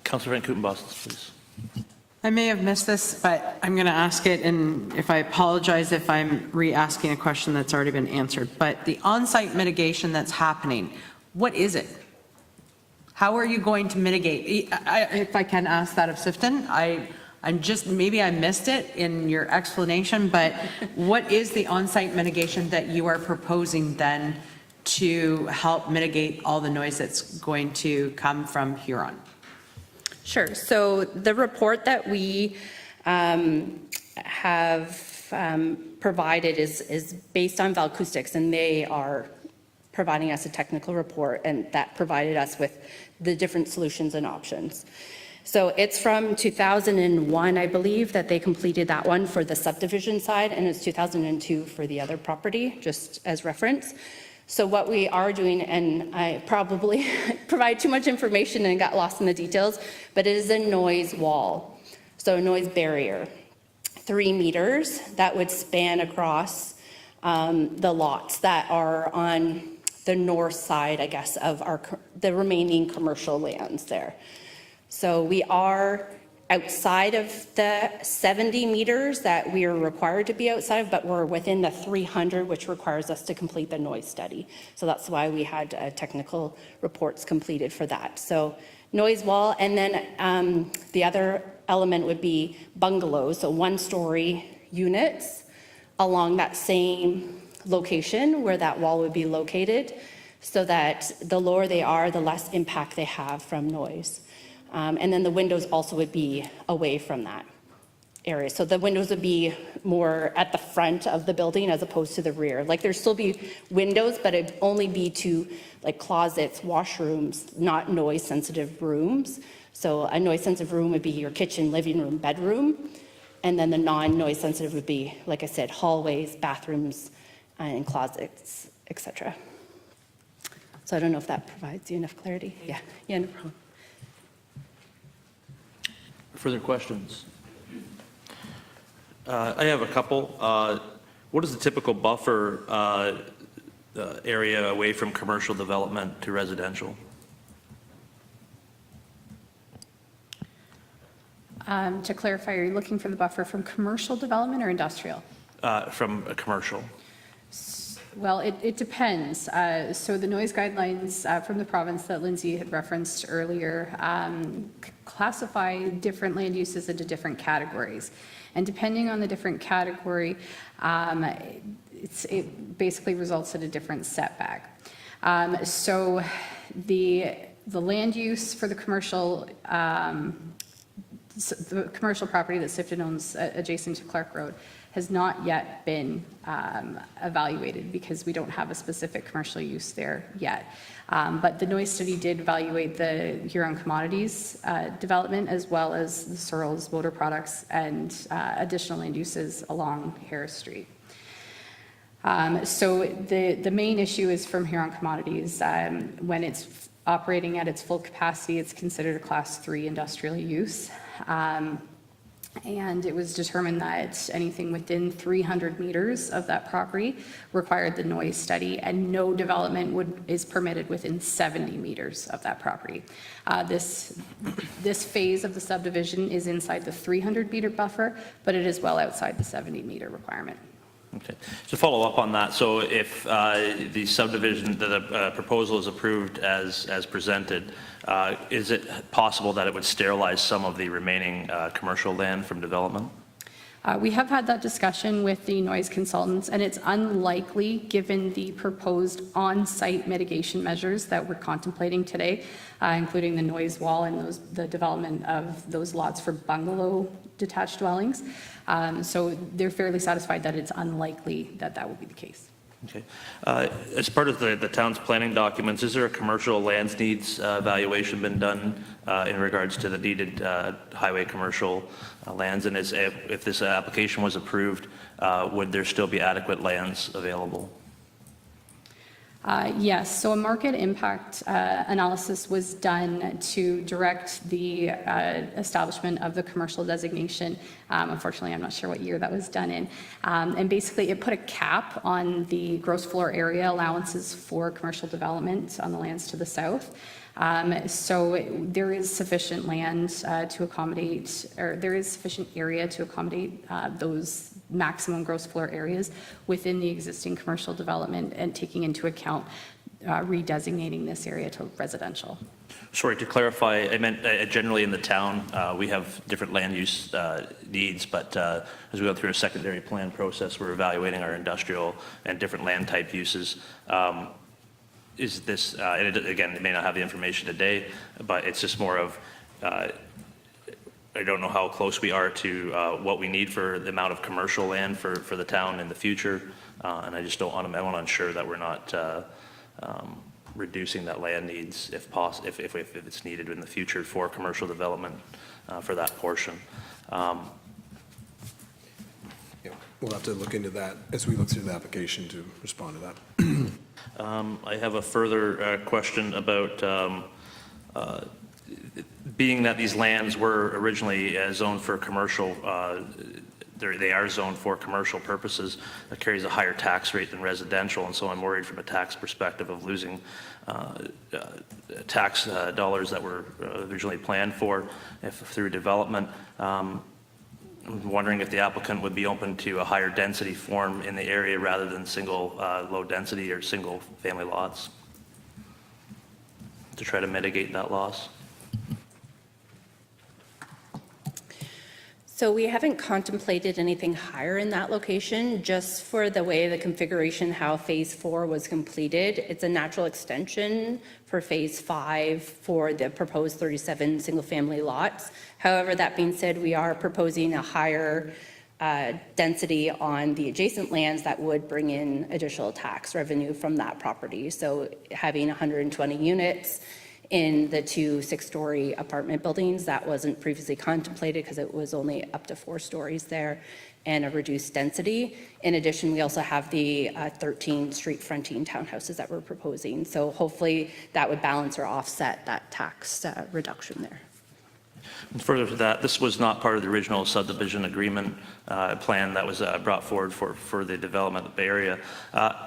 Councillor Van Kouten-Bosels, please. I may have missed this, but I'm going to ask it, and if I apologize if I'm re-asking a question that's already been answered. But the on-site mitigation that's happening, what is it? How are you going to mitigate? If I can ask that of Sifton, I'm just, maybe I missed it in your explanation, but what is the on-site mitigation that you are proposing then to help mitigate all the noise that's going to come from Huron? Sure. So the report that we have provided is based on Valacoustics, and they are providing us a technical report, and that provided us with the different solutions and options. So it's from 2001, I believe, that they completed that one for the subdivision side, and it's 2002 for the other property, just as reference. So what we are doing, and I probably provide too much information and got lost in the details, but it is a noise wall, so a noise barrier, 3 meters that would span across the lots that are on the north side, I guess, of the remaining commercial lands there. So we are outside of the 70 meters that we are required to be outside of, but we're within the 300, which requires us to complete the noise study. So that's why we had technical reports completed for that. So noise wall, and then the other element would be bungalows, so 1-story units along that same location where that wall would be located, so that the lower they are, the less impact they have from noise. And then the windows also would be away from that area. So the windows would be more at the front of the building as opposed to the rear. Like there'd still be windows, but it'd only be to like closets, washrooms, not noise sensitive rooms. So a noise sensitive room would be your kitchen, living room, bedroom. And then the non-noise sensitive would be, like I said, hallways, bathrooms, and closets, etc. So I don't know if that provides you enough clarity. Yeah, no problem. Further questions? I have a couple. What is the typical buffer area away from commercial development to residential? To clarify, are you looking for the buffer from commercial development or industrial? From a commercial. Well, it depends. So the noise guidelines from the province that Lindsay had referenced earlier classify different land uses into different categories. And depending on the different category, it basically results in a different setback. So the land use for the commercial property that Sifton owns adjacent to Clark Road has not yet been evaluated because we don't have a specific commercial use there yet. But the noise study did evaluate the Huron Commodities development as well as the Searles Motor Products and additional land uses along Harris Street. So the main issue is from Huron Commodities. When it's operating at its full capacity, it's considered a Class 3 industrial use. And it was determined that anything within 300 meters of that property required the noise study, and no development is permitted within 70 meters of that property. This phase of the subdivision is inside the 300-meter buffer, but it is well outside the 70-meter requirement. Okay. So follow up on that. So if the subdivision, the proposal is approved as presented, is it possible that it would sterilize some of the remaining commercial land from development? We have had that discussion with the noise consultants, and it's unlikely, given the proposed on-site mitigation measures that we're contemplating today, including the noise wall and the development of those lots for bungalow detached dwellings. So they're fairly satisfied that it's unlikely that that will be the case. Okay. As part of the town's planning documents, is there a commercial lands needs evaluation been done in regards to the needed highway commercial lands? And if this application was approved, would there still be adequate lands available? Yes, so a market impact analysis was done to direct the establishment of the commercial designation. Unfortunately, I'm not sure what year that was done in. And basically, it put a cap on the gross floor area allowances for commercial development on the lands to the south. So there is sufficient land to accommodate, or there is sufficient area to accommodate those maximum gross floor areas within the existing commercial development, and taking into account redesignating this area to residential. Sorry, to clarify, I meant generally in the town, we have different land use needs, but as we go through a secondary plan process, we're evaluating our industrial and different land type uses. Is this, and again, it may not have the information today, but it's just more of, I don't know how close we are to what we need for the amount of commercial land for the town in the future, and I just don't want to, I want to ensure that we're not reducing that land needs if it's needed in the future for commercial development for that portion. Yeah, we'll have to look into that as we look through the application to respond to that. I have a further question about being that these lands were originally zoned for commercial, they are zoned for commercial purposes. That carries a higher tax rate than residential, and so I'm worried from a tax perspective of losing tax dollars that were originally planned for through development. I'm wondering if the applicant would be open to a higher density form in the area rather than single low density or single family lots to try to mitigate that loss. So we haven't contemplated anything higher in that location, just for the way the configuration, how Phase 4 was completed. It's a natural extension for Phase 5 for the proposed 37 single-family lots. However, that being said, we are proposing a higher density on the adjacent lands that would bring in additional tax revenue from that property. So having 120 units in the 2 6-story apartment buildings, that wasn't previously contemplated because it was only up to 4 stories there, and a reduced density. In addition, we also have the 13 street fronting townhouses that we're proposing. So hopefully that would balance or offset that tax reduction there. And further to that, this was not part of the original subdivision agreement plan that was brought forward for the development of the area.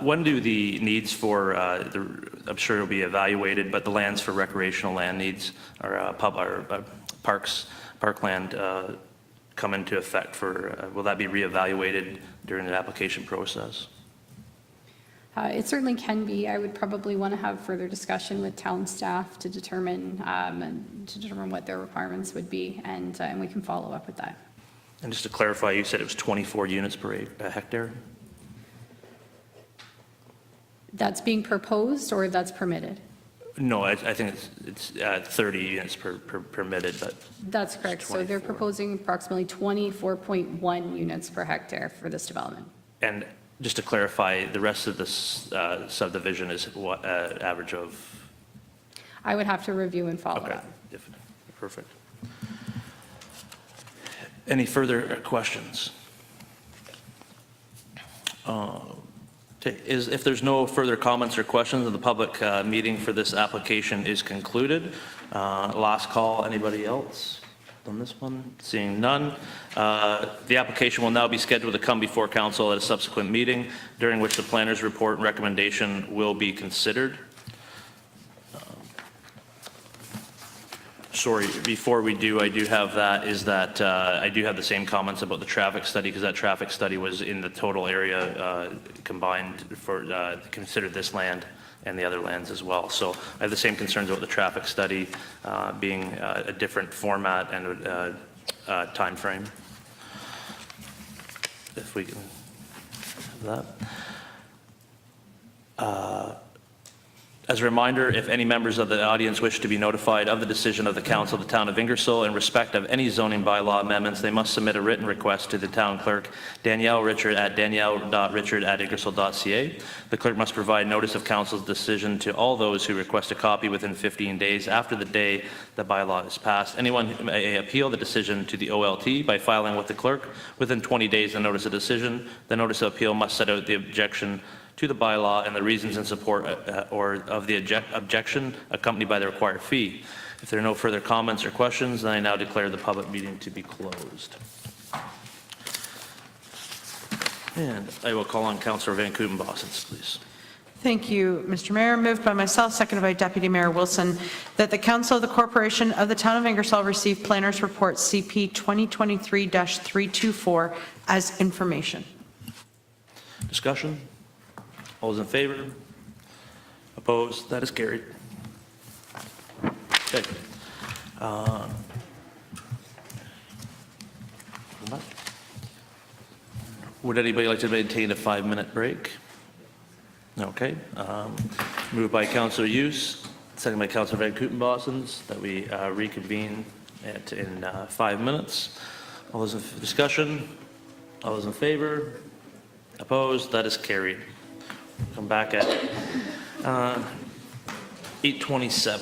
When do the needs for, I'm sure it'll be evaluated, but the lands for recreational land needs or parkland come into effect for, will that be reevaluated during the application process? It certainly can be. I would probably want to have further discussion with town staff to determine what their requirements would be, and we can follow up with that. And just to clarify, you said it was 24 units per hectare? That's being proposed or that's permitted? No, I think it's 30 units permitted, but That's correct. So they're proposing approximately 24.1 units per hectare for this development. and just to clarify, the rest of this subdivision is what average of? I would have to review and follow Okay, up. perfect. Any further questions? If there's no further comments or questions, the public meeting for this application is concluded. Last call, anybody else on this one? Seeing none. The application will now be scheduled to come before council at a subsequent meeting during which the planner's report and recommendation will be considered. Sorry, before we do, I do have I do have the same comments about the traffic study, because that traffic study was in the total area combined for, considered this land and the other lands as well. So I have the same concerns about the traffic study being a different format and time frame. If we can have that. As a reminder, if any members of the audience wish to be notified of the decision of the Council of the Town of Ingersoll in respect of any zoning bylaw amendments, they must submit a written request to the Town Clerk, Danielle Richard at danielle.richard@ingersoll.ca. The Clerk must provide notice of Council's decision to all those who request a copy within 15 days after the day the bylaw is passed. Anyone may appeal the decision to the OLT by filing with the Clerk within 20 days of notice of decision. The notice of appeal must set out the objection to the bylaw and the reasons in support or of the objection accompanied by the required fee. If there are no further comments or questions, then I now declare the public meeting to be closed. And I will call on Councillor Van Kooten-Bosens, please. Thank you, Mr. Mayor. Moved by myself, seconded by Deputy Mayor Wilson, that the Council of the Corporation of the Town of Ingersoll receive Planner's Report CP 2023-324 as information. Discussion? All those in favor? Opposed? That is carried. Okay. Would anybody like to maintain a 5-minute break? Okay. Moved by Councillor Hughes, seconded by Councillor Van Kooten-Bosens, that we reconvene in 5 minutes. All those in discussion? All those in favor? Opposed? That is carried. Come back at 8:27.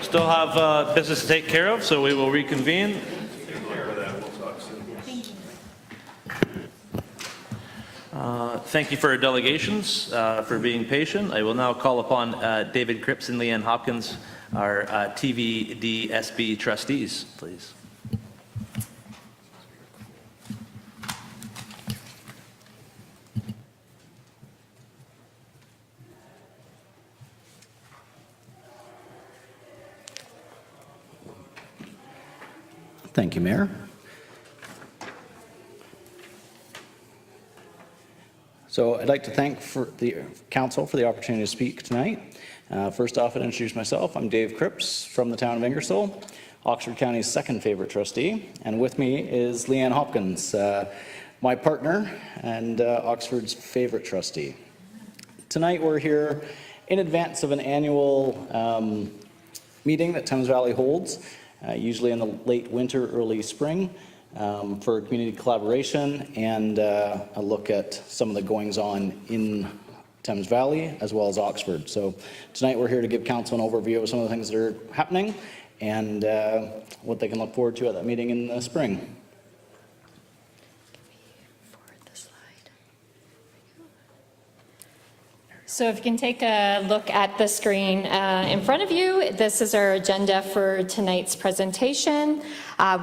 Still have business to take care of, so we will reconvene. Thank you for our delegations, for being patient. I will now call upon David Cripps and Leanne Hopkins, our TVDSB trustees, please. Thank you, Mayor. So I'd like to thank the council for the opportunity to speak tonight. First off, I'd introduce myself. I'm Dave Cripps from the town of Ingersoll, Oxford County's second favorite trustee. And with me is Leanne Hopkins, my partner and Oxford's favorite trustee. Tonight we're here in advance of an annual meeting that Thames Valley holds, usually in the late winter, early spring, for community collaboration and a look at some of the goings-on in Thames Valley as well as Oxford. So tonight we're here to give council an overview of some of the things that are happening and what they can look forward to at that meeting in the spring. So if you can take a look at the screen in front of you, this is our agenda for tonight's presentation.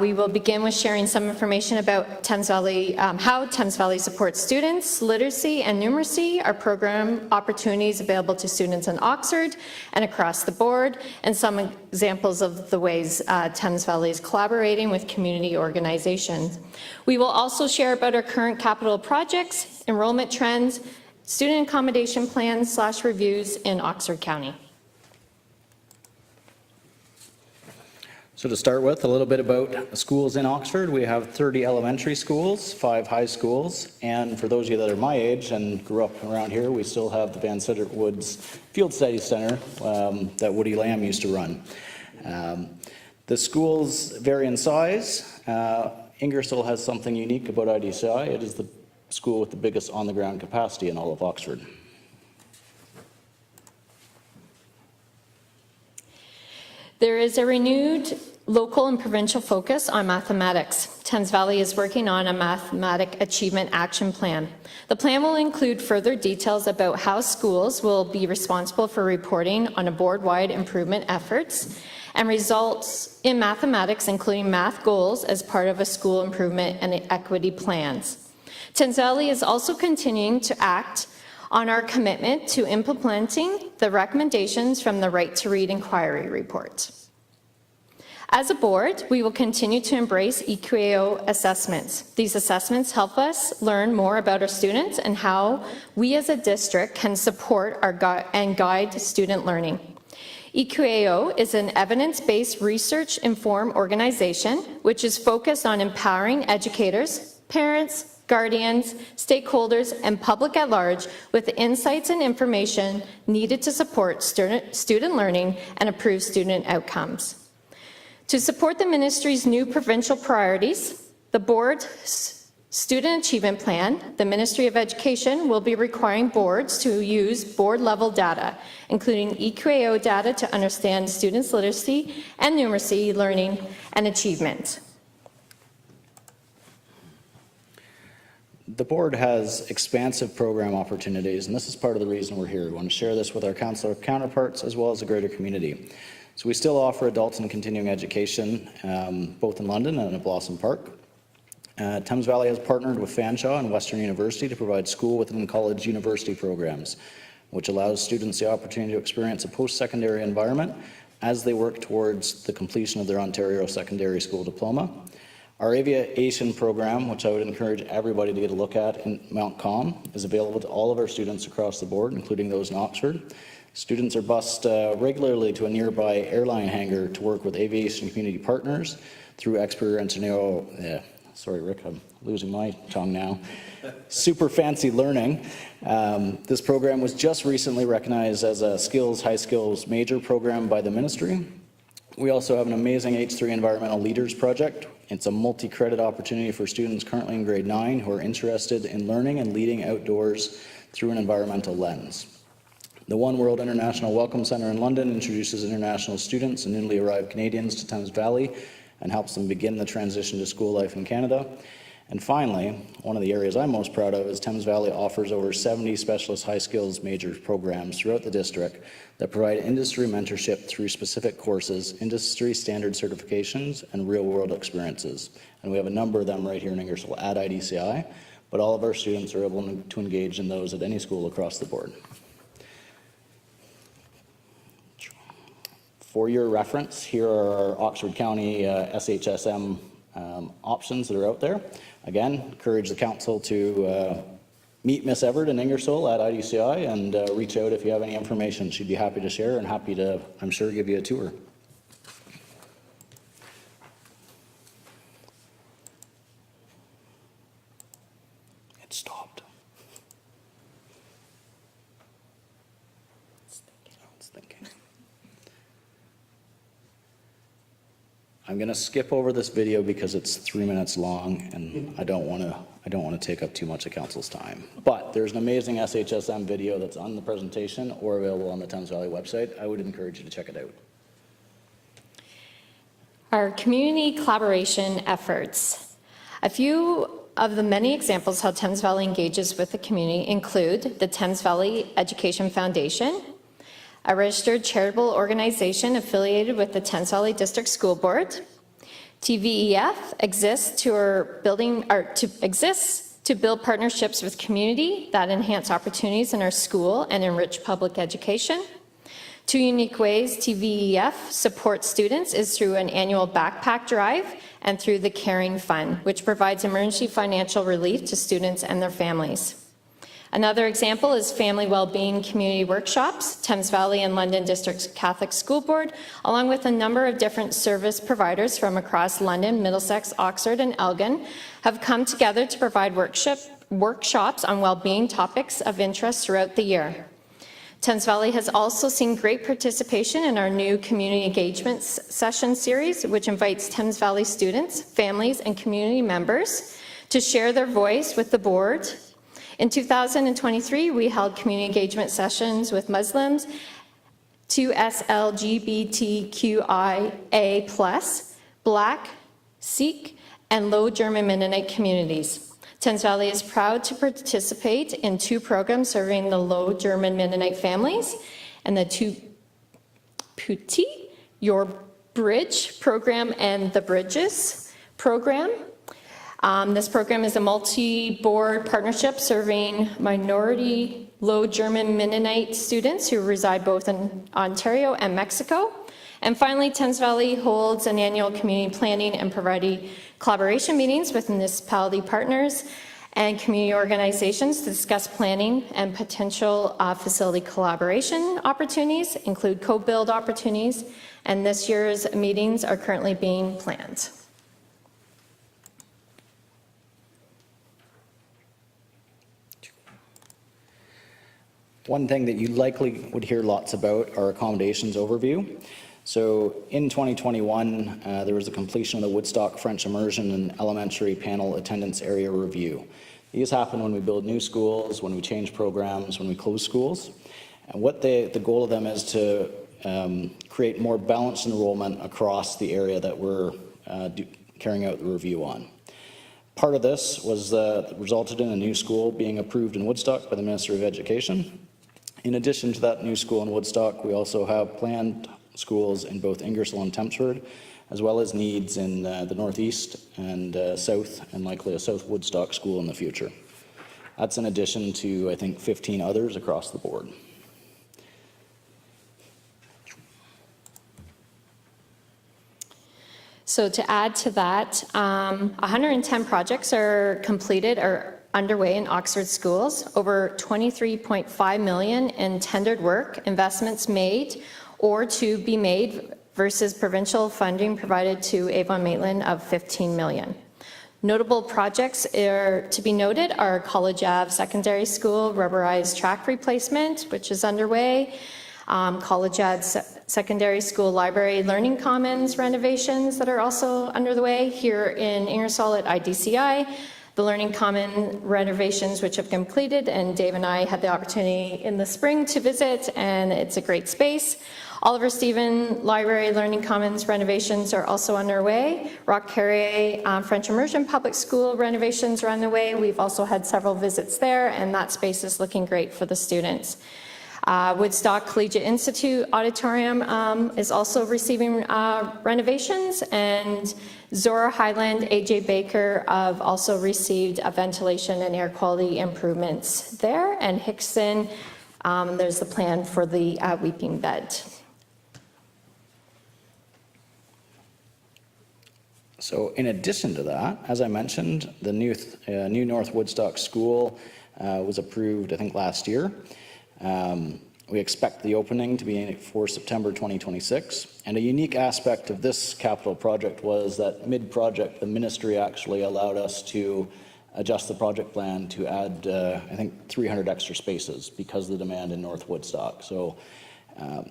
We will begin with sharing some information about Thames Valley, how Thames Valley supports students, literacy and numeracy, our program opportunities available to students in Oxford and across the board, and some examples of the ways Thames Valley is collaborating with community organizations. We will also share about our current capital projects, enrollment trends, student accommodation plans / reviews in Oxford County. So to start with, a little bit about schools in Oxford. We have 30 elementary schools, 5 high schools, and for those of you that are my age and grew up around here, we still have the Van Sittert Woods Field Study Center that Woody Lamb used to run. The schools vary in size. Ingersoll has something unique about IDCI. It is the school with the biggest on-the-ground capacity in all of Oxford. There is a renewed local and provincial focus on mathematics. Thames Valley is working on a mathematic achievement action plan. The plan will include further details about how schools will be responsible for reporting on a board-wide improvement efforts and results in mathematics, including math goals as part of a school improvement and equity plans. Thames Valley is also continuing to act on our commitment to implementing the recommendations from the Right to Read Inquiry Report. As a board, we will continue to embrace EQAO assessments. These assessments help us learn more about our students and how we as a district can support and guide student learning. EQAO is an evidence-based research-informed organization which is focused on empowering educators, parents, guardians, stakeholders, and public at large with the insights and information needed to support student learning and improve student outcomes. To support the ministry's new provincial priorities, the board's student achievement plan, the Ministry of Education will be requiring boards to use board-level data, including EQAO data to understand students' literacy and numeracy learning and achievement. The board has expansive program opportunities, and this is part of the reason we're here. We want to share this with our councillor counterparts as well as the greater community. So we still offer adults and continuing education, both in London and at Blossom Park. Thames Valley has partnered with Fanshawe and Western University to provide school within college university programs, which allows students the opportunity to experience a post-secondary environment as they work towards the completion of their Ontario Secondary School Diploma. Our aviation program, which I would encourage everybody to get a look at in Mount Com, is available to all of our students across the board, including those in Oxford. Students are bused regularly to a nearby airline hangar to work with aviation community partners through sorry Rick, I'm losing my tongue now. Super fancy learning. This program was just recently recognized as a high skills major program by the ministry. We also have an amazing H3 Environmental Leaders Project. It's a multi-credit opportunity for students currently in grade 9 who are interested in learning and leading outdoors through an environmental lens. The One World International Welcome Center in London introduces international students and newly arrived Canadians to Thames Valley and helps them begin the transition to school life in Canada. And finally, one of the areas I'm most proud of is Thames Valley offers over 70 specialist high skills majors programs throughout the district that provide industry mentorship through specific courses, industry standard certifications, and real-world experiences. And we have a number of them right here in Ingersoll at IDCI, but all of our students are able to engage in those at any school across the board. For your reference, here are our Oxford County SHSM options that are out there. Again, encourage the council to meet Miss Everett in Ingersoll at IDCI and reach out if you have any information. She'd be happy to share and happy to, I'm sure, give you a tour. It stopped. It's thinking. I'm going to skip over this video because it's 3 minutes long, and I don't want to take up too much of council's time. But there's an amazing SHSM video that's on the presentation or available on the Thames Valley website. I would encourage you to check it out. Our community collaboration efforts. A few of the many examples how Thames Valley engages with the community include the Thames Valley Education Foundation, a registered charitable organization affiliated with the Thames Valley District School Board. TVEF exists to build partnerships with community that enhance opportunities in our school and enrich public education. Two unique ways TVEF supports students is through an annual backpack drive and through the Caring Fund, which provides emergency financial relief to students and their families. Another example is family well-being community workshops. Thames Valley and London District Catholic School Board, along with a number of different service providers from across London, Middlesex, Oxford, and Elgin, have come together to provide workshops on well-being topics of interest throughout the year. Thames Valley has also seen great participation in our new community engagement session series, which invites Thames Valley students, families, and community members to share their voice with the board. In 2023, we held community engagement sessions with Muslims, 2SLGBTQIA+, Black, Sikh, and Low German Mennonite communities. Thames Valley is proud to participate in two programs serving the Low German Mennonite families and the two Puti, Your Bridge program and the Bridges program. This program is a multi-board partnership serving minority Low German Mennonite students who reside both in Ontario and Mexico. And finally, Thames Valley holds an annual community planning and providing collaboration meetings with municipality partners and community organizations to discuss planning and potential facility collaboration opportunities, include co-build opportunities, and this year's meetings are currently being planned. One thing that you likely would hear lots about are accommodations overview. So in 2021, there was the completion of the Woodstock French Immersion and Elementary Panel Attendance Area Review. These happen when we build new schools, when we change programs, when we close schools. And what the goal of them is to create more balanced enrollment across the area that we're carrying out the review on. Part of this was resulted in a new school being approved in Woodstock by the Minister of Education. In addition to that new school in Woodstock, we also have planned schools in both Ingersoll and Tempsford, as well as needs in the northeast and south, and likely a South Woodstock school in the future. That's in addition to, I think, 15 others across the board. So to add to that, 110 projects are completed or underway in Oxford schools, over 23.5 million in tendered work, investments made or to be made versus provincial funding provided to Avon Maitland of 15 million. Notable projects to be noted are College Ave Secondary School rubberized track replacement, which is underway, College Ave Secondary School Library Learning Commons renovations that are also under the way here in Ingersoll at IDCI, The Learning Common renovations, which have completed, and Dave and I had the opportunity in the spring to visit, and it's a great space. Oliver Stephen Library Learning Commons renovations are also underway. Rock Carrier French Immersion Public School renovations are underway. We've also had several visits there, and that space is looking great for the students. Woodstock Collegiate Institute Auditorium is also receiving renovations, and Zora Highland, AJ Baker have also received ventilation and air quality improvements there, and Hickson, there's the plan for the weeping bed. So in addition to that, as I mentioned, the new North Woodstock School was approved, I think, last year. We expect the opening to be for September 2026. And a unique aspect of this capital project was that mid-project, the ministry actually allowed us to adjust the project plan to add, I think, 300 extra spaces because of the demand in North Woodstock. So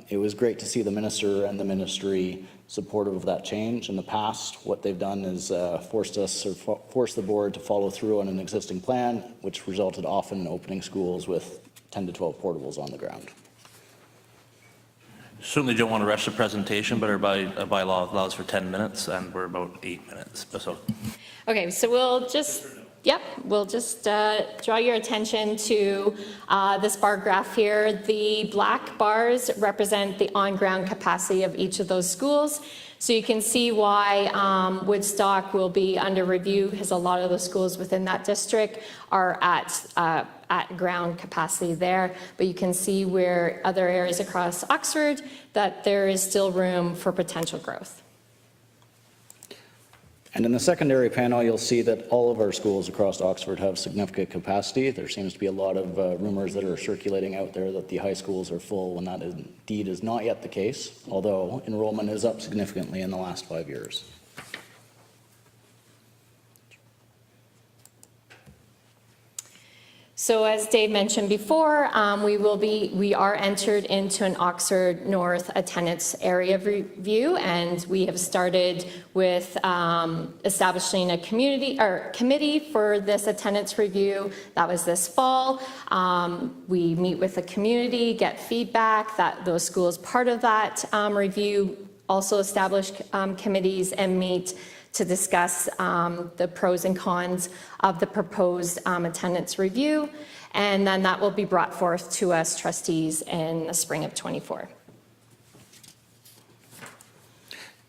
it was great to see the minister and the ministry supportive of that change. In the past, what they've done is forced the board to follow through on an existing plan, which resulted often in opening schools with 10 to 12 portables on the ground. Certainly don't want to rush the presentation, but our bylaw allows for 10 minutes, and we're about 8 minutes. So. Okay, so we'll just draw your attention to this bar graph here. The black bars represent the on-ground capacity of each of those schools. So you can see why Woodstock will be under review, because a lot of the schools within that district are at ground capacity there. But you can see where other areas across Oxford that there is still room for potential growth. And in the secondary panel, you'll see that all of our schools across Oxford have significant capacity. There seems to be a lot of rumors that are circulating out there that the high schools are full, when that indeed is not yet the case, although enrollment is up significantly in the last 5 years. So as Dave mentioned before, we are entered into an Oxford North attendance area review, and we have started with establishing a committee for this attendance review. That was this fall. We meet with the community, get feedback that those schools part of that review, also establish committees and meet to discuss the pros and cons of the proposed attendance review, and then that will be brought forth to us trustees in the spring of '24.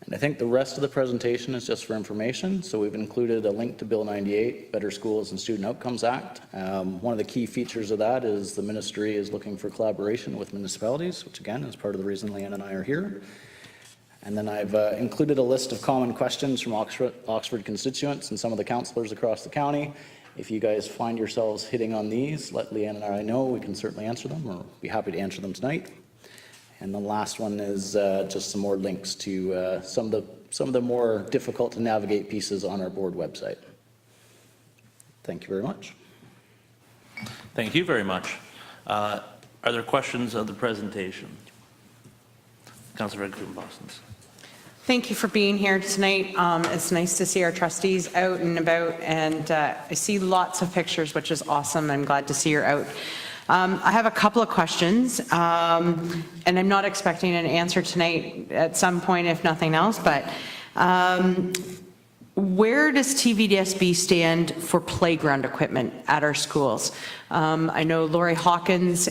And I think the rest of the presentation is just for information. So we've included a link to Bill 98, Better Schools and Student Outcomes Act. One of the key features of that is the ministry is looking for collaboration with municipalities, which again is part of the reason Leanne and I are here. And then I've included a list of common questions from Oxford constituents and some of the councillors across the county. If you guys find yourselves hitting on these, let Leanne and I know. We can certainly answer them, or be happy to answer them tonight. And the last one is just some more links to some of the more difficult to navigate pieces on our board website. Thank you very much. Thank you very much. Are there questions of the presentation? Councillor Van Boston's. Thank you for being here tonight. It's nice to see our trustees out and about, and I see lots of pictures, which is awesome. I'm glad to see you're out. I have a couple of questions, and I'm not expecting an answer tonight at some point, if nothing else, but where does TVDSB stand for playground equipment at our schools? I know Lori Hawkins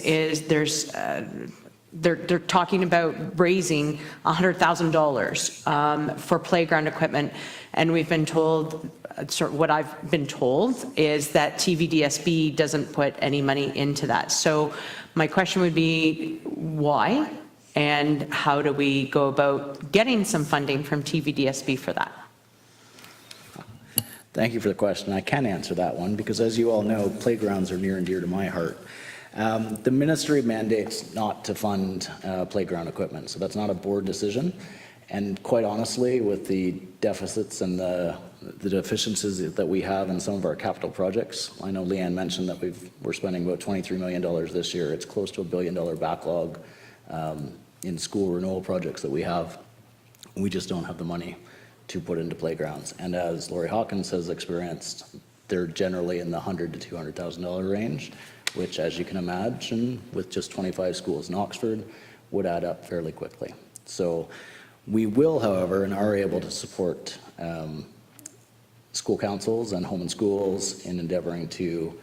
they're talking about raising $100,000 for playground equipment, and we've been told, what I've been told is that TVDSB doesn't put any money into that. So my question would be, why? And how do we go about getting some funding from TVDSB for that? Thank you for the question. I can answer that one because, as you all know, playgrounds are near and dear to my heart. The ministry mandates not to fund playground equipment, so that's not a board decision. And quite honestly, with the deficits and the deficiencies that we have in some of our capital projects, I know Leanne mentioned that we're spending about $23 million this year. It's close to $1 billion backlog in school renewal projects that we have. We just don't have the money to put into playgrounds. And as Lori Hawkins has experienced, they're generally in the $100,000 to $200,000 range, which, as you can imagine, with just 25 schools in Oxford, would add up fairly quickly. So we will, however, and are able to support school councils and home and schools in endeavoring to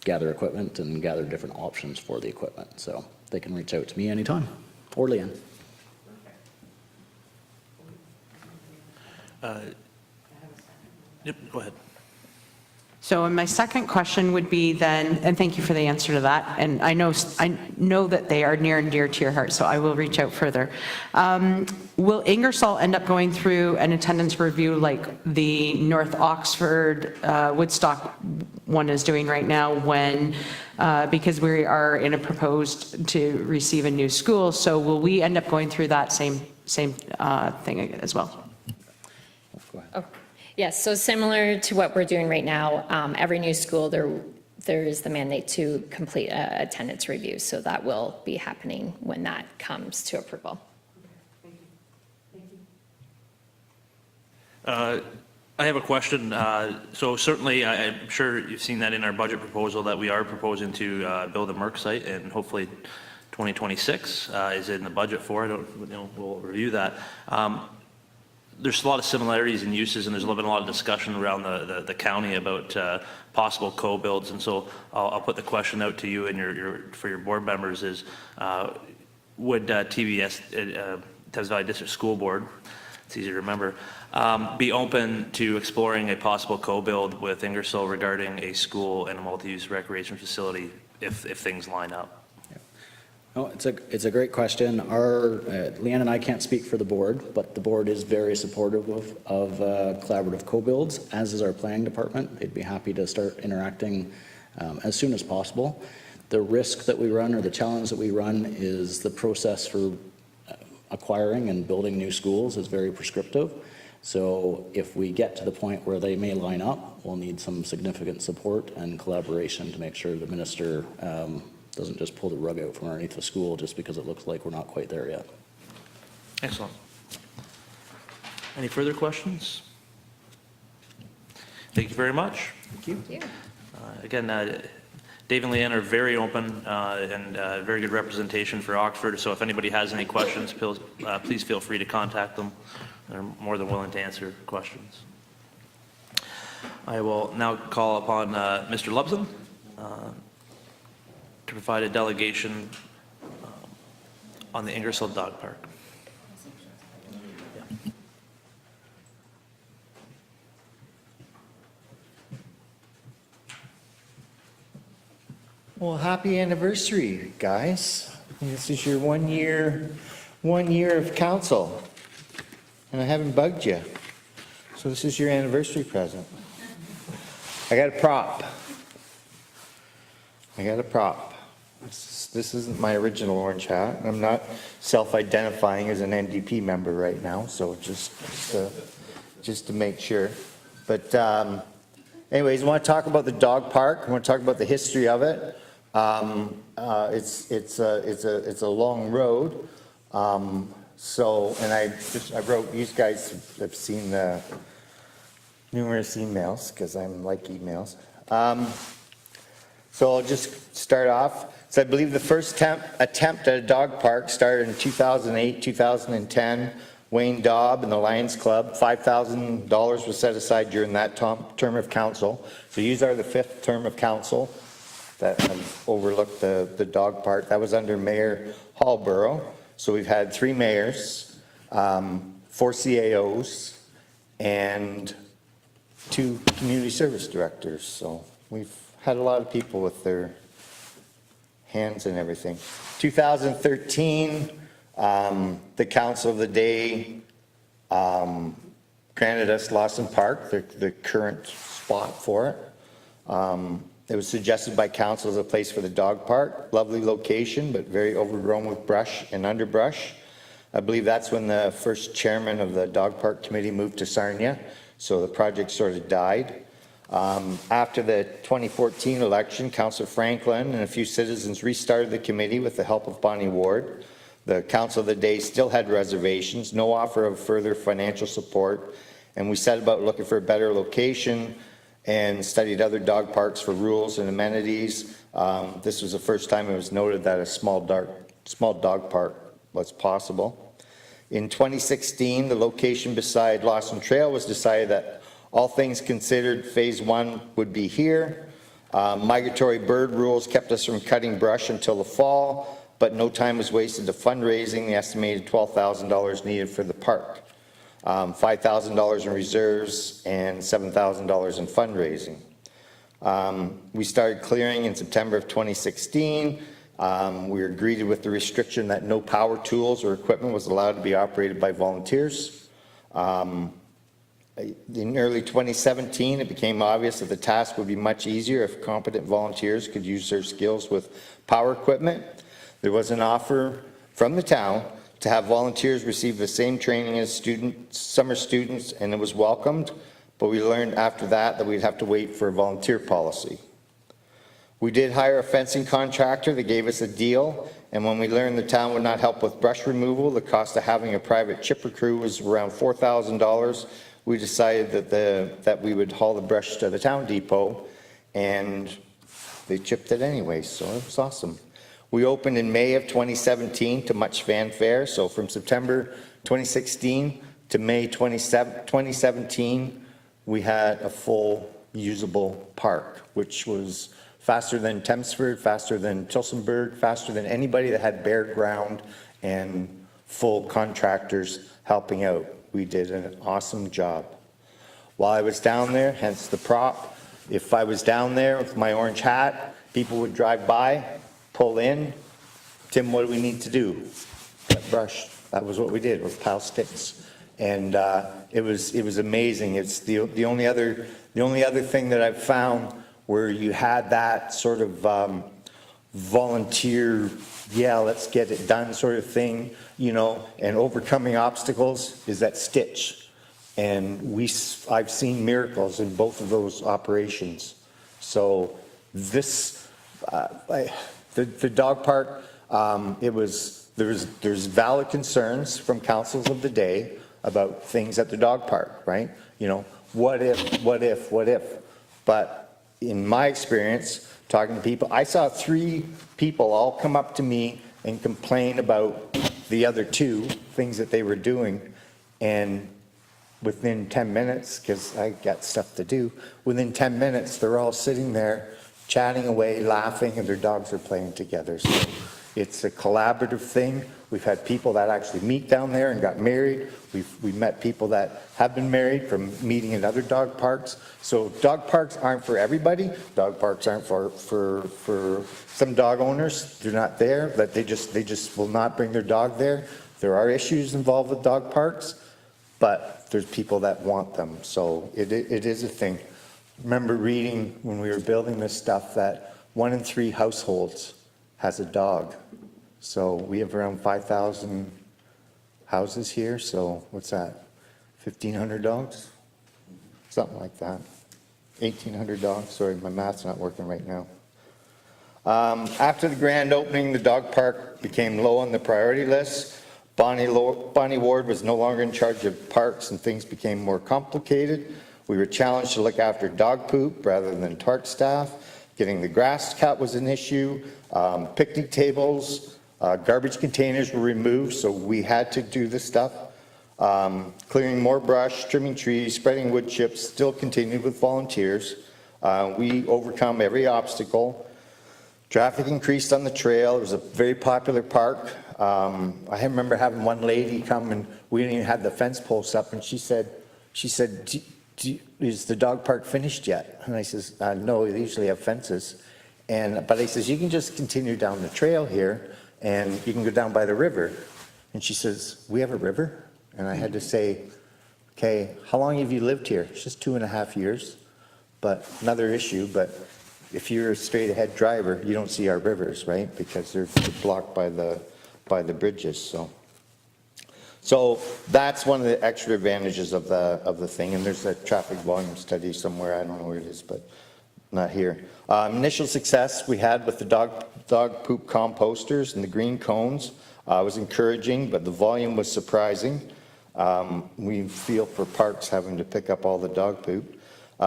gather equipment and gather different options for the equipment. So they can reach out to me anytime, or Leanne. Yep, go ahead. So my second question would be then, and thank you for the answer to that, and I know that they are near and dear to your heart, so I will reach out further. Will Ingersoll end up going through an attendance review like the North Oxford Woodstock one is doing right now when, because we are in a proposed to receive a new school, so will we end up going through that same thing as well? Yes, so similar to what we're doing right now, every new school, there is the mandate to complete a attendance review, so that will be happening when that comes to approval. I have a question. So certainly, I'm sure you've seen that in our budget proposal that we are proposing to build a Merck site, and hopefully 2026 is in the budget for it. We'll review that. There's a lot of similarities in uses, and there's been a lot of discussion around the county about possible co-builds. And so I'll put the question out to you and for your board members is, would TVS, Thames Valley District School Board, it's easy to remember, be open to exploring a possible co-build with Ingersoll regarding a school and a multi-use recreation facility if things line up? Oh, it's a great question. Leanne and I can't speak for the board, but the board is very supportive of collaborative co-builds, as is our planning department. They'd be happy to start interacting as soon as possible. The risk that we run, or the challenge that we run, is the process for acquiring and building new schools is very prescriptive. So if we get to the point where they may line up, we'll need some significant support and collaboration to make sure the minister doesn't just pull the rug out from underneath the school just because it looks like we're not quite there yet. Excellent. Any further questions? Thank you very much. Thank you. Again, Dave and Leanne are very open and very good representation for Oxford. So if anybody has any questions, please feel free to contact them. They're more than willing to answer questions. I will now call upon Mr. Lubson to provide a delegation on the Ingersoll Dog Park. Well, happy anniversary, guys. This is your 1 year of council, and I haven't bugged you. So this is your anniversary present. I got a prop. This isn't my original orange hat. I'm not self-identifying as an NDP member right now, so just to make sure. But anyways, I want to talk about the dog park. I want to talk about the history of it. It's a long road. And I wrote. These guys have seen the numerous emails because I'm like emails. So I'll just start off. So I believe the first attempt at a dog park started in 2008, 2010. Wayne Daub and the Lions Club, $5,000 was set aside during that term of council. So these are the fifth term of council that have overlooked the dog park. That was under Mayor Hallborough. So we've had 3 mayors, 4 CAOs, and 2 community service directors. So we've had a lot of people with their hands and everything. 2013, the council of the day granted us Lawson Park, the current spot for it. It was suggested by council as a place for the dog park. Lovely location, but very overgrown with brush and underbrush. I believe that's when the first chairman of the dog park committee moved to Sarnia, so the project sort of died. After the 2014 election, Councillor Franklin and a few citizens restarted the committee with the help of Bonnie Ward. The council of the day still had reservations, no offer of further financial support, and we set about looking for a better location and studied other dog parks for rules and amenities. This was the first time it was noted that a small dog park was possible. In 2016, the location beside Lawson Trail was decided that all things considered, phase 1 would be here. Migratory bird rules kept us from cutting brush until the fall, but no time was wasted to fundraising the estimated $12,000 needed for the park. $5,000 in reserves and $7,000 in fundraising. We started clearing in September of 2016. We were greeted with the restriction that no power tools or equipment was allowed to be operated by volunteers. In early 2017, it became obvious that the task would be much easier if competent volunteers could use their skills with power equipment. There was an offer from the town to have volunteers receive the same training as summer students, and it was welcomed, but we learned after that we'd have to wait for a volunteer policy. We did hire a fencing contractor that gave us a deal, and when we learned the town would not help with brush removal, the cost of having a private chipper crew was around $4,000. We decided that we would haul the brush to the town depot, and they chipped it anyway, so it was awesome. We opened in May of 2017 to much fanfare, so from September 2016 to May 2017, we had a full usable park, which was faster than Thamesford, faster than Tillsonburg, faster than anybody that had bare ground and full contractors helping out. We did an awesome job. While I was down there, hence the prop, if I was down there with my orange hat, people would drive by, pull in. Tim, what do we need to do? Cut brush. That was what we did, with pile sticks. And it was amazing. It's the only other thing that I've found where you had that sort of volunteer, yeah, let's get it done sort of thing, you know, and overcoming obstacles is that Stitch. And I've seen miracles in both of those operations. So this, the dog park, there's valid concerns from councils of the day about things at the dog park, right? You know, what if? But in my experience, talking to people, I saw 3 people all come up to me and complain about the other 2 things that they were doing, and within 10 minutes, because I got stuff to do, within 10 minutes they're all sitting there chatting away, laughing, and their dogs are playing together. So it's a collaborative thing. We've had people that actually meet down there and got married. We've met people that have been married from meeting in other dog parks. So dog parks aren't for everybody. Dog parks aren't for some dog owners. They're not there, that they just will not bring their dog there. There are issues involved with dog parks, but there's people that want them. So it is a thing. Remember reading when we were building this stuff that 1 in 3 households has a dog. So we have around 5,000 houses here, so what's that, 1,500 dogs? Something like that. 1,800 dogs, sorry, my math's not working right now. After the grand opening, the dog park became low on the priority list. Bonnie Ward was no longer in charge of parks and things became more complicated. We were challenged to look after dog poop rather than park staff. Getting the grass cut was an issue. Picnic tables, garbage containers were removed, so we had to do this stuff. Clearing more brush, trimming trees, spreading wood chips, still continued with volunteers. We overcome every obstacle. Traffic increased on the trail. It was a very popular park. I remember having one lady come and we didn't even have the fence posts up, and she said, is the dog park finished yet? And I says, no, they usually have fences. But he says, you can just continue down the trail here and you can go down by the river. And she says, we have a river? And I had to say, okay, how long have you lived here? It's just 2.5 years, but another issue. But if you're a straight ahead driver, you don't see our rivers, right? Because they're blocked by the bridges. So that's one of the extra advantages of the thing. And there's a traffic volume study somewhere. I don't know where it is, but not here. Initial success we had with the dog poop composters and the green cones was encouraging, but the volume was surprising. We feel for parks having to pick up all the dog poop.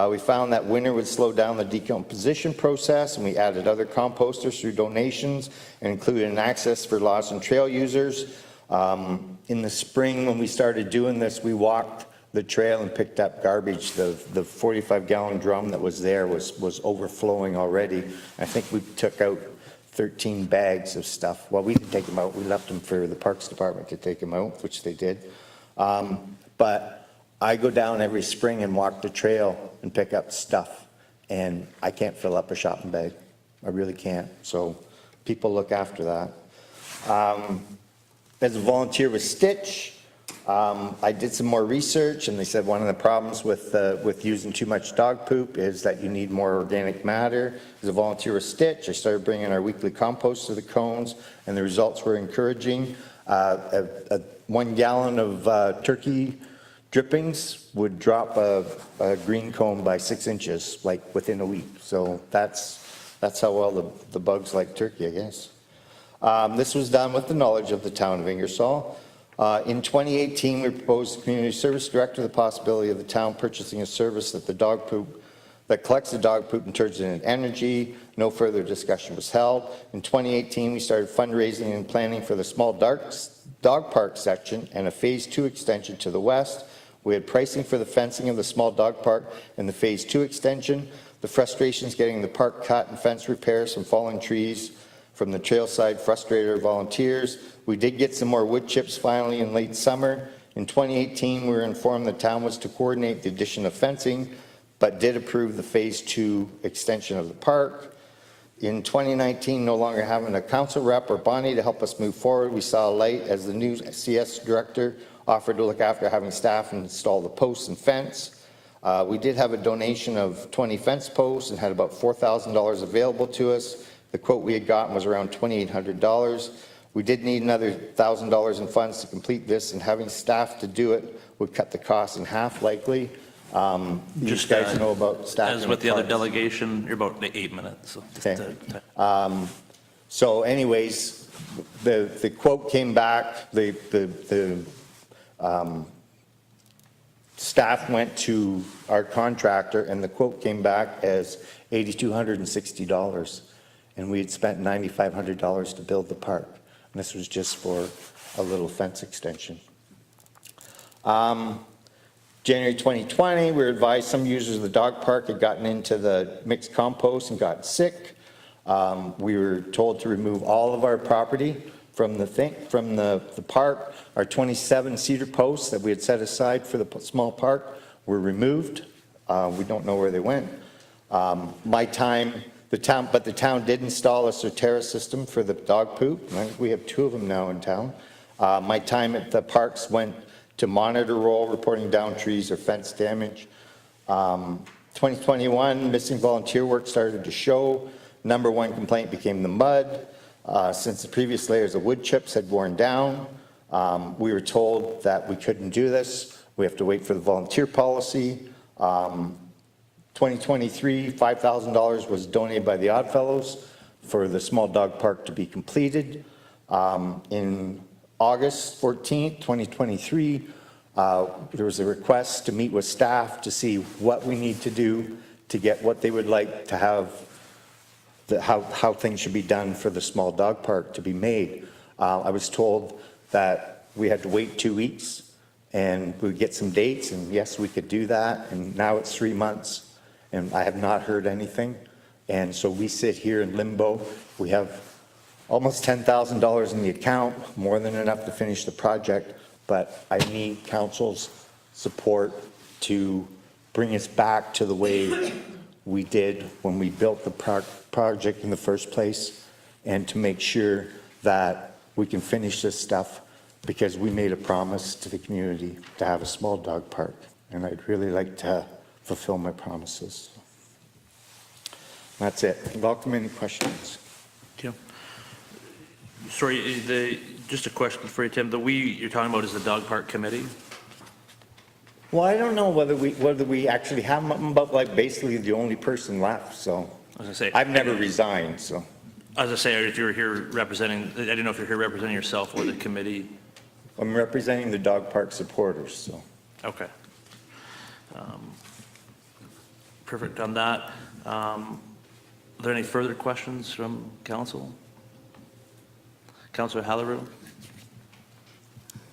We found that winter would slow down the decomposition process, and we added other composters through donations and included an access for lodge and trail users. In the spring, when we started doing this, we walked the trail and picked up garbage. The 45-gallon drum that was there was overflowing already. I think we took out 13 bags of stuff. Well, we didn't take them out. We left them for the Parks Department to take them out, which they did. But I go down every spring and walk the trail and pick up stuff, and I can't fill up a shopping bag. I really can't. So people look after that. As a volunteer with Stitch, I did some more research, and they said one of the problems with using too much dog poop is that you need more organic matter. As a volunteer with Stitch, I started bringing our weekly compost to the cones, and the results were encouraging. 1 gallon of turkey drippings would drop a green cone by 6 inches, like within a week. So that's how well the bugs like turkey, I guess. This was done with the knowledge of the town of Ingersoll. In 2018, we proposed to the community service director the possibility of the town purchasing a service that collects the dog poop and turns it into energy. No further discussion was held. In 2018, we started fundraising and planning for the small dog park section and a phase 2 extension to the west. We had pricing for the fencing of the small dog park and the phase 2 extension. The frustrations getting the park cut and fence repairs from fallen trees from the trail side frustrated our volunteers. We did get some more wood chips finally in late summer. In 2018, we were informed the town was to coordinate the addition of fencing, but did approve the phase 2 extension of the park. In 2019, no longer having a council rep or Bonnie to help us move forward, we saw a light as the new CS director offered to look after having staff install the posts and fence. We did have a donation of 20 fence posts and had about $4,000 available to us. The quote we had gotten was around $2,800. We did need another $1,000 in funds to complete this, and having staff to do it would cut the cost in half likely. You guys know about staff. As with the other delegation, you're about 8 minutes. So okay. So anyways, the quote came back, the staff went to our contractor, and the quote came back as $8,260. And we had spent $9,500 to build the park. And this was just for a little fence extension. January 2020, we were advised some users of the dog park had gotten into the mixed compost and got sick. We were told to remove all of our property from the park. Our 27 cedar posts that we had set aside for the small park were removed. We don't know where they went. But the town did install a Soterra system for the dog poop. We have 2 of them now in town. My time at the parks went to monitor role, reporting down trees or fence damage. 2021, missing volunteer work started to show. Number 1 complaint became the mud. Since the previous layers of wood chips had worn down, we were told that we couldn't do this. We have to wait for the volunteer policy. 2023, $5,000 was donated by the Oddfellows for the small dog park to be completed. In August 14th, 2023, there was a request to meet with staff to see what we need to do to get what they would like to have, how things should be done for the small dog park to be made. I was told that we had to wait 2 weeks and we would get some dates, and yes, we could do that, and now it's 3 months. And I have not heard anything. And so we sit here in limbo. We have almost $10,000 in the account, more than enough to finish the project, but I need council's support to bring us back to the way we did when we built the project in the first place, and to make sure that we can finish this stuff, because we made a promise to the community to have a small dog park, and I'd really like to fulfill my promises. That's it. Welcome any questions. Thank you. Sorry, just a question for you, Tim. The we you're talking about is the dog park committee? Well, I don't know whether we actually have them, but like basically the only person left. So As I say, I've never resigned. So as I say, if you were here representing, I didn't know if you're here representing yourself or the committee. I'm representing the dog park supporters, so. Okay. Perfect on that. Are there any further questions from council? Councillor Halleru?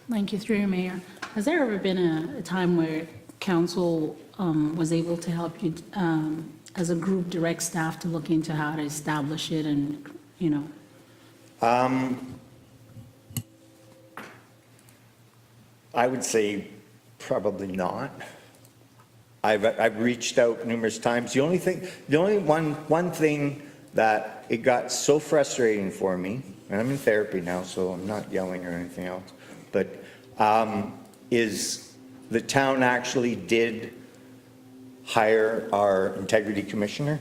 Thank you, through your mayor. Has there ever been a time where council was able to help you, as a group, direct staff to look into how to establish it and, you know? I would say probably not. I've reached out numerous times. The only one thing that it got so frustrating for me, and I'm in therapy now, so I'm not yelling or anything else, but is the town actually did hire our integrity commissioner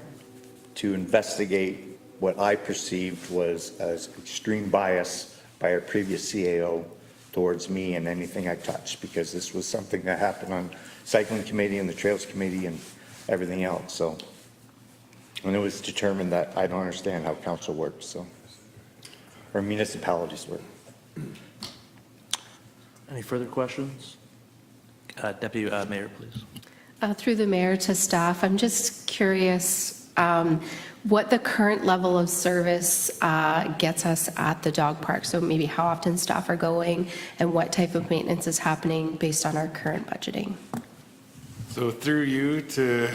to investigate what I perceived was as extreme bias by our previous CAO towards me and anything I touched, because this was something that happened on cycling committee and the trails committee and everything else. So, and it was determined that I don't understand how council works, so, or municipalities work. Any further questions? Deputy Mayor, please. Through the mayor to staff, I'm just curious what the current level of service gets us at the dog park. So maybe how often staff are going and what type of maintenance is happening based on our current budgeting. So through you to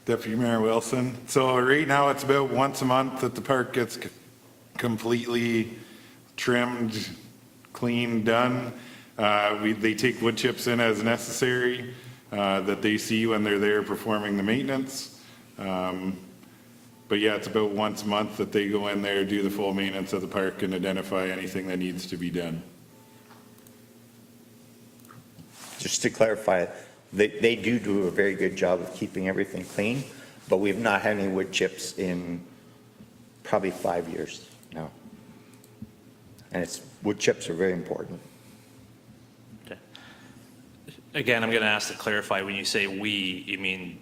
Deputy Mayor Wilson. So right now it's about once a month that the park gets completely trimmed, cleaned, done. They take wood chips in as necessary that they see when they're there performing the maintenance. But yeah, it's about once a month that they go in there, do the full maintenance of the park and identify anything that needs to be done. Just to clarify, they do a very good job of keeping everything clean, but we've not had any wood chips in probably 5 years now. And wood chips are very important. Okay. Again, I'm going to ask to clarify, when you say we, you mean?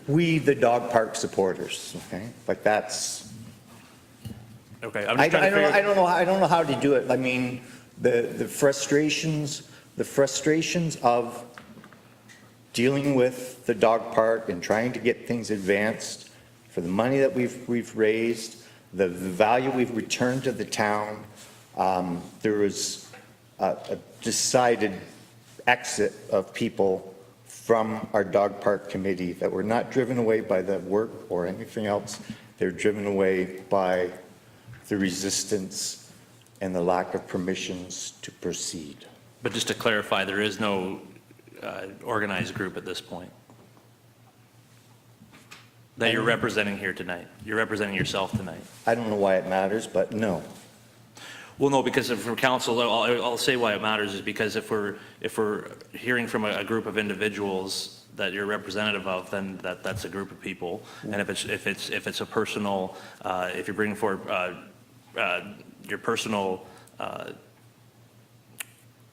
We, the dog park supporters, okay? But that's. Okay, I'm just trying to figure out. I don't know how to do it. I mean, the frustrations of dealing with the dog park and trying to get things advanced for the money that we've raised, the value we've returned to the town. There was a decided exit of people from our dog park committee that were not driven away by the work or anything else. They're driven away by the resistance and the lack of permissions to proceed. But just to clarify, there is no organized group at this point that you're representing here tonight. You're representing yourself tonight. I don't know why it matters, but no. Well, no, because from council, I'll say why it matters is because if we're hearing from a group of individuals that you're representative of, then that's a group of people. And if it's a personal, if you're bringing forward your personal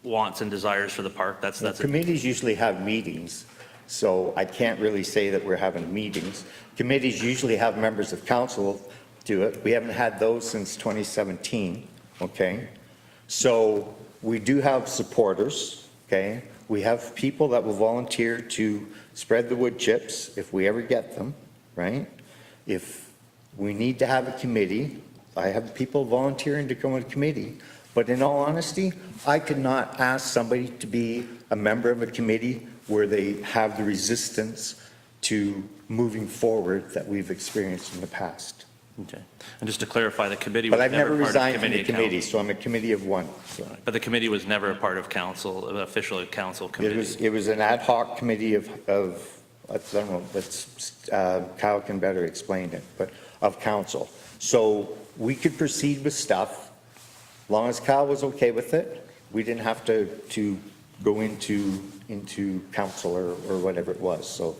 wants and desires for the park, that's Committees usually have meetings, so I can't really say that we're having meetings. Committees usually have members of council do it. We haven't had those since 2017. Okay, so we do have supporters, okay? We have people that will volunteer to spread the wood chips if we ever get them, right? If we need to have a committee, I have people volunteering to come on a committee, but in all honesty, I could not ask somebody to be a member of a committee where they have the resistance to moving forward that we've experienced in the past. Okay. And just to clarify, the committee was But I've never part of resigned from the account. committee, so I'm a committee of one. So. But the committee was never a part of council, official council committee. It was an ad hoc committee of I don't know, Kyle can better explain it, but of council. So we could proceed with stuff, as long as Kyle was okay with it. We didn't have to go into council or whatever it was. So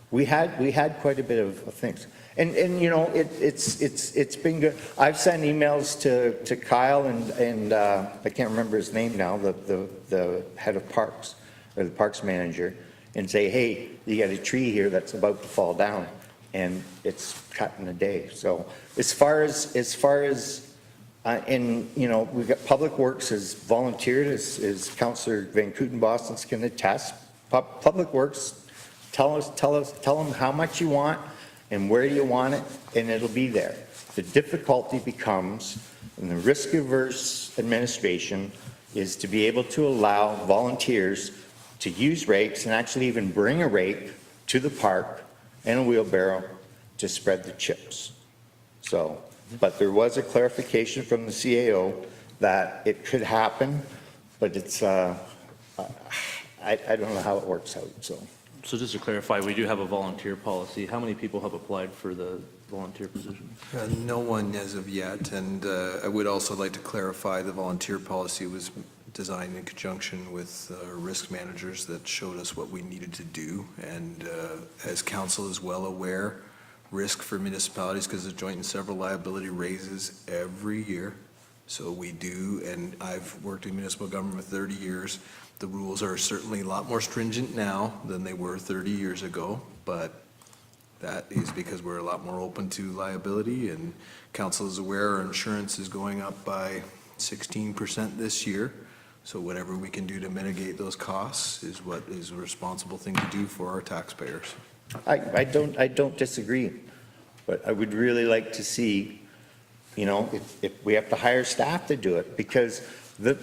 we had quite a bit of things. And you know, it's been good. I've sent emails to Kyle and I can't remember his name now, the head of parks, or the parks manager, and say, hey, you got a tree here that's about to fall down, and it's cut in a day. So as far as And, you know, we've got Public Works has volunteered, as Councillor Van Kooten-Boston's can attest. Public Works, tell them how much you want and where you want it, and it'll be there. The difficulty becomes, in the risk-averse administration, is to be able to allow volunteers to use rakes and actually even bring a rake to the park and a wheelbarrow to spread the chips. So, but there was a clarification from the CAO that it could happen, but it's, I don't know how it works out, so. So just to clarify, we do have a volunteer policy. How many people have applied for the volunteer position? No one as of yet, and I would also like to clarify the volunteer policy was designed in conjunction with risk managers that showed us what we needed to do, and as council is well aware, risk for municipalities, because the joint and several liability raises every year. So we do, and I've worked in municipal government for 30 years. The rules are certainly a lot more stringent now than they were 30 years ago, but that is because we're a lot more open to liability, and council is aware our insurance is going up by 16% this year. So whatever we can do to mitigate those costs is what is a responsible thing to do for our taxpayers. I don't disagree, but I would really like to see, you know, if we have to hire staff to do it, because the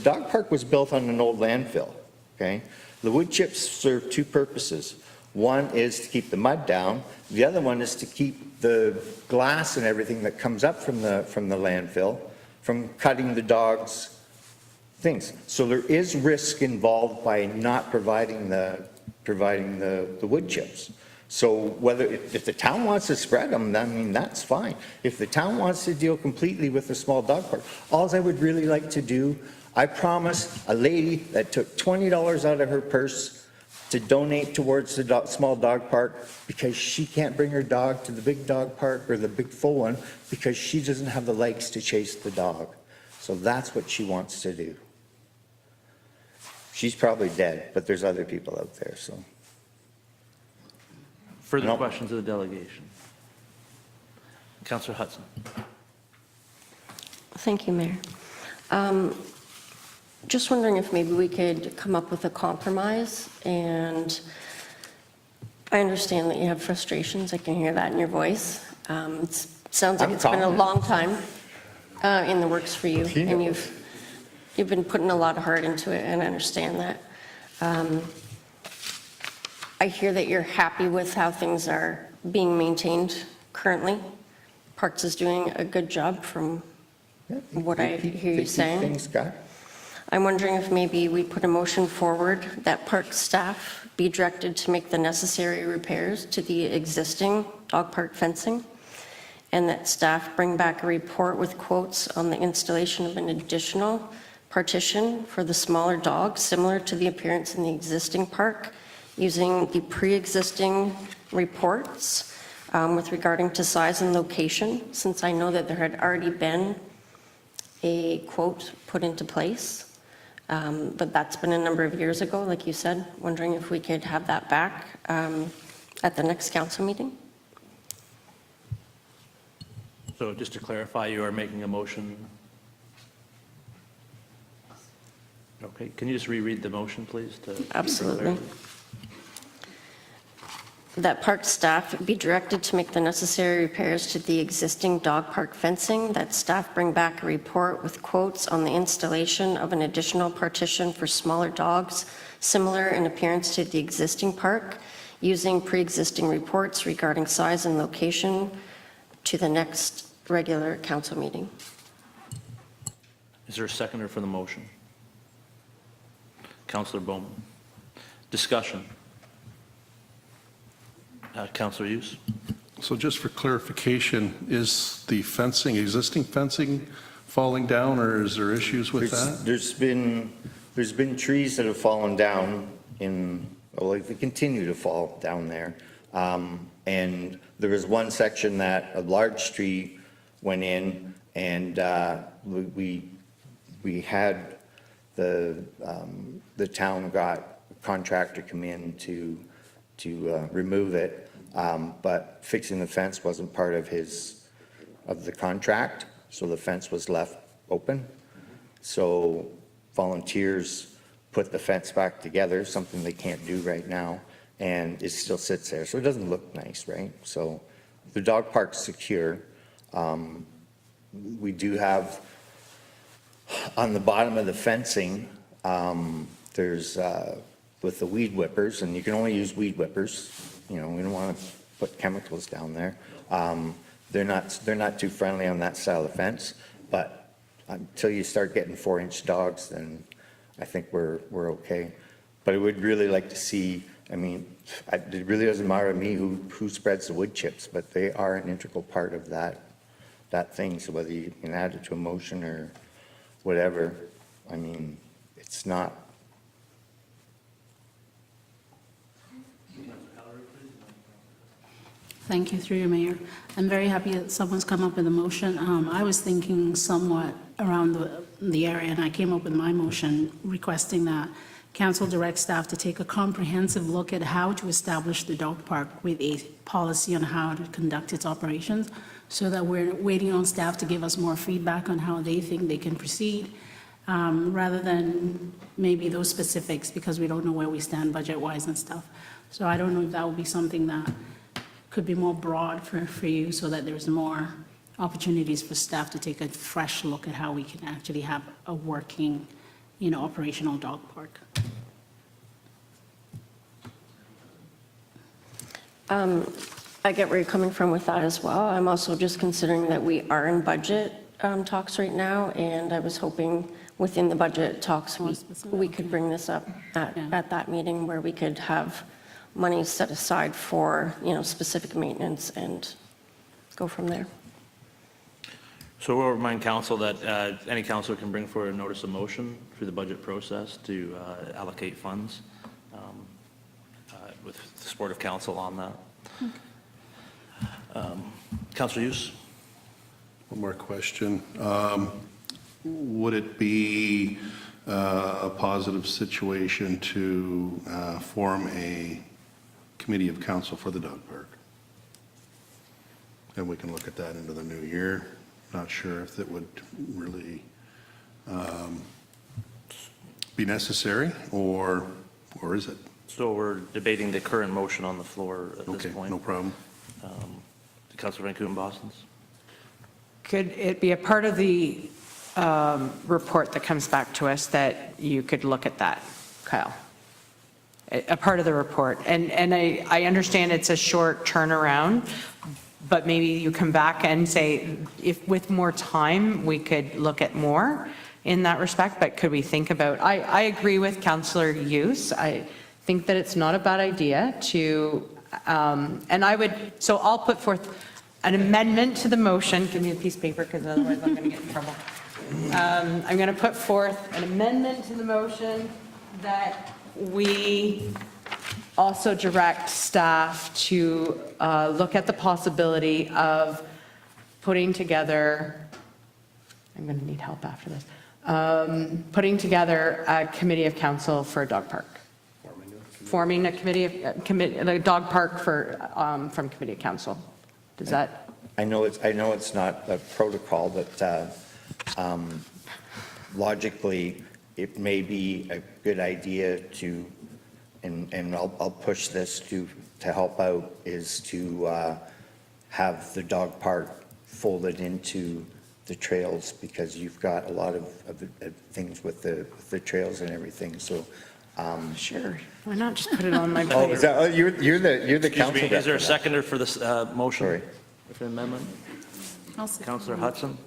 dog park was built on an old landfill, okay? The wood chips serve two purposes. One is to keep the mud down. The other one is to keep the glass and everything that comes up from the landfill from cutting the dog's things. So there is risk involved by not providing the wood chips. So whether, if the town wants to spread them, I mean, that's fine. If the town wants to deal completely with the small dog park, all I would really like to do, I promised a lady that took $20 out of her purse to donate towards the small dog park because she can't bring her dog to the big dog park or the big full one because she doesn't have the legs to chase the dog. So that's what she wants to do. She's probably dead, but there's other people out there, so. Further questions of the delegation? Councillor Hudson. Thank you, Mayor. Just wondering if maybe we could come up with a compromise, and I understand that you have frustrations. I can hear that in your voice. It sounds like it's been a long time in the works for you, and you've been putting a lot of heart into it, and I understand that. I hear that you're happy with how things are being maintained currently. Parks is doing a good job from what I hear you saying. I'm wondering if maybe we put a motion forward that park staff be directed to make the necessary repairs to the existing dog park fencing, and that staff bring back a report with quotes on the installation of an additional partition for the smaller dogs, similar to the appearance in the existing park, using the pre-existing reports with regarding to size and location, since I know that there had already been a quote put into place. But that's been a number of years ago, like you said. Wondering if we could have that back at the next council meeting. So just to clarify, you are making a motion. Okay, can you just reread the motion, please? Absolutely. That park staff be directed to make the necessary repairs to the existing dog park fencing, that staff bring back a report with quotes on the installation of an additional partition for smaller dogs, similar in appearance to the existing park, using pre-existing reports regarding size and location to the next regular council meeting. Is there a seconder for the motion? Councillor Bowman. Discussion. Councillor Hughes. So just for clarification, is the fencing, existing fencing falling down, or is there issues with that? There's been trees that have fallen down they continue to fall down there. And there was one section that a large tree went in, and we had the town got a contractor come in to remove it, but fixing the fence wasn't part of his of the contract, so the fence was left open. So volunteers put the fence back together, something they can't do right now, and it still sits there. So it doesn't look nice, right? So the dog park's secure. We do have, on the bottom of the fencing, there's, with the weed whippers, and you can only use weed whippers. You know, we don't want to put chemicals down there. They're not too friendly on that side of the fence, but until you start getting 4-inch dogs, then I think we're okay. But I would really like to see, I mean, it really doesn't matter to me who spreads the wood chips, but they are an integral part of that thing. So whether you can add it to a motion or whatever, I mean, it's not. Thank you, through you, Mayor. I'm very happy that someone's come up with a motion. I was thinking somewhat around the area, and I came up with my motion requesting that council direct staff to take a comprehensive look at how to establish the dog park with a policy on how to conduct its operations, so that we're waiting on staff to give us more feedback on how they think they can proceed, rather than maybe those specifics, because we don't know where we stand budget-wise and stuff. So I don't know if that would be something that could be more broad for you, so that there's more opportunities for staff to take a fresh look at how we can actually have a working, operational dog park. I get where you're coming from with that as well. I'm also just considering that we are in budget talks right now, and I was hoping within the budget talks we could bring this up at that meeting, where we could have money set aside for, specific maintenance and go from there. So we'll remind council that any councilor can bring forward a notice of motion through the budget process to allocate funds with the support of council on that. Councilor Hughes? One more question. Would it be a positive situation to form a committee of council for the dog park? And we can look at that into the new year. Not sure if that would really be necessary, or is it? So we're debating the current motion on the floor at this point. Okay, no problem. Councilor Van Kouten-Boston's? Could it be a part of the report that comes back to us that you could look at that, Kyle? A part of the report. And I understand it's a short turnaround, but maybe you come back and say, if with more time, we could look at more in that respect, but could we think about, I agree with Councillor Hughes. I think that it's not a bad idea to, so I'll put forth an amendment to the motion. Give me a piece of paper, because otherwise I'm going to get in trouble. I'm going to put forth an amendment to the motion that we also direct staff to look at the possibility of putting together, I'm going to need help after this, putting together a committee of council for a dog park. Forming a committee, a dog park for, from committee of council. Does that? I know it's not a protocol, but logically, it may be a good idea to, and I'll push this to help out, is to have the dog park folded into the trails, because you've got a lot of things with the trails and everything. So sure, why not just put it on my plate? Oh, is that, you're the Excuse council. me, is there a seconder for this motion? Sorry. For the amendment? I'll second. Councillor Hudson?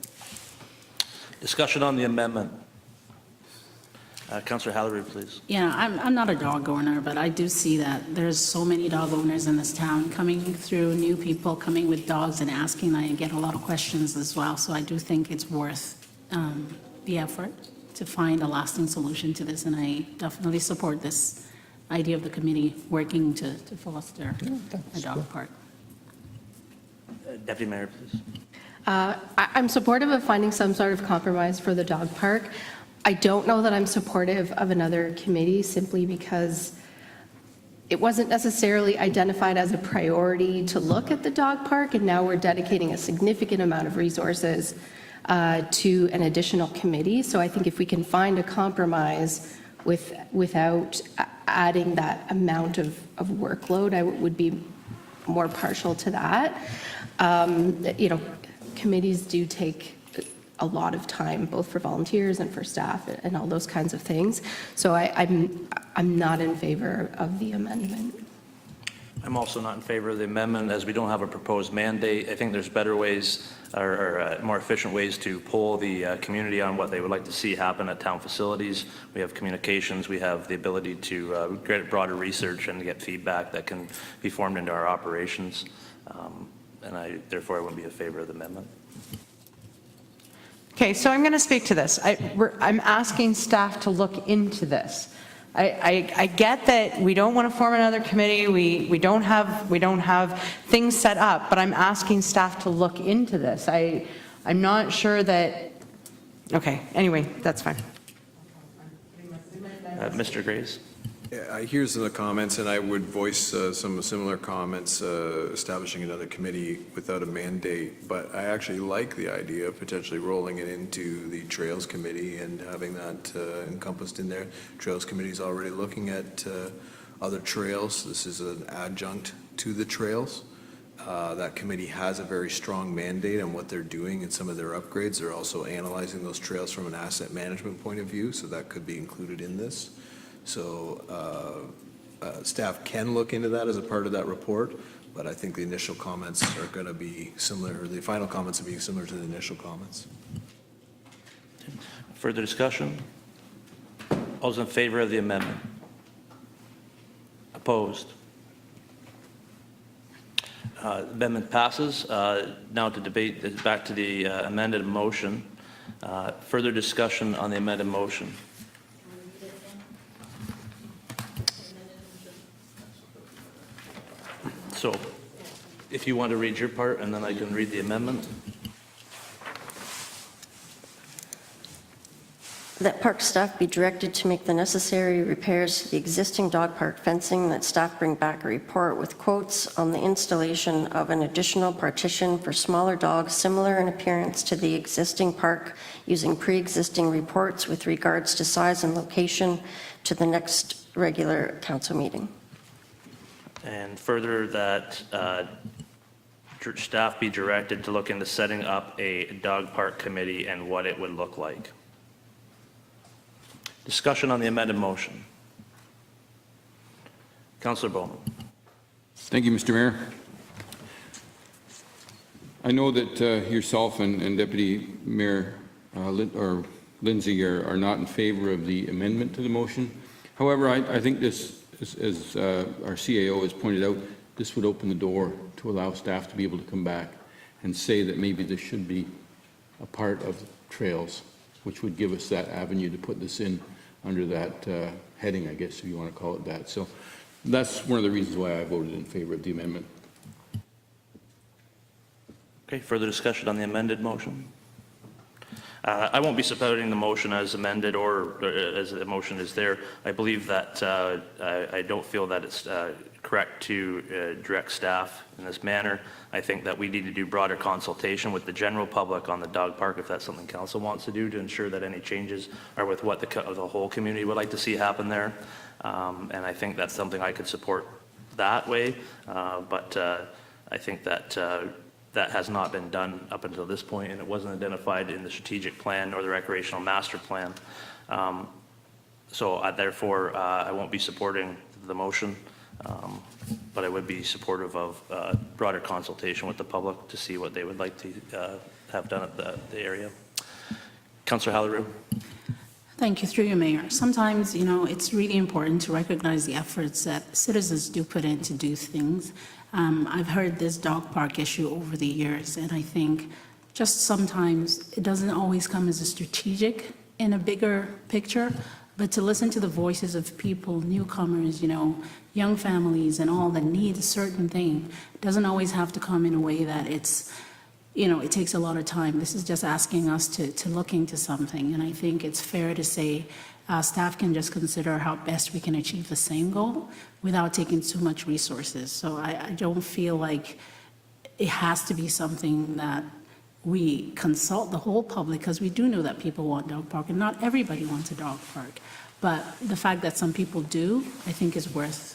Discussion on the amendment. Councillor Hallery, please. Yeah, I'm not a dog owner, but I do see that there's so many dog owners in this town coming through, new people coming with dogs and asking. I get a lot of questions as well, so I do think it's worth the effort to find a lasting solution to this, and I definitely support this idea of the committee working to foster a dog park. Deputy Mayor, please. I'm supportive of finding some sort of compromise for the dog park. I don't know that I'm supportive of another committee, simply because it wasn't necessarily identified as a priority to look at the dog park, and now we're dedicating a significant amount of resources to an additional committee. So I think if we can find a compromise without adding that amount of workload, I would be more partial to that. You know, committees do take a lot of time, both for volunteers and for staff and all those kinds of things. So I'm not in favor of the amendment. I'm also not in favor of the amendment, as we don't have a proposed mandate. I think there's better ways or more efficient ways to poll the community on what they would like to see happen at town facilities. We have communications, we have the ability to get broader research and get feedback that can be formed into our operations. And therefore I wouldn't be in favor of the amendment. Okay, so I'm going to speak to this. I'm asking staff to look into this. I get that we don't want to form another committee, we don't have things set up, but I'm asking staff to look into this. I'm not sure that, okay, anyway, that's fine. Mr. Graves? Yeah, here's the comments, and I would voice some similar comments establishing another committee without a mandate, but I actually like the idea of potentially rolling it into the Trails Committee and having that encompassed in there. Trails Committee is already looking at other trails. This is an adjunct to the trails. That committee has a very strong mandate on what they're doing and some of their upgrades. They're also analyzing those trails from an asset management point of view, so that could be included in this. So staff can look into that as a part of that report, but I think the initial comments are going to be similar, or the final comments will be similar to the initial comments. Further discussion? All those in favor of the amendment? Opposed? Amendment passes. Now to debate, back to the amended motion. Further discussion on the amended motion. So if you want to read your part, and then I can read the amendment. That park staff be directed to make the necessary repairs to the existing dog park fencing, that staff bring back a report with quotes on the installation of an additional partition for smaller dogs similar in appearance to the existing park, using pre-existing reports with regards to size and location to the next regular council meeting. And further, that staff be directed to look into setting up a dog park committee and what it would look like. Discussion on the amended motion. Councillor Bowman. Thank you, Mr. Mayor. I know that yourself and Deputy Mayor Lindsay are not in favor of the amendment to the motion. However, I think this, as our CAO has pointed out, this would open the door to allow staff to be able to come back and say that maybe this should be a part of trails, which would give us that avenue to put this in under that heading, I guess, if you want to call it that. So that's one of the reasons why I voted in favor of the amendment. Okay, further discussion on the amended motion? I won't be supporting the motion as amended or as the motion is there. I believe that I don't feel that it's correct to direct staff in this manner. I think that we need to do broader consultation with the general public on the dog park, if that's something council wants to do, to ensure that any changes are with what the whole community would like to see happen there. And I think that's something I could support that way. But I think that that has not been done up until this point, and it wasn't identified in the strategic plan or the recreational master plan. So therefore, I won't be supporting the motion, but I would be supportive of broader consultation with the public to see what they would like to have done at the area. Councillor Halleru. Thank you, through you, Mayor. Sometimes, you know, it's really important to recognize the efforts that citizens do put in to do things. I've heard this dog park issue over the years, and I think just sometimes it doesn't always come as a strategic in a bigger picture, but to listen to the voices of people, newcomers, you know, young families and all that need a certain thing, doesn't always have to come in a way that it's it takes a lot of time. This is just asking us to look into something, and I think it's fair to say staff can just consider how best we can achieve the same goal without taking too much resources. So I don't feel like it has to be something that we consult the whole public, because we do know that people want dog park, and not everybody wants a dog park. But the fact that some people do, I think is worth,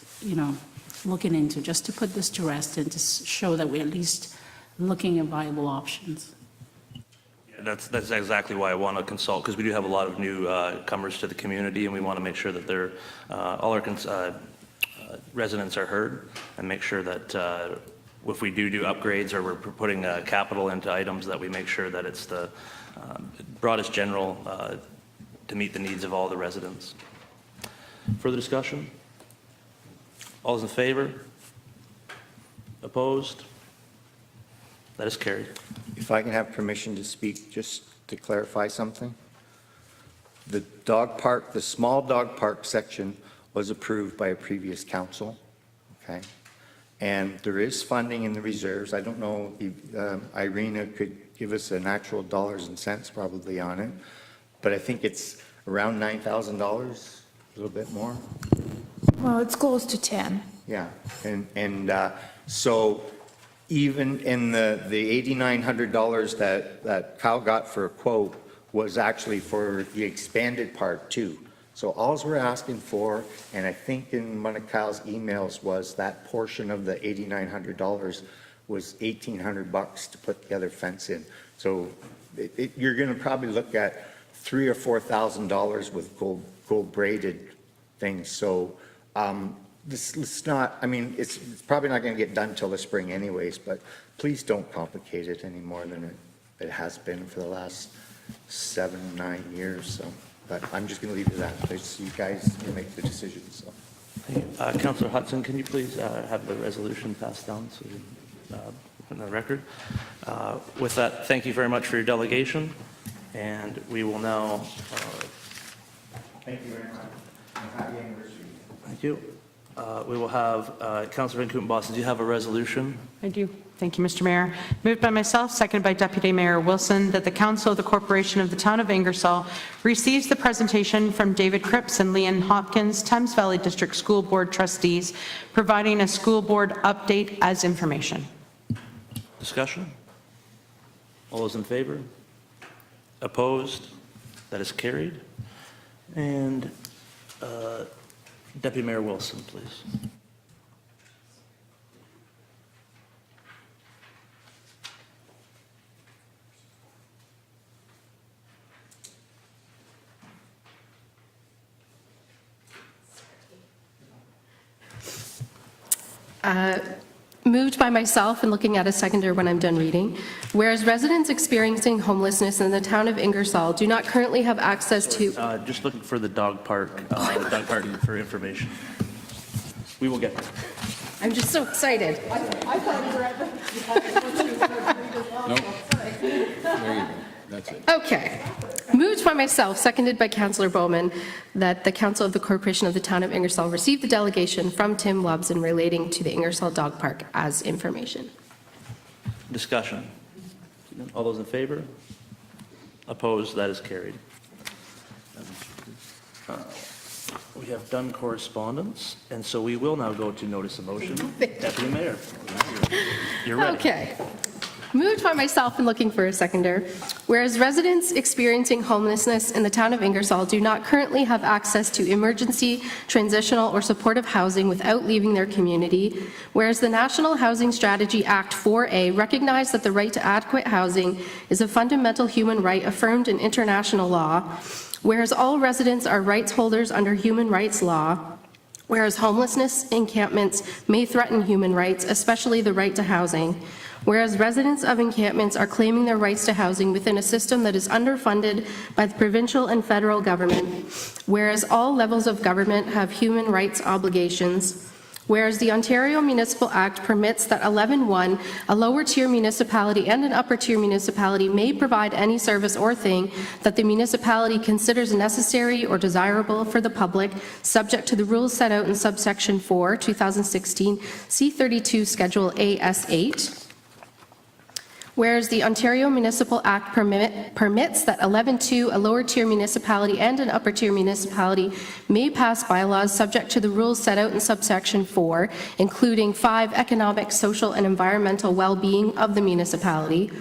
looking into, just to put this to rest and to show that we're at least looking at viable options. That's exactly why I want to consult, because we do have a lot of new comers to the community, and we want to make sure that all our residents are heard, and make sure that if we do upgrades or we're putting capital into items, that we make sure that it's the broadest general to meet the needs of all the residents. Further discussion? All those in favor? Opposed? That is carried. If I can have permission to speak, just to clarify something. The dog park, the small dog park section was approved by a previous council, okay? And there is funding in the reserves. I don't know if Irina could give us an actual dollars and cents probably on it, but I think it's around $9,000, a little bit more. Well, it's close to 10. Yeah, and so even in the $8,900 that Kyle got for a quote was actually for the expanded part too. So all we're asking for, and I think in one of Kyle's emails, was that portion of the $8,900 was $1,800 to put the other fence in. So you're going to probably look at $3,000 or $4,000 with gold braided things. So it's not, I mean, it's probably not going to get done till the spring anyways, but please don't complicate it any more than it has been for the last 7-9 years. So, but I'm just going to leave it at that. Please, you guys can make the decision. So, Councillor Hudson, can you please have the resolution passed down so in the record? With that, thank you very much for your delegation, and we will now. Thank you very much. Happy anniversary. Thank you. We will have Councillor Van Kootenbos, do you have a resolution? I do. Thank you, Mr. Mayor. Moved by myself, seconded by Deputy Mayor Wilson, that the Council of the Corporation of the Town of Ingersoll receives the presentation from David Cripps and Leanne Hopkins, Thames Valley District School Board Trustees, providing a school board update as information. Discussion? All those in favor? Opposed? That is carried. And Deputy Mayor Wilson, please. Moved by myself and looking at a seconder when I'm done reading. Whereas residents experiencing homelessness in the town of Ingersoll do not currently have access to... Just looking for the dog park for information. We will get there. I'm just so excited. I thought you were at the... Nope. There you go. That's it. Okay. Moved by myself, seconded by Councillor Bowman, that the Council of the Corporation of the Town of Ingersoll receive the delegation from Tim Lobson relating to the Ingersoll Dog Park as information. Discussion. All those in favor? Opposed? That is carried. We have done correspondence, and so we will now go to notice of motion. Deputy Mayor, you're ready. Okay. Moved by myself and looking for a seconder. Whereas residents experiencing homelessness in the town of Ingersoll do not currently have access to emergency, transitional, or supportive housing without leaving their community. Whereas the National Housing Strategy Act 4A recognized that the right to adequate housing is a fundamental human right affirmed in international law. Whereas all residents are rights holders under human rights law. Whereas homelessness encampments may threaten human rights, especially the right to housing. Whereas residents of encampments are claiming their rights to housing within a system that is underfunded by the provincial and federal government. Whereas all levels of government have human rights obligations. Whereas the Ontario Municipal Act permits that 11.1, a lower tier municipality and an upper tier municipality may provide any service or thing that the municipality considers necessary or desirable for the public, subject to the rules set out in subsection 4, 2016, C32 Schedule AS8. Whereas the Ontario Municipal Act permits that 11.2, a lower-tier municipality and an upper-tier municipality may pass bylaws subject to the rules set out in subsection 4, including 5, economic, social, and environmental well-being of the municipality.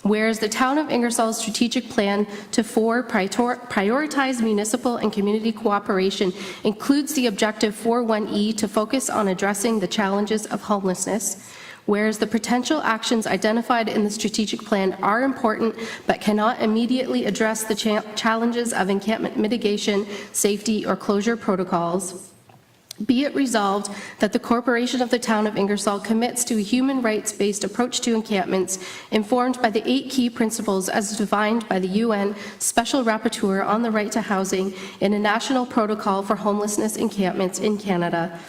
Whereas the Town of Ingersoll's strategic plan to 4, prioritize municipal and community cooperation includes the objective 4.1e to focus on addressing the challenges of homelessness. Whereas the potential actions identified in the strategic plan are important but cannot immediately address the challenges of encampment mitigation, safety, or closure protocols. Be it resolved that the Corporation of the Town of Ingersoll commits to a human rights-based approach to encampments informed by the 8 key principles as defined by the UN Special Rapporteur on the Right to Housing in a National Protocol for Homelessness Encampments in Canada,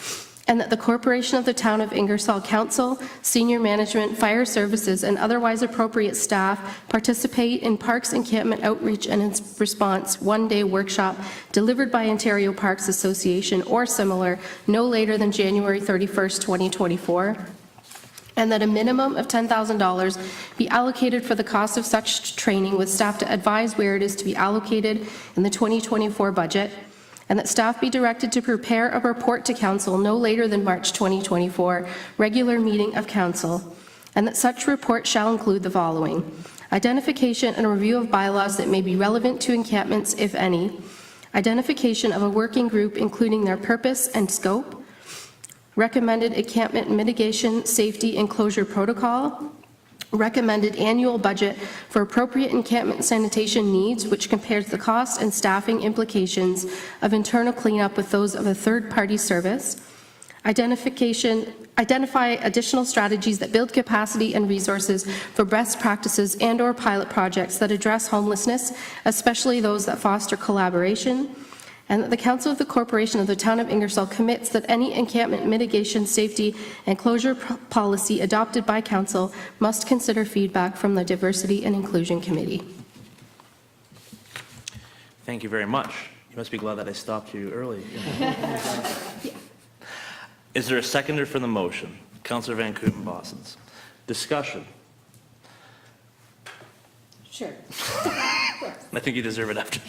and that the Corporation of the Town of Ingersoll Council, senior management, fire services, and otherwise appropriate staff participate in Parks Encampment Outreach and its Response one-day workshop delivered by Ontario Parks Association or similar no later than January 31st, 2024, and that a minimum of $10,000 be allocated for the cost of such training with staff to advise where it is to be allocated in the 2024 budget, and that staff be directed to prepare a report to Council no later than March 2024, regular meeting of Council, and that such report shall include the following: identification and review of bylaws that may be relevant to encampments, if any, identification of a working group including their purpose and scope, recommended encampment mitigation, safety, and closure protocol, recommended annual budget for appropriate encampment sanitation needs, which compares the cost and staffing implications of internal cleanup with those of a third-party service, identify additional strategies that build capacity and resources for best practices and/or pilot projects that address homelessness, especially those that foster collaboration, and that the Council of the Corporation of the Town of Ingersoll commits that any encampment mitigation, safety, and closure policy adopted by Council must consider feedback from the Diversity and Inclusion Committee. Thank you very much. You must be glad that I stopped you early. Is there a seconder for the motion? Councillor Van Kooten-Bossens. Discussion. Sure. I think you deserve it after.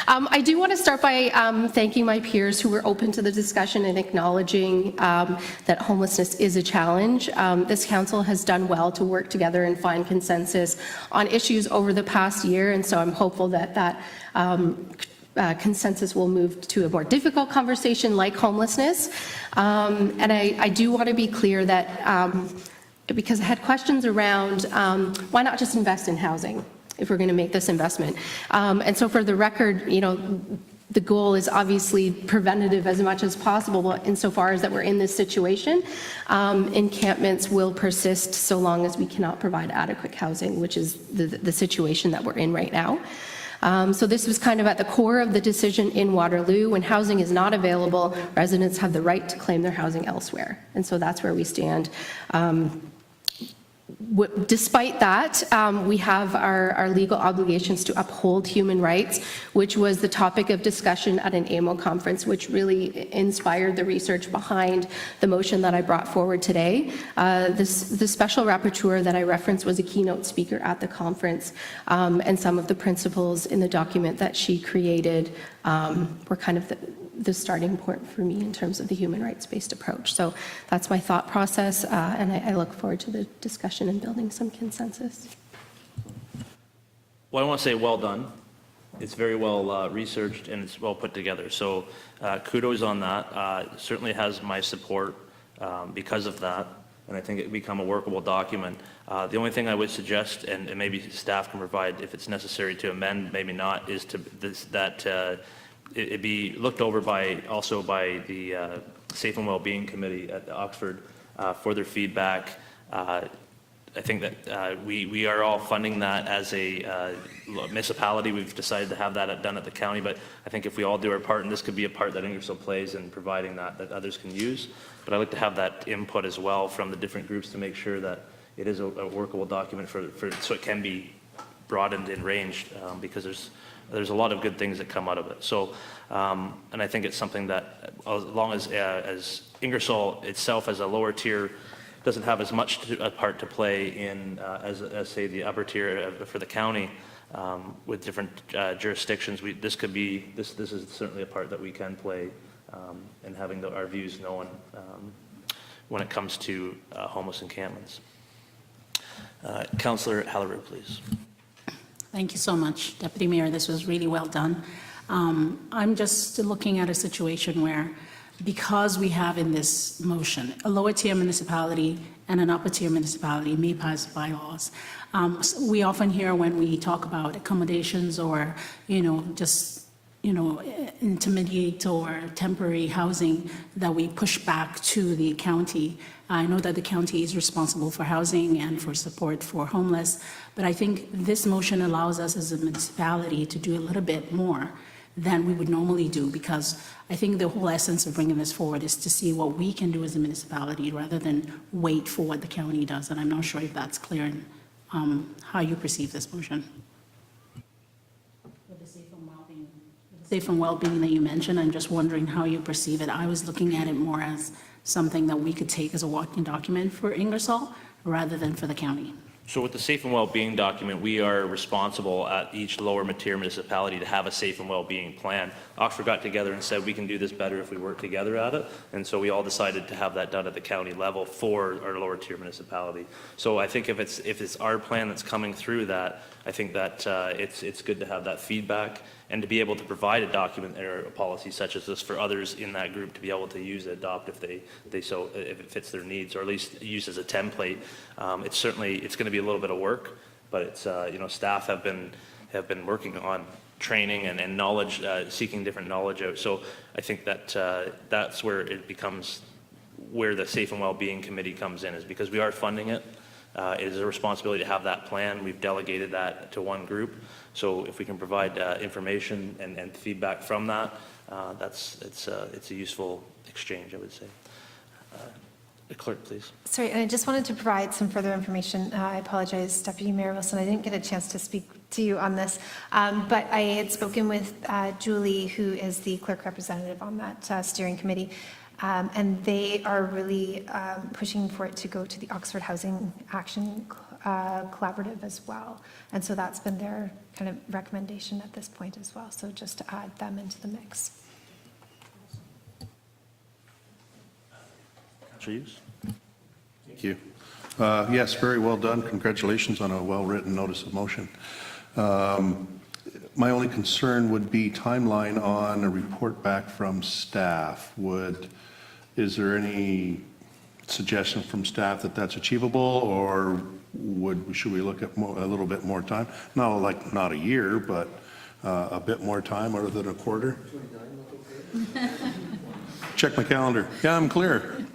I do want to start by thanking my peers who were open to the discussion and acknowledging that homelessness is a challenge. This council has done well to work together and find consensus on issues over the past year, and so I'm hopeful that consensus will move to a more difficult conversation like homelessness. And I do want to be clear that, because I had questions around why not just invest in housing if we're going to make this investment. And so for the record, the goal is obviously preventative as much as possible, but insofar as that we're in this situation, encampments will persist so long as we cannot provide adequate housing, which is the situation that we're in right now. So this was kind of at the core of the decision in Waterloo. When housing is not available, residents have the right to claim their housing elsewhere. And so that's where we stand. Despite that, we have our legal obligations to uphold human rights, which was the topic of discussion at an AMO conference, which really inspired the research behind the motion that I brought forward today. The special rapporteur that I referenced was a keynote speaker at the conference, and some of the principles in the document that she created were kind of the starting point for me in terms of the human rights-based approach. So that's my thought process, and I look forward to the discussion and building some consensus. Well, I want to say well done. It's very well researched and it's well put together. So kudos on that. Certainly has my support because of that, and I think it become a workable document. The only thing I would suggest, and maybe staff can provide if it's necessary to amend, maybe not, is it be looked over also by the Safe and Wellbeing Committee at Oxford for their feedback. I think that we are all funding that as a municipality. We've decided to have that done at the county, but I think if we all do our part, and this could be a part that Ingersoll plays in providing that others can use, but I'd like to have that input as well from the different groups to make sure that it is a workable document so it can be broadened and ranged, because there's a lot of good things that come out of it. So, and I think it's something that, as long as Ingersoll itself as a lower tier doesn't have as much a part to play in, as say, the upper tier for the county with different jurisdictions. This is certainly a part that we can play in having our views known when it comes to homeless encampments. Councillor Hallerow, please. Thank you so much, Deputy Mayor. This was really well done. I'm just looking at a situation where, because we have in this motion a lower tier municipality and an upper tier municipality may pass bylaws. We often hear when we talk about accommodations or, intermediate or temporary housing, that we push back to the county. I know that the county is responsible for housing and for support for homeless, but I think this motion allows us as a municipality to do a little bit more than we would normally do, because I think the whole essence of bringing this forward is to see what we can do as a municipality rather than wait for what the county does. And I'm not sure if that's clear in how you perceive this motion. With the safe and well-being that you mentioned, I'm just wondering how you perceive it. I was looking at it more as something that we could take as a walking document for Ingersoll rather than for the county. So with the safe and well-being document, we are responsible at each lower tier municipality to have a safe and well-being plan. Oxford got together and said we can do this better if we work together at it, and so we all decided to have that done at the county level for our lower tier municipality. So I think if it's our plan that's coming through that, I think that it's good to have that feedback and to be able to provide a document or a policy such as this for others in that group to be able to use, adopt if if it fits their needs, or at least use as a template. It's going to be a little bit of work, but it's staff have been working on training and knowledge, seeking different knowledge out. So I think that that's where it becomes where the Safe and Wellbeing Committee comes in, is because we are funding it. It is a responsibility to have that plan. We've delegated that to one group. So if we can provide information and feedback from that, it's a useful exchange, I would say. Clerk, please. Sorry, and I just wanted to provide some further information. I apologize, Deputy Mayor Wilson, I didn't get a chance to speak to you on this, but I had spoken with Julie, who is the clerk representative on that steering committee, and they are really pushing for it to go to the Oxford Housing Action Collaborative as well. And so that's been their kind of recommendation at this point as well. So just to add them into the mix. Hughes. Thank you. Yes, very well done. Congratulations on a well-written notice of motion. My only concern would be timeline on a report back from staff. Is there any suggestion from staff that that's achievable, or should we look at a little bit more time? Not a year, but a bit more time, other than a quarter? Check my calendar. Yeah, I'm clear.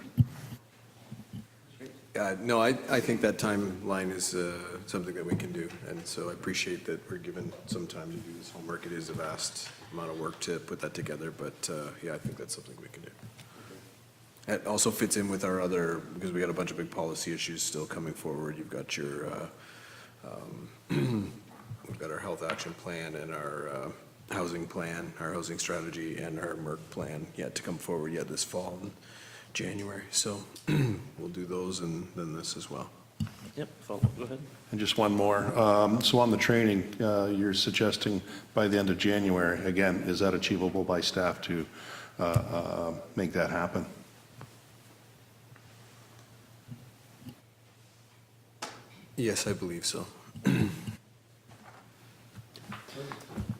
No, I think that timeline is something that we can do, and so I appreciate that we're given some time to do this homework. It is a vast amount of work to put that together, but yeah, I think that's something we can do. It also fits in with our other, because we got a bunch of big policy issues still coming forward. You've got your, we've got our health action plan and our housing plan, our housing strategy, and our MERC plan yet to come forward yet this fall. January, so we'll do those and then this as well. Yep, go ahead. And just one more. So on the training, you're suggesting by the end of January. Again, is that achievable by staff to make that happen? Yes, I believe so.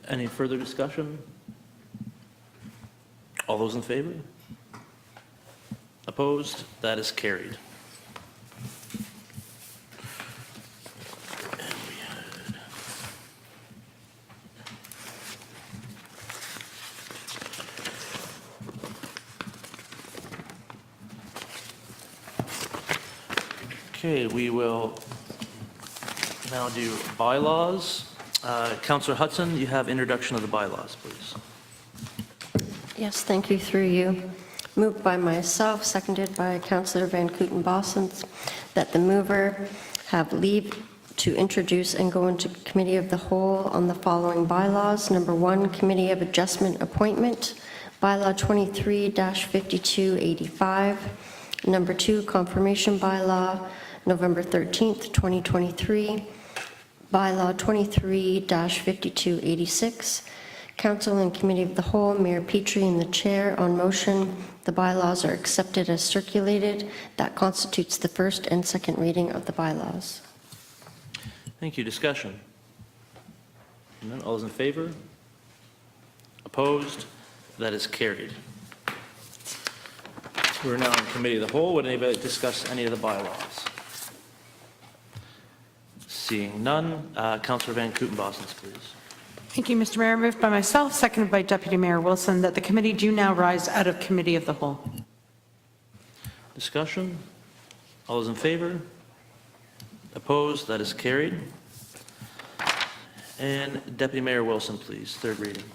Any further discussion? All those in favor? Opposed? That is carried. Okay, we will now do bylaws. Councillor Hudson, you have introduction of the bylaws, please. Yes, thank you, through you. Moved by myself, seconded by Councillor Van Kooten-Bossens, that the mover have leave to introduce and go into committee of the whole on the following bylaws. Number 1, Committee of Adjustment Appointment, Bylaw 23-5285. Number 2, confirmation bylaw, November 13th, 2023. Bylaw 23-5286. Council and Committee of the Whole, Mayor Petrie and the Chair. On motion, the bylaws are accepted as circulated. That constitutes the first and second reading of the bylaws. Thank you. Discussion? None. All those in favor? Opposed? That is carried. We're now in Committee of the Whole. Would anybody discuss any of the bylaws? Seeing none, Councillor Van Kootenbosens, please. Thank you, Mr. Mayor. Moved by myself, seconded by Deputy Mayor Wilson, that the committee do now rise out of Committee of the Whole. Discussion? All those in favor? Opposed? That is carried. And Deputy Mayor Wilson, please, third reading.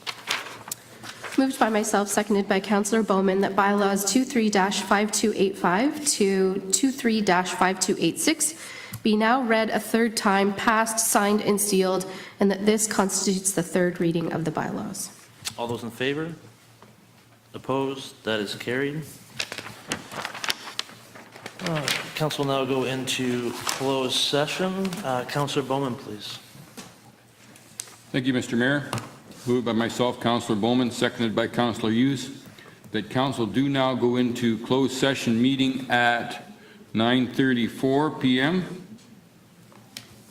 Moved by myself, seconded by Councillor Bowman, that bylaws 23-5285 to 23-5286 be now read a third time, passed, signed, and sealed, and that this constitutes the third reading of the bylaws. All those in favor? Opposed? That is carried. Council will now go into closed session. Councillor Bowman, please. Thank you, Mr. Mayor. Moved by myself, Councillor Bowman, seconded by Councillor Hughes, that council do now go into closed session meeting at 9:34 p.m.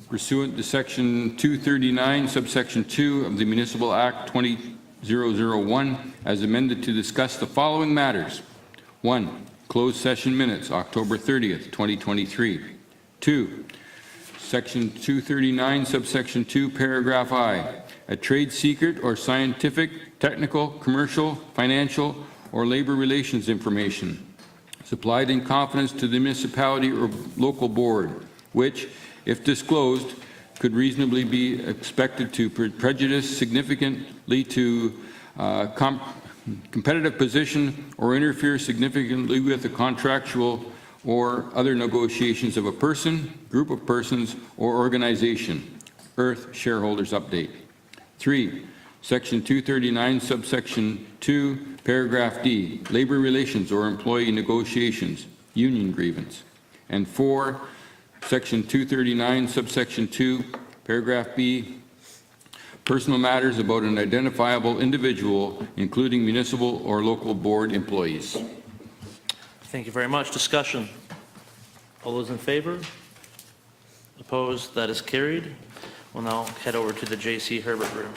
pursuant to Section 239, subsection 2 of the Municipal Act 2001, as amended, to discuss the following matters. 1. Closed session minutes, October 30th, 2023. 2. Section 239, subsection 2, paragraph I. A trade secret or scientific, technical, commercial, financial, or labor relations information supplied in confidence to the municipality or local board, which, if disclosed, could reasonably be expected to prejudice significantly to competitive position or interfere significantly with the contractual or other negotiations of a person, group of persons, or organization. Earth Shareholders Update. 3. Section 239, subsection 2, paragraph D, labor relations or employee negotiations, union grievance. And 4. Section 239, subsection 2, paragraph B, personal matters about an identifiable individual, including municipal or local board employees. Thank you very much. Discussion? All those in favor? Opposed? That is carried. We'll now head over to the J.C. Herbert room.